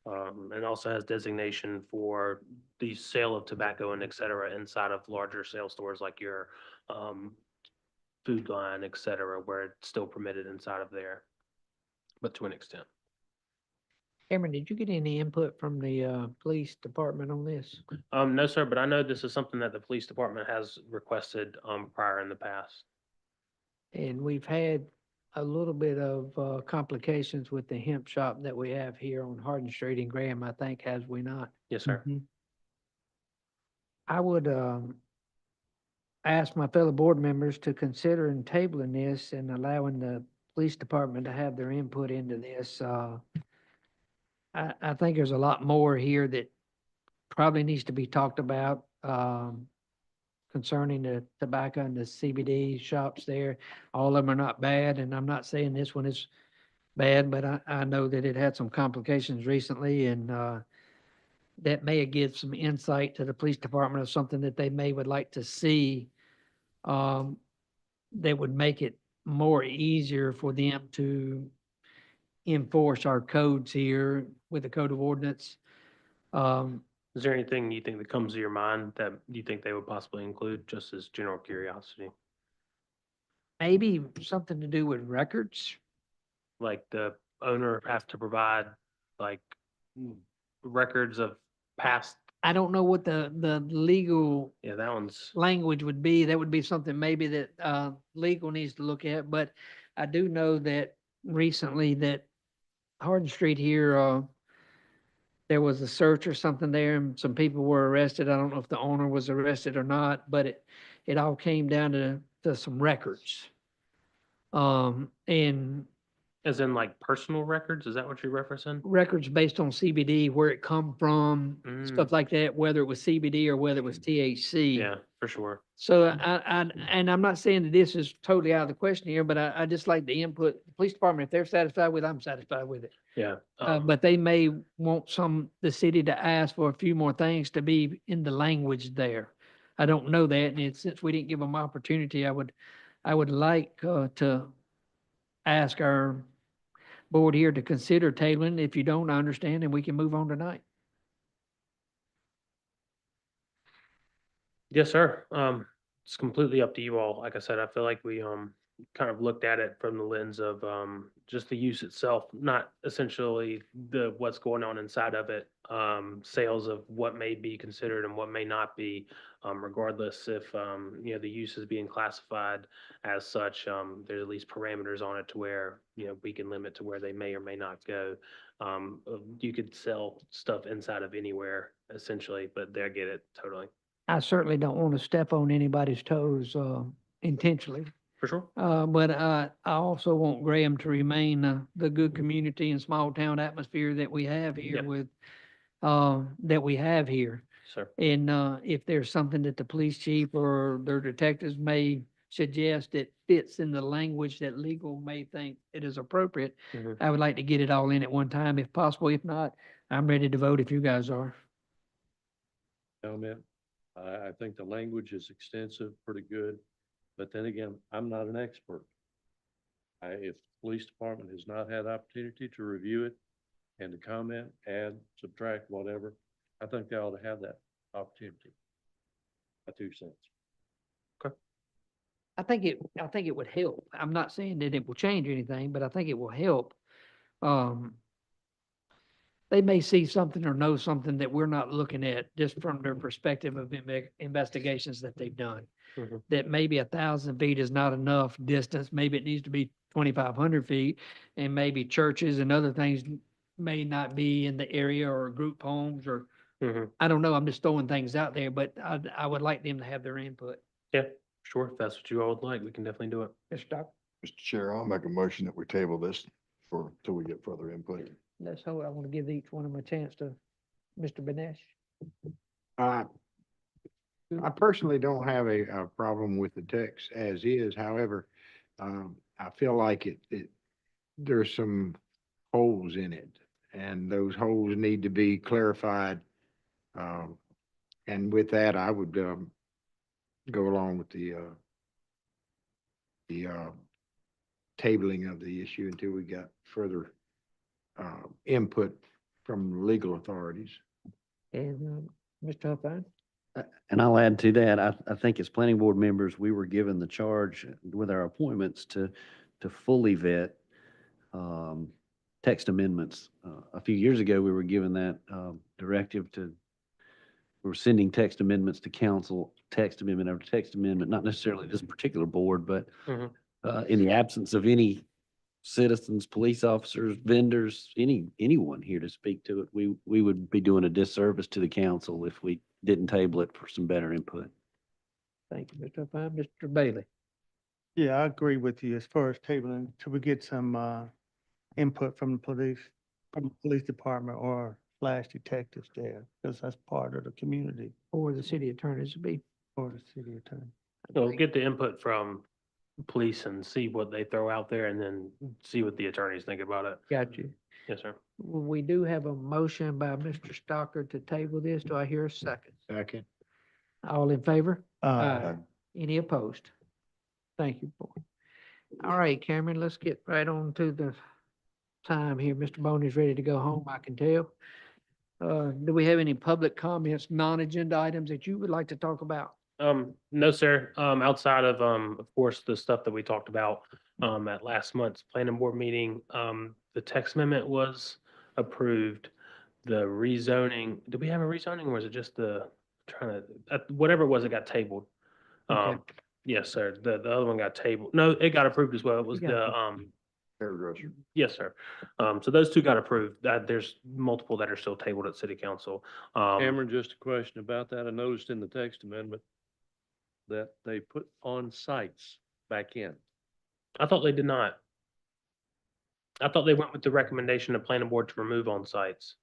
And also has designation for the sale of tobacco and et cetera inside of larger sales stores like your Food Line, et cetera, where it's still permitted inside of there, but to an extent. Cameron, did you get any input from the police department on this? No, sir, but I know this is something that the police department has requested prior in the past. And we've had a little bit of complications with the hemp shop that we have here on Hardin Street in Graham, I think, has we not? Yes, sir. I would ask my fellow board members to consider in tabling this and allowing the police department to have their input into this. I think there's a lot more here that probably needs to be talked about concerning the tobacco and the CBD shops there. All of them are not bad, and I'm not saying this one is bad, but I know that it had some complications recently, and that may have given some insight to the police department of something that they may would like to see that would make it more easier for them to enforce our codes here with the code of ordinance. Is there anything you think that comes to your mind that you think they would possibly include, just as general curiosity? Maybe something to do with records. Like the owner have to provide like records of past, I don't know what the legal yeah, that one's, language would be. That would be something maybe that legal needs to look at, but I do know that recently that Hardin Street here, there was a search or something there and some people were arrested. I don't know if the owner was arrested or not, but it all came down to some records. And As in like personal records? Is that what you're referencing? records based on CBD, where it come from, stuff Mm. like that, whether it was CBD or whether it was THC. Yeah, for sure. So and I'm not saying that this is totally out of the question here, but I just like the input. The police department, if they're satisfied with it, I'm satisfied with it. Yeah. But they may want the city to ask for a few more things to be in the language there. I don't know that, and since we didn't give them opportunity, I would like, to ask our board here to consider tabling. If you don't, I understand, and we can move on tonight. Yes, sir. It's completely up to you all. Like I said, I feel like we, kind of looked at it from the lens of, just the use itself, not essentially what's going on inside of it. Sales of what may be considered and what may not be, regardless if, the use is being classified as such, there's at least parameters on it to where, we can limit to where they may or may not go. You could sell stuff inside of anywhere essentially, but I get it totally. I certainly don't want to step on anybody's toes, intentionally. For sure. But I also want Graham to remain the good community and small town atmosphere that we have here Yep. that we have here. Sir. And if there's something that the police chief or their detectives may suggest that fits in the language that legal may think it is appropriate, Mhm. I would like to get it all in at one time if possible. If not, I'm ready to vote if you guys are. Comment. I think the language is extensive, pretty good, but then again, I'm not an expert. If the police department has not had opportunity to review it and to comment, add, subtract, whatever, I think they ought to have that opportunity. My 2 cents. I think it would help. I'm not saying that it will change anything, but I think it will help. They may see something or know something that we're not looking at just from their perspective of investigations that they've done. Mhm. That maybe 1,000 feet is not enough distance. Maybe it needs to be 2,500 feet, and maybe churches and other things may not be in the area, or group homes, or Mhm. I don't know. I'm just throwing things out there, but I would like them to have their input. Yeah, sure. If that's what you all would like, we can definitely do it. Mr. Doc, Mr. Chair, I'll make a motion that we table this till we get further input. that's how I want to give each one of them a chance to, Mr. Benesh. I personally don't have a problem with the text as is. However, I feel like there's some holes in it, and those holes need to be clarified. And with that, I would, go along with the tabling of the issue until we got further, input from legal authorities. And, Mr. Huffine? And I'll add to that, I think as planning board members, we were given the charge with our appointments to fully vet text amendments. A few years ago, we were given that directive we were sending text amendments to council, text amendment after text amendment, not necessarily this particular board, but Mhm. in the absence of any citizens, police officers, vendors, anyone here to speak to it, we would be doing a disservice to the council if we didn't table it for some better input. Thank you, Mr. Huffine. Mr. Bailey? Yeah, I agree with you as far as tabling, till we get some input from the police department or / detectives there, because that's part of the community Or the city attorneys to be. or the city attorney. So get the input from police and see what they throw out there and then see what the attorneys think about it. Got you. Yes, sir. We do have a motion by Mr. Stocker to table this. Do I hear a second? Second. All in favor? Uh, Any opposed? Thank you, board. All right, Cameron, let's get right on to the time here. Mr. Boney's ready to go home, I can tell. Do we have any public comments, non-agenda items that you would like to talk about? No, sir. Outside of course, the stuff that we talked about, at last month's planning board meeting, the text amendment was approved. The rezoning, did we have a rezoning or was it just whatever it was, it got tabled? Okay. Yes, sir. The other one got tabled. No, it got approved as well. It was It got the, Hairdresser. yes, sir. So those two got approved. There's multiple that are still tabled at city council. Cameron, just a question about that. I noticed in the text amendment that they put on sites back in. I thought they did not. I thought they went with the recommendation of planning board to remove on sites.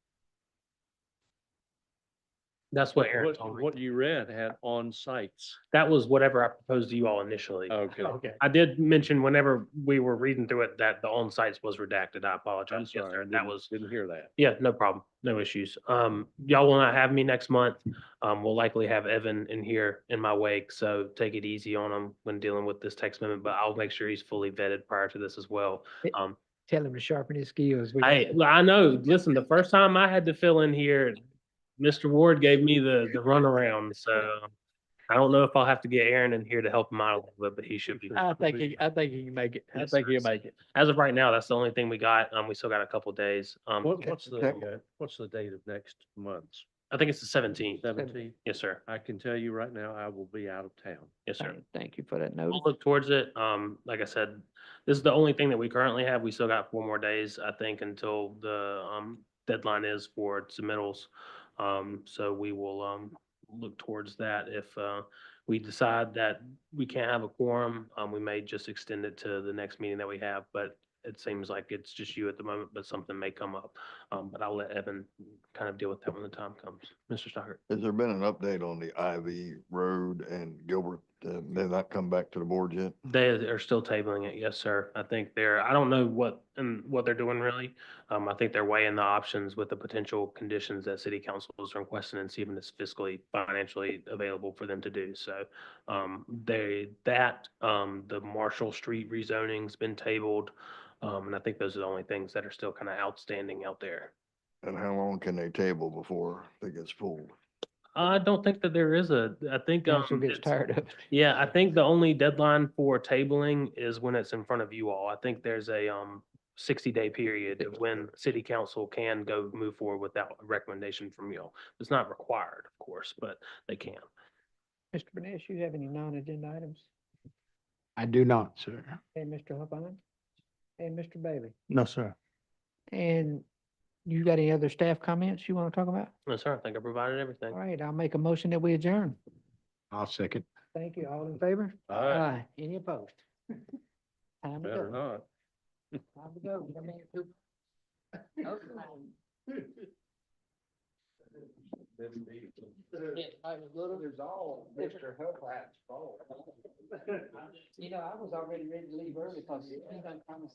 That's what Aaron told me. What you read had on sites. That was whatever I proposed to you all initially. Okay. Okay. I did mention whenever we were reading through it that the on sites was redacted. I I'm apologize. Yes, sorry, sir. I That didn't, was, didn't hear that. yeah, no problem. No issues. Y'all will not have me next month. We'll likely have Evan in here in my wake, so take it easy on him when dealing with this text amendment, but I'll make sure he's fully vetted prior to this as well. Tell him to sharpen his skills. I know, listen, the first time I had to fill in here, Mr. Ward gave me the runaround, so I don't know if I'll have to get Aaron in here to help him out a little bit, but he should be. I think he can make it. Yes, sir. As of right now, that's the only thing we got. We still got a couple days. What's the date of next month's? I think it's the 17th. 17th? Yes, sir. I can tell you right now, I will be out of town. Yes, sir. Thank you for that We'll notice. look towards it. Like I said, this is the only thing that we currently have. We still got 4 more days, I think, until the deadline is for submittals. So we will look towards that. If we decide that we can't have a quorum, we may just extend it to the next meeting that we have, but it seems like it's just you at the moment, but something may come up. But I'll let Evan kind of deal with that when the time comes. Mr. Stockert. Has there been an update on the Ivy Road and Gilbert? Did that come back to the board yet? They are still tabling it, yes, sir. I think I don't know what they're doing really. I think they're weighing the options with the potential conditions that city council is requesting and see if it's fiscally, financially available for them to do. So, the Marshall Street rezoning's been tabled. And I think those are the only things that are still kind of outstanding out there. And how long can they table before it gets pulled? I don't think that there is I think, Council gets it's- tired of it. Yeah, I think the only deadline for tabling is when it's in front of you all. I think there's a 60-day period of when city council can go move forward without a recommendation from you all. It's not required, of course, but they can. Mr. Burnett, you have any non-agenda items? I do not, sir. And Mr. Hupine? And Mr. Bailey? No, sir. And you got any other staff comments you want to talk about? No, sir, I think I provided everything. All right, I'll make a motion that we adjourn. I'll second. Thank you. All in favor? Aye. Any opposed? Time to Better go. not. Time to go. Come in, who- Mr. Hubhat's fault. You know, I was already ready to leave early because he done promised